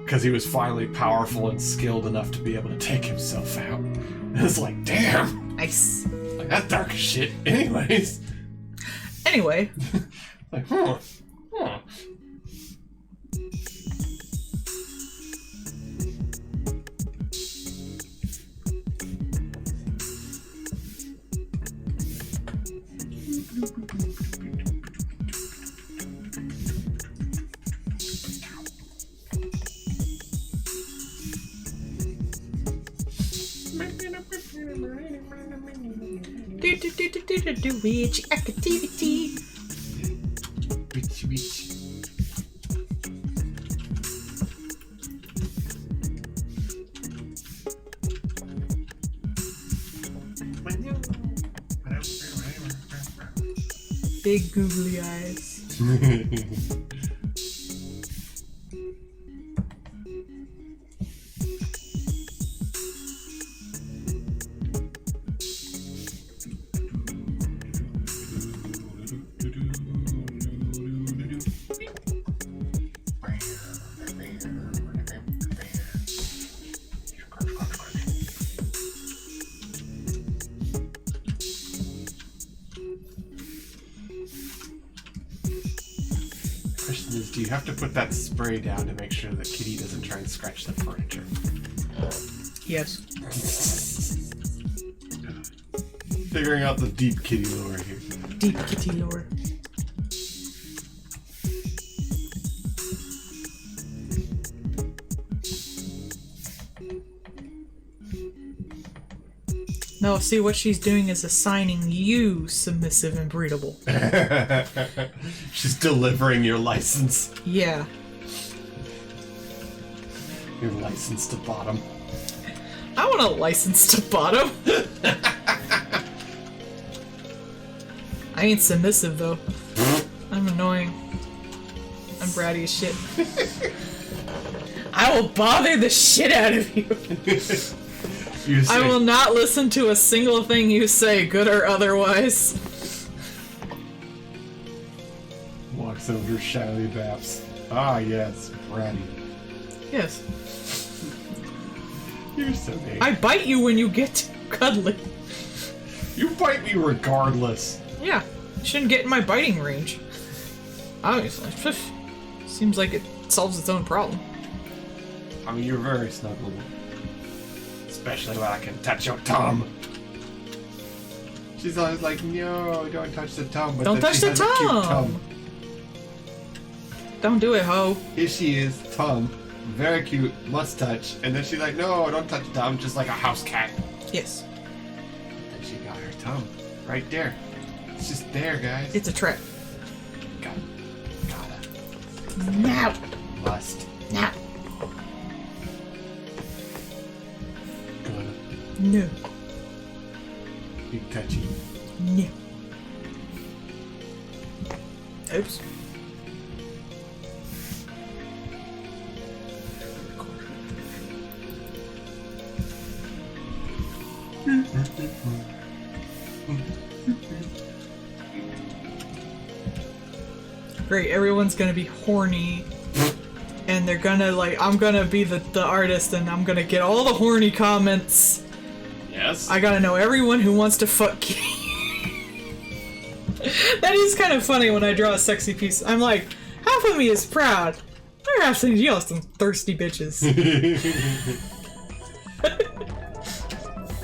Because he was finally powerful and skilled enough to be able to take himself out. And it's like, damn! Nice. Like, that's dark as shit. Anyways. Anyway. Like, Witchy activity. Witch. Big googly eyes. Do you have to put that spray down to make sure that Kitty doesn't try and scratch the furniture? Yes. Figuring out the deep Kitty lore here. Deep Kitty lore. No, see, what she's doing is assigning you submissive and breedable. She's delivering your license. Yeah. Your license to bottom. I want a license to bottom. I ain't submissive, though. I'm annoying. I'm bratty as shit. I will bother the shit out of you. I will not listen to a single thing you say, good or otherwise. Walks over shyly baps. Ah, yes, bratty. Yes. You're so big. I bite you when you get too cuddly. You bite me regardless. Yeah, you shouldn't get in my biting range. Obviously. Seems like it solves its own problem. I mean, you're very snuggleable. Especially when I can touch your tongue. She's always like, no, don't touch the tongue. But don't touch the tongue. Don't do it, ho. Here she is, tongue. Very cute, must touch. And then she's like, no, don't touch the tongue, just like a house cat. Yes. And she got her tongue right there. It's just there, guys. It's a trap. Gotta. Now. Must. Now. No. Pikachu. No. Oops. Great, everyone's gonna be horny. And they're gonna, like, I'm gonna be the artist and I'm gonna get all the horny comments. Yes. I gotta know everyone who wants to fuck Kitty. That is kind of funny when I draw a sexy piece. I'm like, half of me is proud. Other half thinks y'all some thirsty bitches.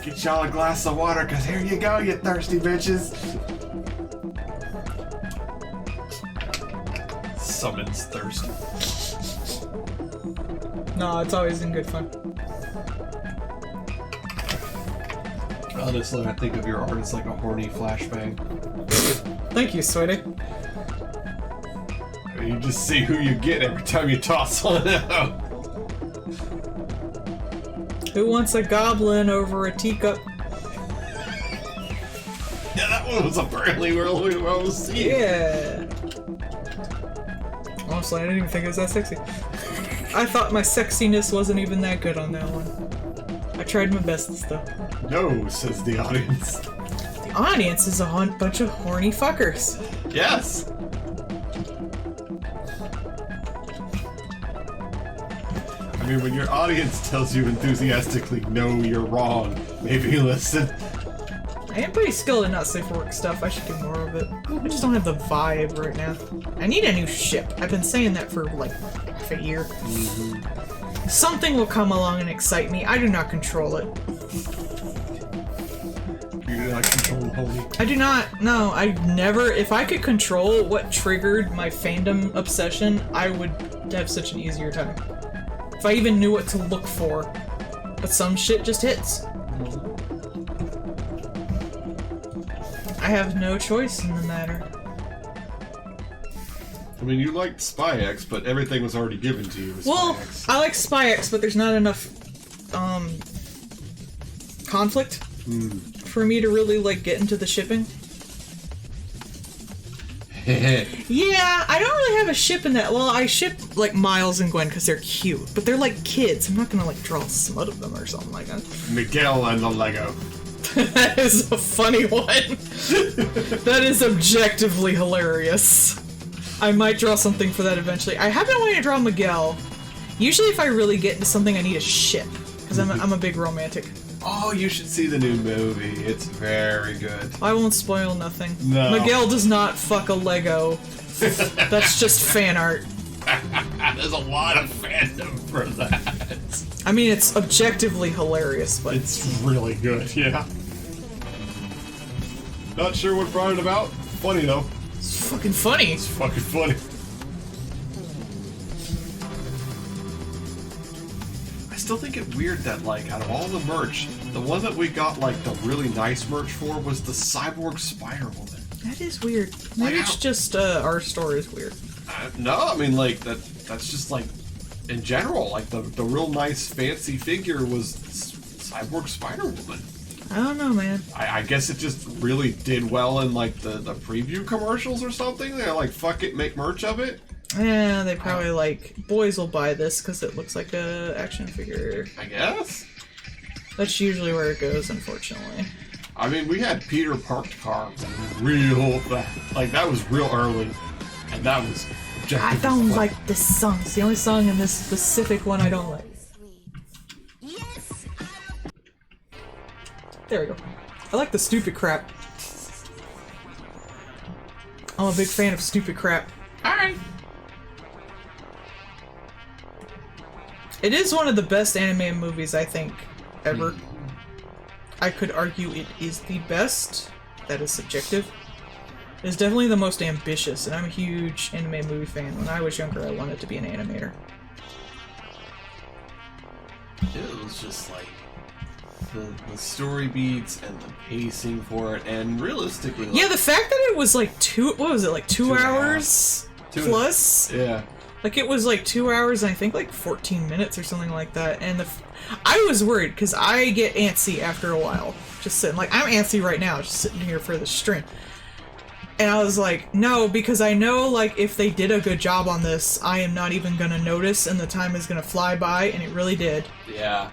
Get y'all a glass of water, cause here you go, you thirsty bitches. Summons thirst. No, it's always in good fun. Honestly, I think of your art as like a horny flashbang. Thank you, sweetie. You just see who you get every time you toss one out. Who wants a goblin over a teacup? Yeah, that one was apparently really well received. Yeah. Honestly, I didn't even think it was that sexy. I thought my sexiness wasn't even that good on that one. I tried my best, though. No, says the audience. The audience is a bunch of horny fuckers. Yes. I mean, when your audience tells you enthusiastically, no, you're wrong, maybe listen. I am pretty skilled at not safe for work stuff. I should do more of it. I just don't have the vibe right now. I need a new ship. I've been saying that for like half a year. Mm-hmm. Something will come along and excite me. I do not control it. You do not control the holy. I do not. No, I never. If I could control what triggered my fandom obsession, I would have such an easier time. If I even knew what to look for. But some shit just hits. I have no choice in the matter. I mean, you liked Spy X, but everything was already given to you with Well, Spy X. I like Spy X, but there's not enough, conflict for me to really, like, get into the shipping. Yeah, I don't really have a ship in that. Well, I ship, like, Miles and Gwen because they're cute, but they're like kids. I'm not gonna, like, draw a smut of them or something like that. Miguel and the Lego. That is a funny one. That is objectively hilarious. I might draw something for that eventually. I have been wanting to draw Miguel. Usually if I really get into something, I need a ship. Because I'm a big romantic. Oh, you should see the new movie. It's very good. I won't spoil nothing. No. Miguel does not fuck a Lego. That's just fan art. There's a lot of fandom for that. I mean, it's objectively hilarious, but... It's really good, yeah. Not sure what brought it about. Funny, though. It's fucking funny. It's fucking funny. I still think it weird that, like, out of all the merch, the one that we got, like, the really nice merch for was the Cyborg Spider-Woman. That is weird. Maybe it's just, our store is weird. No, I mean, like, that's just, like, in general, like, the real nice, fancy figure was Cyborg Spider-Woman. I don't know, man. I guess it just really did well in, like, the preview commercials or something. They're like, fuck it, make merch of it. Yeah, they probably like, boys will buy this because it looks like a action figure. I guess. That's usually where it goes, unfortunately. I mean, we had Peter Parked Car real fast. Like, that was real early. And that was I don't like this song. It's the only song in this specific one I don't like. There we go. I like the stupid crap. I'm a big fan of stupid crap. Alright. It is one of the best anime movies, I think, ever. I could argue it is the best. That is subjective. It is definitely the most ambitious, and I'm a huge anime movie fan. When I was younger, I wanted to be an animator. It was just like the story beats and the pacing for it, and realistically, like, Yeah, the fact that it was like two hours Two plus. Yeah. Like, it was like 2 hours and I think like 14 minutes or something like that. And I was worried because I get antsy after a while. Just sitting, like, I'm antsy right now, just sitting here for the stream. And I was like, no, because I know, like, if they did a good job on this, I am not even gonna notice and the time is gonna fly by, and it really did. Yeah.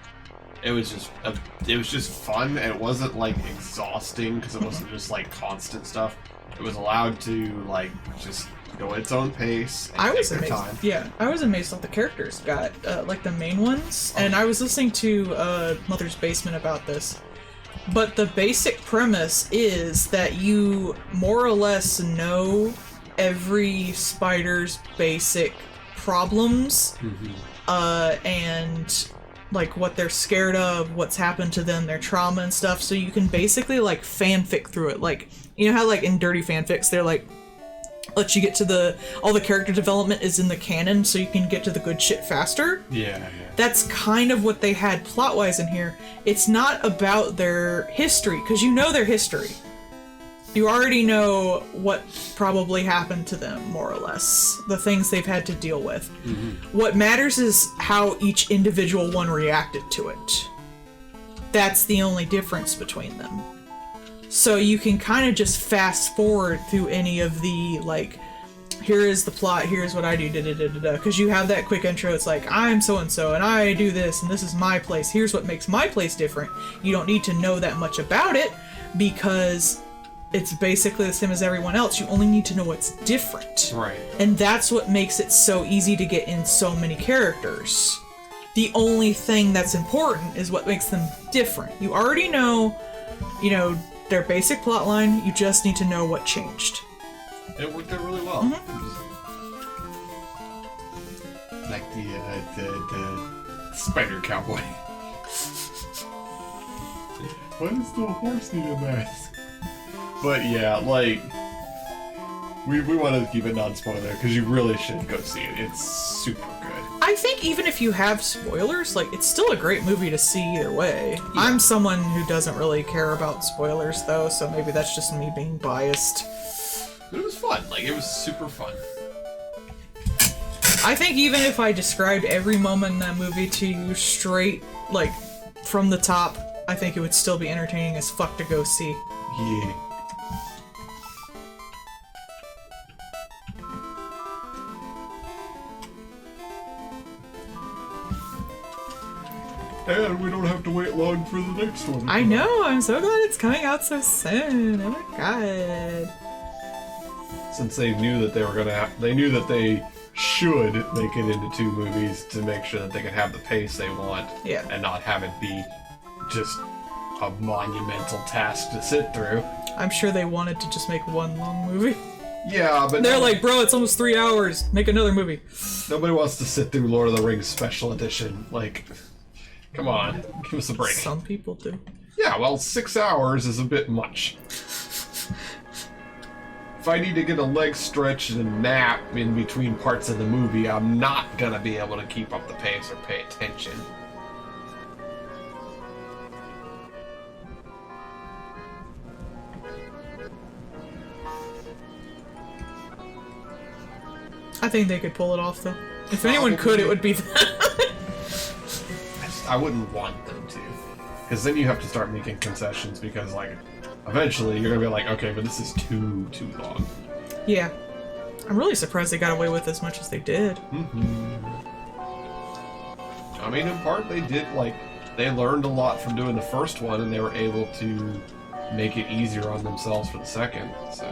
It was just fun. It wasn't, like, exhausting because it wasn't just, like, constant stuff. It was allowed to, like, just go at its own pace and I was take their amazed. time. Yeah, I was amazed at the characters got, like, the main ones. And I was listening to Mother's Basement about this. But the basic premise is that you more or less know every spider's basic problems, and like what they're scared of, what's happened to them, their trauma and stuff, so you can basically like fanfic through it. Like, you know how like in dirty fanfics they're like, let you get to all the character development is in the canon so you can get to the good shit faster? Yeah. That's kind of what they had plot-wise in here. It's not about their history, because you know their history. You already know what probably happened to them, more or less. The things they've had to deal with. What matters is how each individual one reacted to it. That's the only difference between them. So you can kind of just fast forward through any of the, like, here is the plot, here's what I do, da-da-da-da-da. Because you have that quick intro, it's like, I'm so-and-so, and I do this, and this is my place. Here's what makes my place different. You don't need to know that much about it, because it's basically the same as everyone else. You only need to know what's different. Right. And that's what makes it so easy to get in so many characters. The only thing that's important is what makes them different. You already know, you know, their basic plot line, you just need to know what changed. It worked out really well. Like the spider cowboy. Why does the horse need a mask? But yeah, like, we wanted to keep it non-spoiler because you really should go see it. It's super good. I think even if you have spoilers, like, it's still a great movie to see either way. Yeah. I'm someone who doesn't really care about spoilers, though, so maybe that's just me being biased. But it was fun. Like, it was super fun. I think even if I described every moment in that movie to you straight, like, from the top, I think it would still be entertaining as fuck to go see. Yeah. And we don't have to wait long for the next one. I know, I'm so glad it's coming out so soon. Oh my god. Since they knew that they were gonna they knew that they should make it into 2 movies to make sure that they can have the pace they want. Yeah. And not have it be just a monumental task to sit through. I'm sure they wanted to just make one long movie. Yeah, but they're like, bro, it's almost 3 hours. Make another movie. Nobody wants to sit through Lord of the Rings Special Edition. Like, come on, give us a break. Some people do. Yeah, well, 6 hours is a bit much. If I need to get a leg stretch and a nap in between parts of the movie, I'm not gonna be able to keep up the pace or pay attention. I think they could pull it off, though. If anyone could, it would be that. I wouldn't want them to. Because then you have to start making concessions because, like, eventually you're gonna be like, okay, but this is too long. Yeah. I'm really surprised they got away with as much as they did. I mean, in part they did, like, they learned a lot from doing the first one and they were able to make it easier on themselves for the second, so...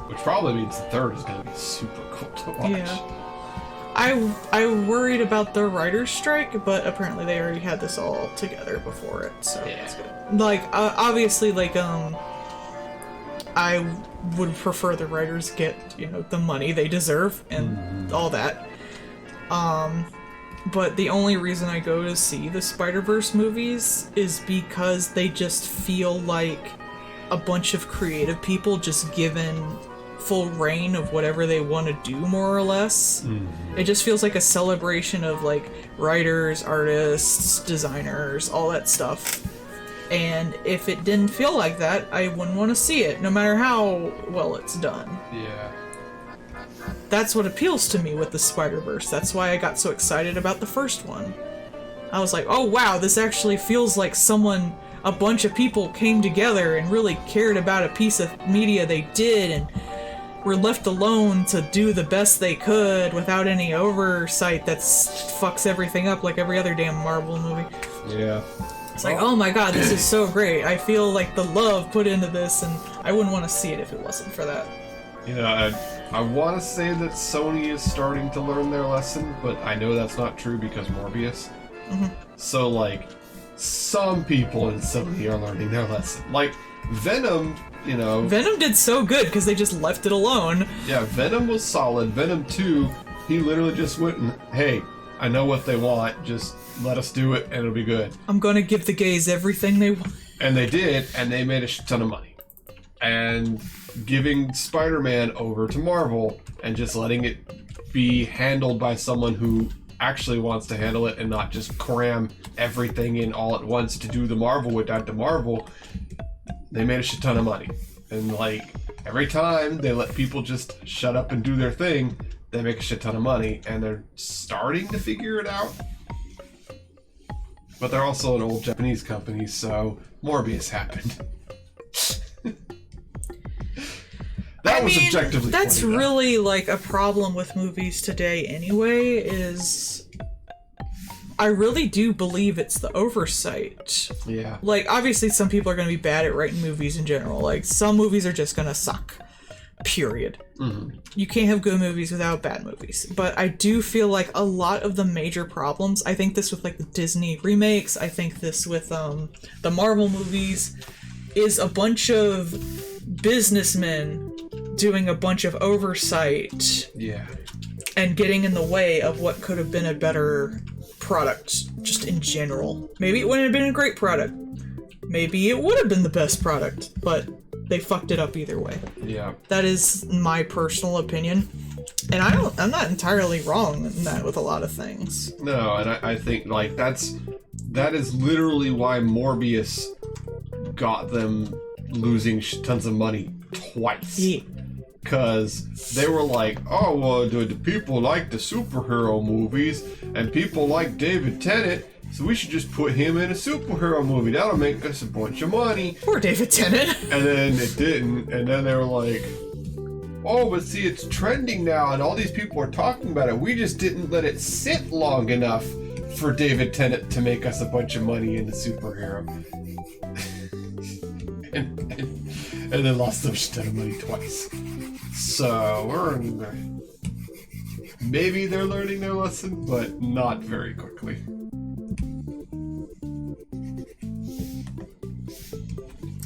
Which probably means the third is gonna be super cool to watch. Yeah. I worried about the writer's strike, but apparently they already had this all together before it, so yeah. that's good. Like, obviously, like, I would prefer the writers get, you know, the money they deserve and all that. But the only reason I go to see the Spider-Verse movies is because they just feel like a bunch of creative people just given full reign of whatever they want to do, more or less. It just feels like a celebration of, like, writers, artists, designers, all that stuff. And if it didn't feel like that, I wouldn't want to see it, no matter how well it's done. Yeah. that's what appeals to me with the Spider-Verse. That's why I got so excited about the first one. I was like, oh wow, this actually feels like a bunch of people came together and really cared about a piece of media they did and were left alone to do the best they could without any oversight that fucks everything up like every other damn Marvel movie. Yeah. It's like, oh my god, this is so great. I feel like the love put into this, and I wouldn't want to see it if it wasn't for that. You know, I want to say that Sony is starting to learn their lesson, but I know that's not true because Morbius. Mm-hmm. So, like, some people in Sony are learning their lesson. Like, Venom, you know... Venom did so good because they just left it alone. Yeah, Venom was solid. Venom 2, he literally just went and, hey, I know what they want, just let us do it and it'll be good. I'm gonna give the gays everything they want. And they did, and they made a shit ton of money. And giving Spider-Man over to Marvel and just letting it be handled by someone who actually wants to handle it and not just cram everything in all at once to do the Marvel without the Marvel, they made a shit ton of money. And like, every time they let people just shut up and do their thing, they make a shit ton of money, and they're starting to figure it out. But they're also an old Japanese company, so Morbius happened. That was objectively that's funny, really like a problem with movies today anyway, is I really do believe it's the oversight. Yeah. Like, obviously some people are going to be bad at writing movies in general. Like, some movies are just going to suck. Period. Mm-hmm. You can't have good movies without bad movies. But I do feel like a lot of the major problems, I think this with like the Disney remakes, I think this with the Marvel movies, is a bunch of businessmen doing a bunch of oversight. Yeah. And getting in the way of what could have been a better product, just in general. Maybe it wouldn't have been a great product. Maybe it would have been the best product, but they fucked it up either way. Yeah. That is my personal opinion. And I'm not entirely wrong in that with a lot of things. No, and I think like that is literally why Morbius got them losing tons of money twice. Yeah. Because they were like, oh, well, do people like the superhero movies, and people like David Tennant, so we should just put him in a superhero movie. That'll make us a bunch of money. Poor David Tennant. And then it didn't, and then they were like, oh, but see, it's trending now, and all these people are talking about it. We just didn't let it sit long enough for David Tennant to make us a bunch of money in the superhero. and then lost them shit ton of money twice. So maybe they're learning their lesson, but not very quickly.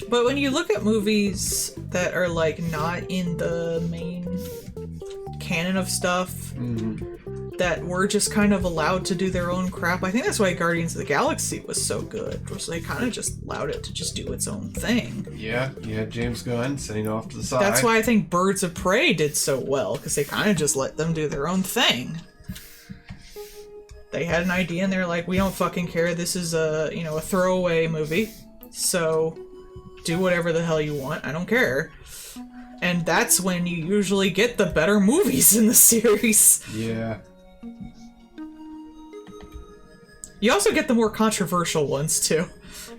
But when you look at movies that are like not in the main canon of stuff, that were just kind of allowed to do their own crap, I think that's why Guardians of the Galaxy was so good, was they kind of just allowed it to just do its own thing. Yeah, James Gunn sitting off to the side. That's why I think Birds of Prey did so well, because they kind of just let them do their own thing. They had an idea and they're like, we don't fucking care, this is a throwaway movie, so do whatever the hell you want, I don't care. And that's when you usually get the better movies in the series. Yeah. You also get the more controversial ones, too.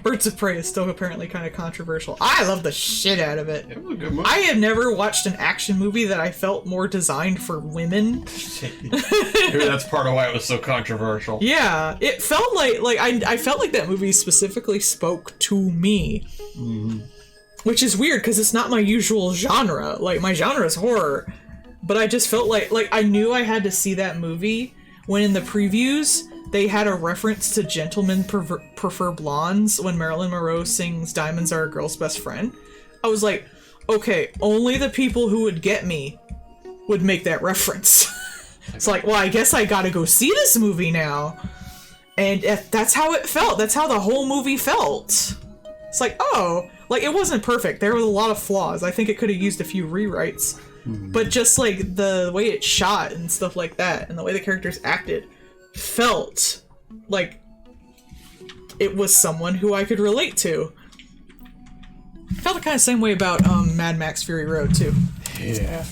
Birds of Prey is still apparently kind of controversial. I love the shit out of it. It was a good movie. I have never watched an action movie that I felt more designed for women. Maybe that's part of why it was so controversial. Yeah, it felt like I felt like that movie specifically spoke to me. Mm-hmm. Which is weird, because it's not my usual genre. Like, my genre is horror. But I just felt like I knew I had to see that movie when in the previews they had a reference to Gentlemen Prefer Blondes when Marilyn Monroe sings Diamonds Are a Girl's Best Friend. I was like, okay, only the people who would get me would make that reference. It's like, well, I guess I gotta go see this movie now. And that's how it felt. That's how the whole movie felt. It's like, oh, like, it wasn't perfect. There was a lot of flaws. I think it could have used a few rewrites. But just, like, the way it shot and stuff like that, and the way the characters acted, felt like it was someone who I could relate to. I felt the kind of same way about Mad Max Fury Road, too. Yeah.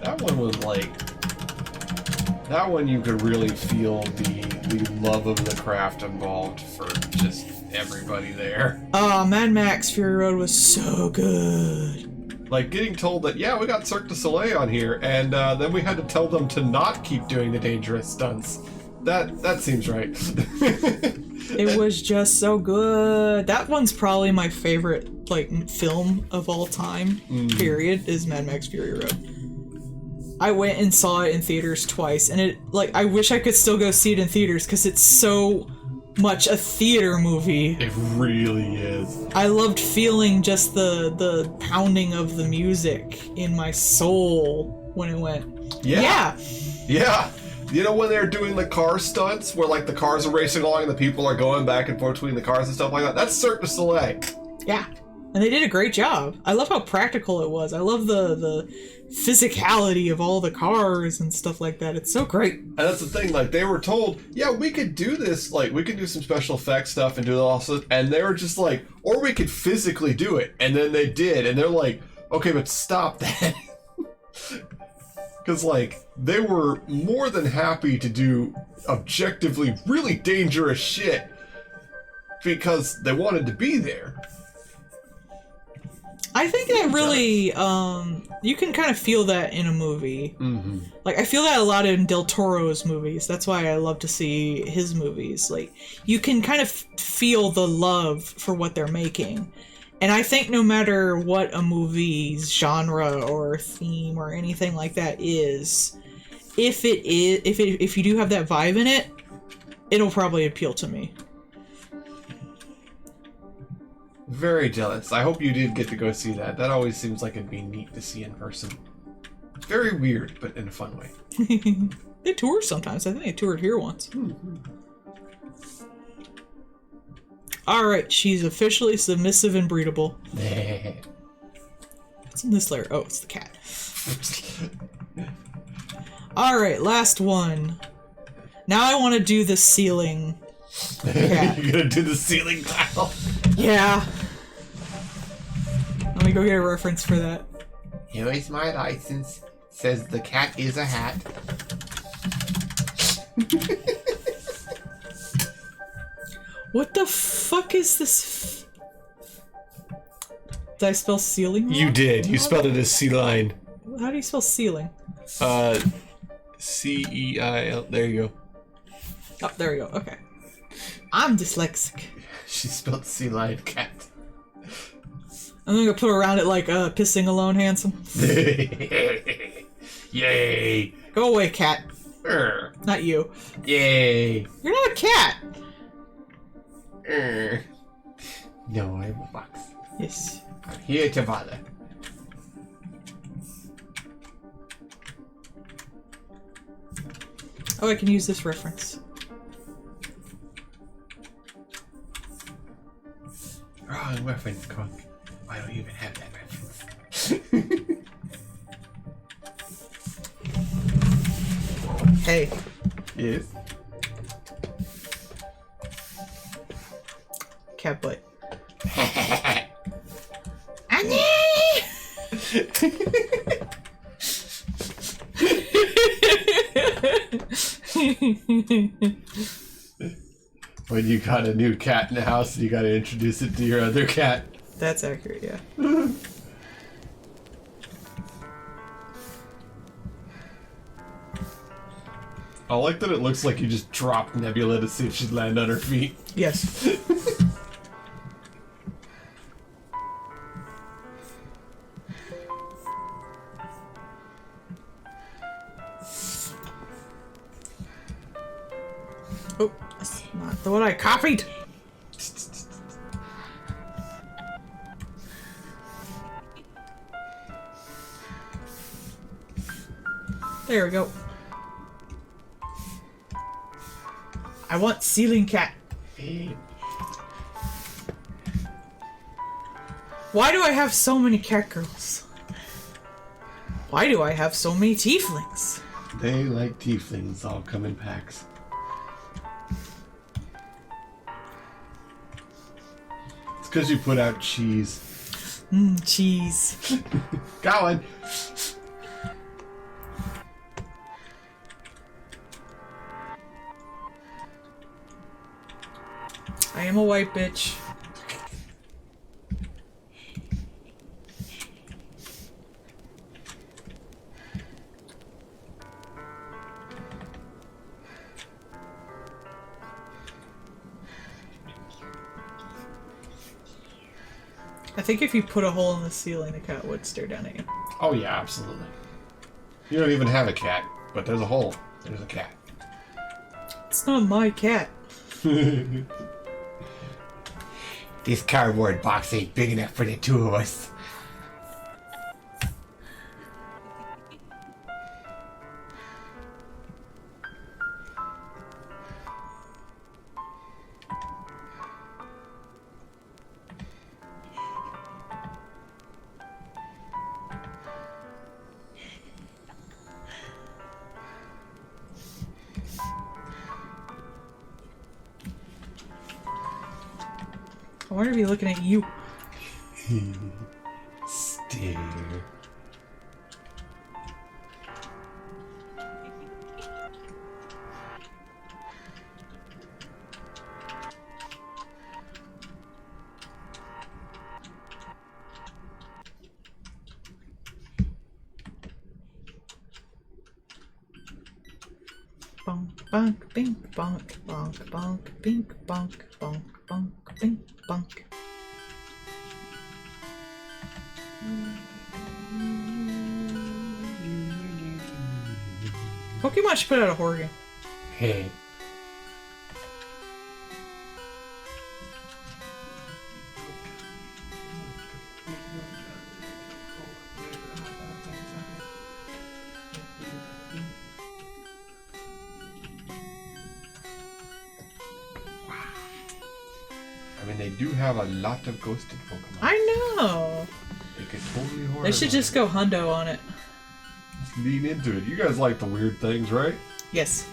That one was like... That one you could really feel the love of the craft involved for just everybody there. Oh, Mad Max Fury Road was so good. Like, getting told that, yeah, we got Cirque du Soleil on here, and then we had to tell them to not keep doing the dangerous stunts. That seems right. It was just so good. That one's probably my favorite, like, film of all time, period, is Mad Max Fury Road. I went and saw it in theaters twice, and I wish I could still go see it in theaters, because it's so much a theater movie. It really is. I loved feeling just the pounding of the music in my soul when it went. Yeah. You know when they're doing the car stunts, where like the cars are racing along and the people are going back and forth between the cars and stuff like that? That's Cirque du Soleil. Yeah. And they did a great job. I love how practical it was. I love the physicality of all the cars and stuff like that. It's so great. And that's the thing, like, they were told, yeah, we could do this, like, we could do some special effects stuff and do it also, and they were just like, or we could physically do it. And then they did, and they're like, okay, but stop that. Because, like, they were more than happy to do objectively really dangerous shit because they wanted to be there. I think that really, you can kind of feel that in a movie. Mm-hmm. Like, I feel that a lot in Del Toro's movies. That's why I love to see his movies. Like, you can kind of feel the love for what they're making. And I think no matter what a movie's genre or theme or anything like that is, if you do have that vibe in it, it'll probably appeal to me. Very jealous. I hope you did get to go see that. That always seems like it'd be neat to see in person. Very weird, but in a fun way. They tour sometimes. I think they toured here once. Mm-hmm. Alright, she's officially submissive and breedable. What's in this layer? Oh, it's the cat. Alright, last one. Now I want to do the ceiling cat. You're gonna do the ceiling tile? Yeah. Let me go get a reference for that. Here is my license. Says the cat is a hat. What the fuck is this? Did I spell ceiling wrong? You did. You spelled it as C-line. How do you spell ceiling? C-E-I-L. There you go. Oh, there we go. Okay. I'm dyslexic. She spelled C-line cat. I'm gonna put around it like pissing alone handsome. Yay. Go away, cat. Not you. Yay. You're not a cat. No, I'm a fox. Yes. I'm here to bother. Oh, I can use this reference. Wrong reference, Conk. Why don't you even have that reference? Hey. Yes. Cat butt. When you got a new cat in the house, you gotta introduce it to your other cat. That's accurate, yeah. I like that it looks like you just dropped Nebula to see if she'd land on her feet. Yes. Oh, that's not the one I copied. There we go. I want ceiling cat. Why do I have so many cat girls? Why do I have so many tieflings? They like tieflings, all come in packs. It's because you put out cheese. Cheese. Got one. am a white bitch. I think if you put a hole in the ceiling, the cat would stare down at you. Oh yeah, absolutely. You don't even have a cat, but there's a hole. There's a cat. It's not my cat. This cardboard box ain't big enough for the two of us. I wonder if he's looking at you. Stare. Bonk, bonk, bink, bonk, bonk, bonk, bink, bonk, bonk, bonk, bink, bonk. Pokemon should put out a horror game. Hey. I mean, they do have a lot of ghosted Pokemon. I know. They could totally horror. They should just go hundo on it. Just lean into it. You guys like the weird things, right? Yes.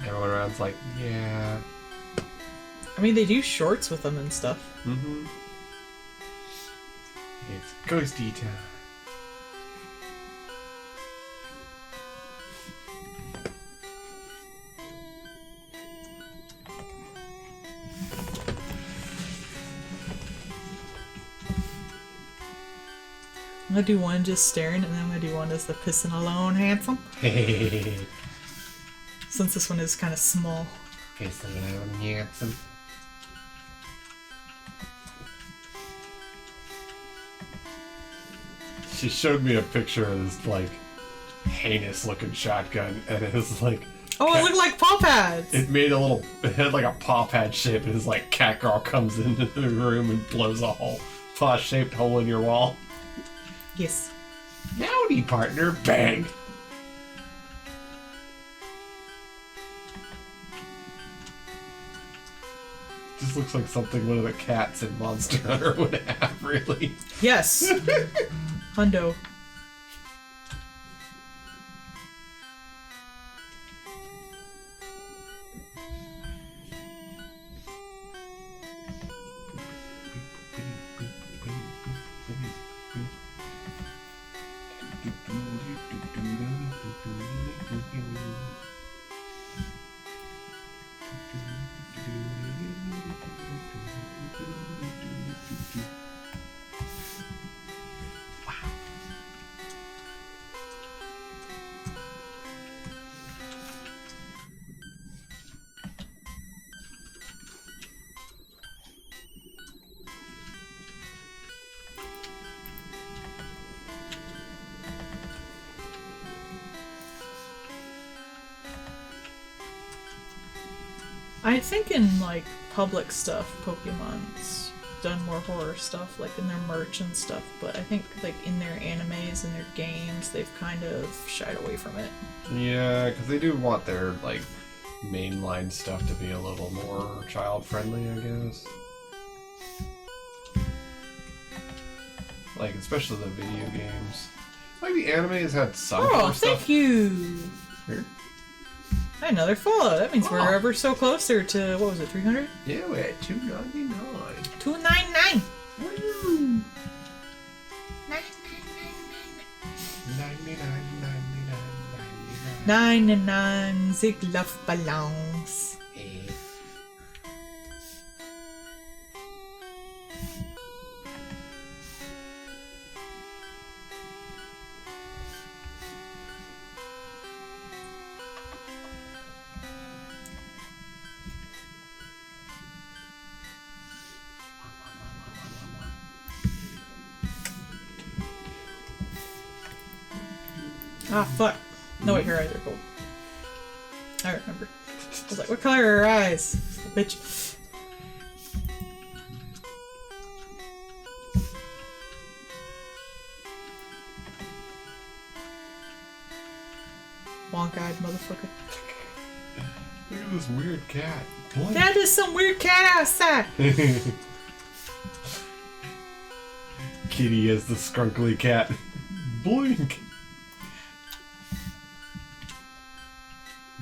Everyone around's like, yeah. I mean, they do shorts with them and stuff. Mm-hmm. It's ghosty time. I'm gonna do one just staring, and then I'm gonna do one as the pissing alone handsome. Hey. Since this one is kind of small. Piss alone, handsome. She showed me a picture of this, like, heinous-looking shotgun, and it was like... Oh, it looked like paw pads! It made a little... It had, like, a paw pad shape, and this, like, cat girl comes into the room and blows a hole, paw-shaped hole in your wall. Yes. Howdy, partner. Bang. Just looks like something one of the cats in Monster Hunter would have, really. Yes! Hundo. I think in, like, public stuff, Pokemon's done more horror stuff, like in their merch and stuff, but I think, like, in their animes and their games, they've kind of shied away from it. Yeah, because they do want their, like, mainline stuff to be a little more child-friendly, I guess. Like, especially the video games. Like, the anime has had some Oh, horror stuff. thank you! Here. Another follow. That means we're Oh. ever so closer to, what was it, 300? Yeah, we're at $2.99. 299! Woo! 99 Ziegler Ballons. Ah, fuck. No, wait, her eyes are gold. I remember. I was like, what color are her eyes? Bitch. Wonk-eyed motherfucker. Look at this weird cat. What? That is some weird cat outside! Kitty as the skrunkly cat. Blink!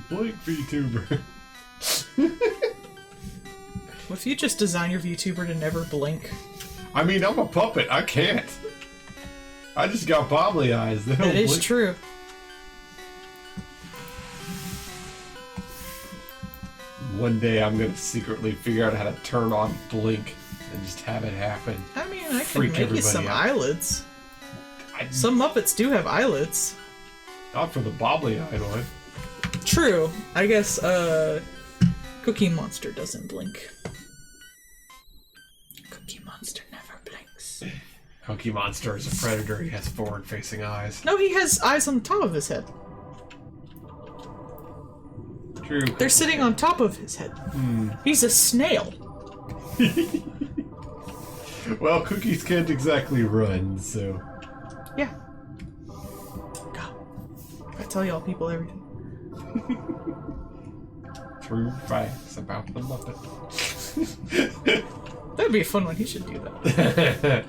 Blink, VTuber. What if you just design your VTuber to never blink? I mean, I'm a puppet. I can't. I just got bobbly eyes. They don't That is blink. true. One day I'm gonna secretly figure out how to turn on blink and just have it happen. I mean, I can Freak make you everybody some out. eyelids. I, Some Muppets do have eyelids. not for the bobbly eyed one. True. I guess, Cookie Monster doesn't blink. Cookie Monster never blinks. Cookie Monster is a predator. He has forward-facing eyes. No, he has eyes on the top of his head. True. They're sitting on top of his head. He's a snail. Well, cookies can't exactly run, so... Yeah. God. I tell y'all people everything. True facts about the Muppet. That'd be a fun one. He should do that.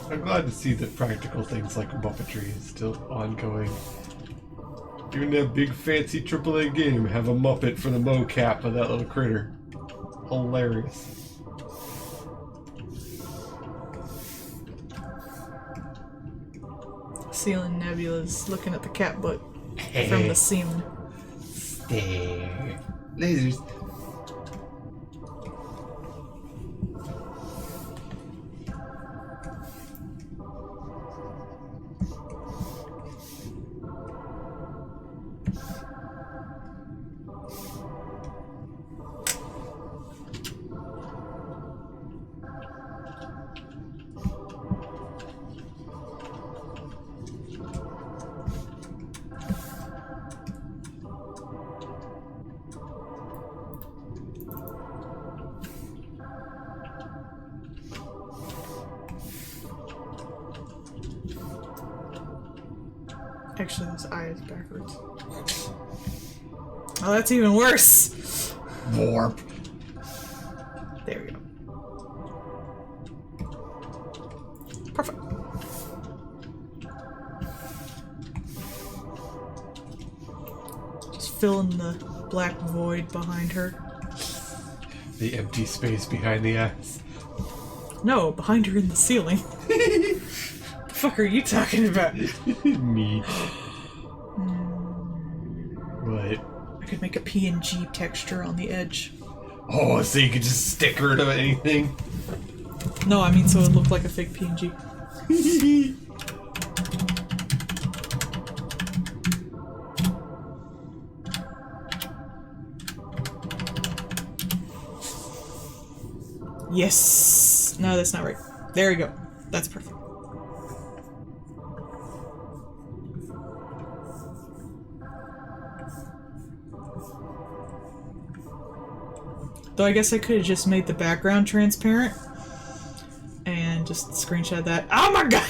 I'm glad to see that practical things like Muppetry is still ongoing. Even that big fancy AAA game have a Muppet for the mocap of that little critter. Hilarious. Ceiling Nebula's looking at the cat butt from the ceiling. Stare. Lasers. Actually, his eye is backwards. Oh, that's even worse. Warp. There we go. Perfect. Just fill in the black void behind her. The empty space behind the eyes. No, behind her in the ceiling. The fuck are you talking about? Neat. What? I could make a PNG texture on the edge. Oh, so you could just stick her to anything? No, I mean so it would look like a fake PNG. Yes! No, that's not right. There we go. That's perfect. Though I guess I could have just made the background transparent and just screenshot that. Oh my god!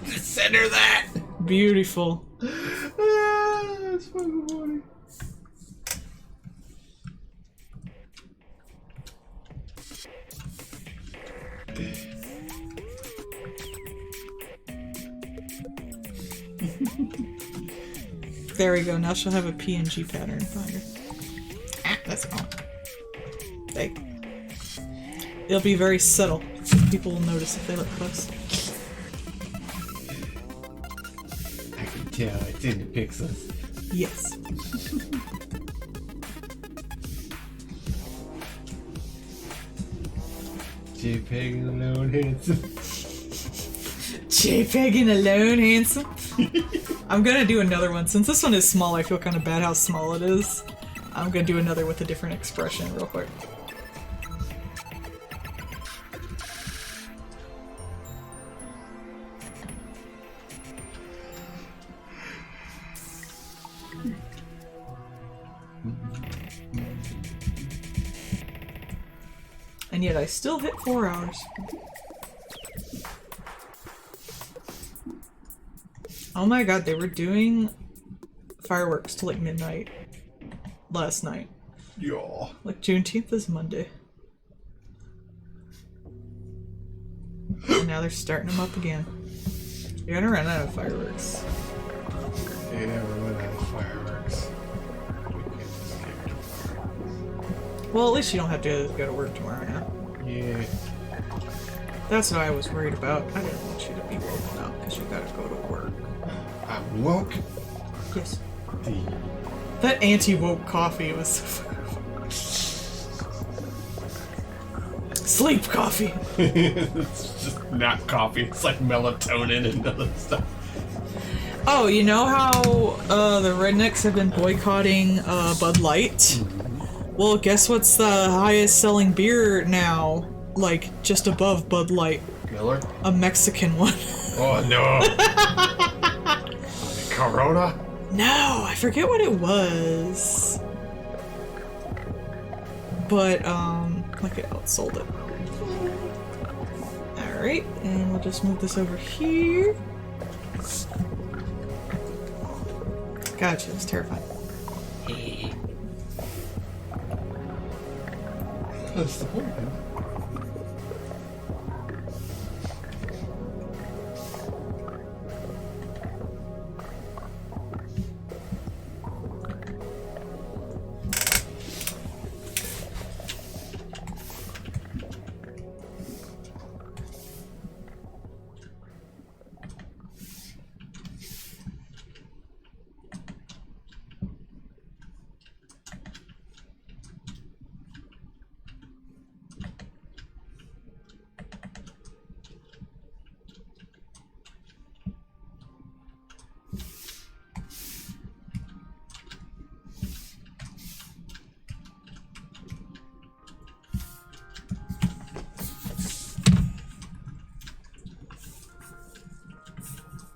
Send her that! Beautiful. That's fucking funny. There we go. Now she'll have a PNG pattern behind her. Ah, that's wrong. They. It'll be very subtle. People will notice if they look close. I can tell it's in the pixels. Yes. JPEG alone handsome. JPEG alone, handsome. I'm gonna do another one. Since this one is small, I feel kind of bad how small it is. I'm gonna do another with a different expression real quick. And yet I still hit 4 hours. Oh my god, they were doing fireworks till like midnight last night. Yeah. Like Juneteenth is Monday. And now they're starting them up again. You're gonna run out of fireworks. Yeah, we're running out of fireworks. We can't just get rid of fireworks. Well, at least you don't have to go to work tomorrow now. Yeah. That's what I was worried about. I didn't want you to be woken up because you gotta go to work. I'm woke. Yes. The... That anti-woke coffee was so sleep coffee. It's just not coffee. It's like melatonin and other stuff. Oh, you know how the rednecks have been boycotting Bud Light? Well, guess what's the highest selling beer now? Like, just above Bud Light. Miller? A Mexican one. Oh no! Corona? No, I forget what it was. But, look, it outsold it. Alright, and we'll just move this over here. Gotcha, it's terrifying. That's the point, man.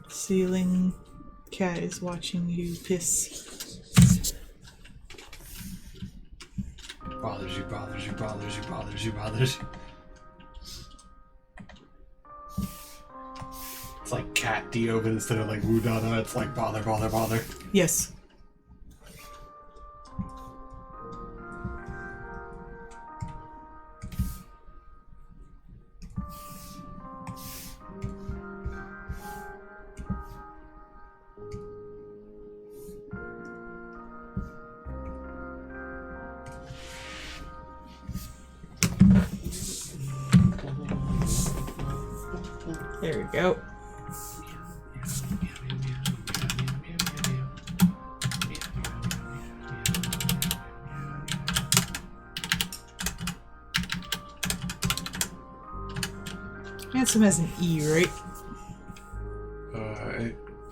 Ceiling cat is watching you piss. Bothers you, bothers you, bothers you, bothers you, bothers you. It's like cat Dio, but instead of like woo dada, it's like bother, bother, bother. Yes. There we go. Handsome has an E, right?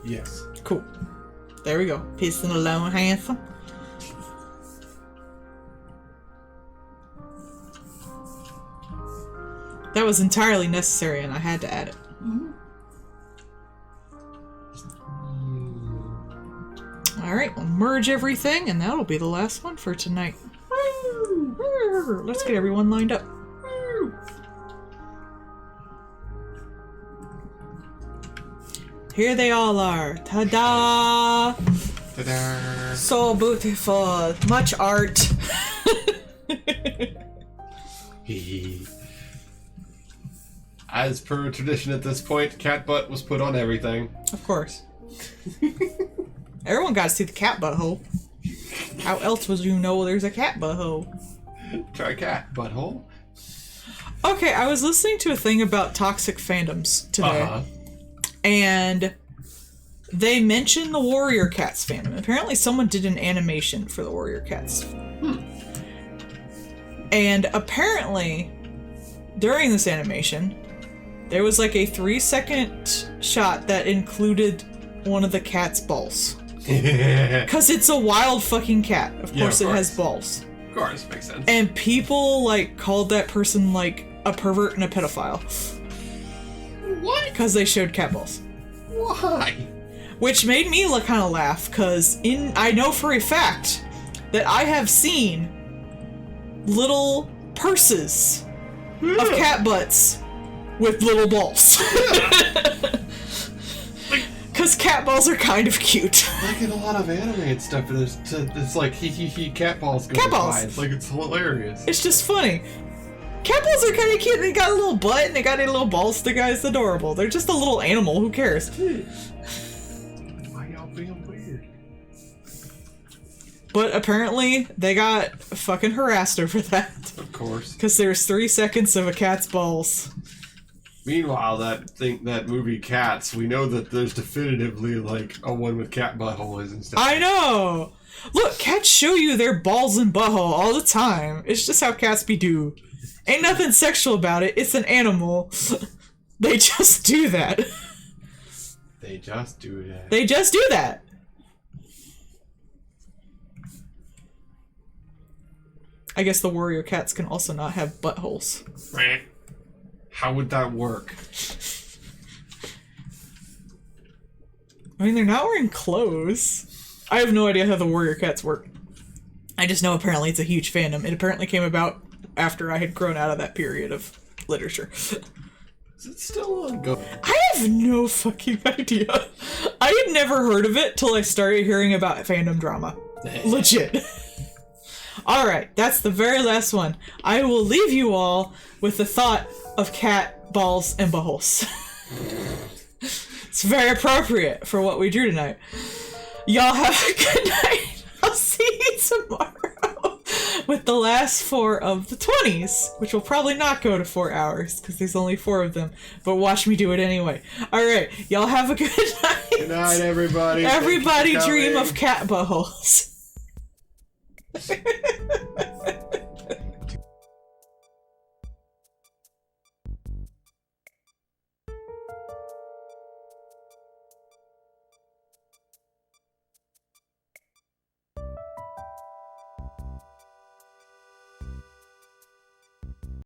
Yes. Cool. There we go. Pissing alone, handsome. That was entirely necessary and I had to add it. Alright, we'll merge everything and that'll be the last one for tonight. Let's get everyone lined up. Here they all are. Ta-da! Ta-da! So beautiful. Much art. As per tradition at this point, cat butt was put on everything. Of course. Everyone got to see the cat butthole. How else would you know there's a cat butthole? Try cat butthole. Okay, I was listening to a thing about toxic fandoms today. And they mentioned the Warrior Cats fandom. Apparently someone did an animation for the Warrior Cats. And apparently, during this animation, there was like a 3-second shot that included one of the cat's balls. Because it's a wild fucking cat. Of course it has balls. Of course, makes sense. And people, like, called that person, like, a pervert and a pedophile. What? Because they showed cat balls. Why? Which made me kind of laugh, because I know for a fact that I have seen little purses of cat butts with little balls. Because cat balls are kind of cute. Like in a lot of anime and stuff, it's like he cat balls go cat by. balls. It's like it's hilarious. It's just funny. Cat balls are kind of cute. They got a little butt and they got a little ball stick. It's adorable. They're just a little animal. Who cares? Why y'all being weird? But apparently they got fucking harassed over that. Of course. Because there's 3 seconds of a cat's balls. Meanwhile, that movie Cats, we know that there's definitively like a one with cat buttholes and stuff. I know! Look, cats show you their balls and butthole all the time. It's just how cats be do. Ain't nothing sexual about it. It's an animal. They just do that. They just do that. They just do that. I guess the warrior cats can also not have buttholes. Right. How would that work? I mean, they're not wearing clothes. I have no idea how the warrior cats work. I just know apparently it's a huge fandom. It apparently came about after I had grown out of that period of literature. Is it still ongoing? I have no fucking idea. I had never heard of it till I started hearing about fandom drama. Legit. Alright, that's the very last one. I will leave you all with the thought of cat balls and buttholes. It's very appropriate for what we drew tonight. Y'all have a good night. I'll see you tomorrow with the last 4 of the 20s, which will probably not go to 4 hours because there's only 4 of them, but watch me do it anyway. Alright, y'all have a good night. Good night, everybody. Everybody dream of cat buttholes.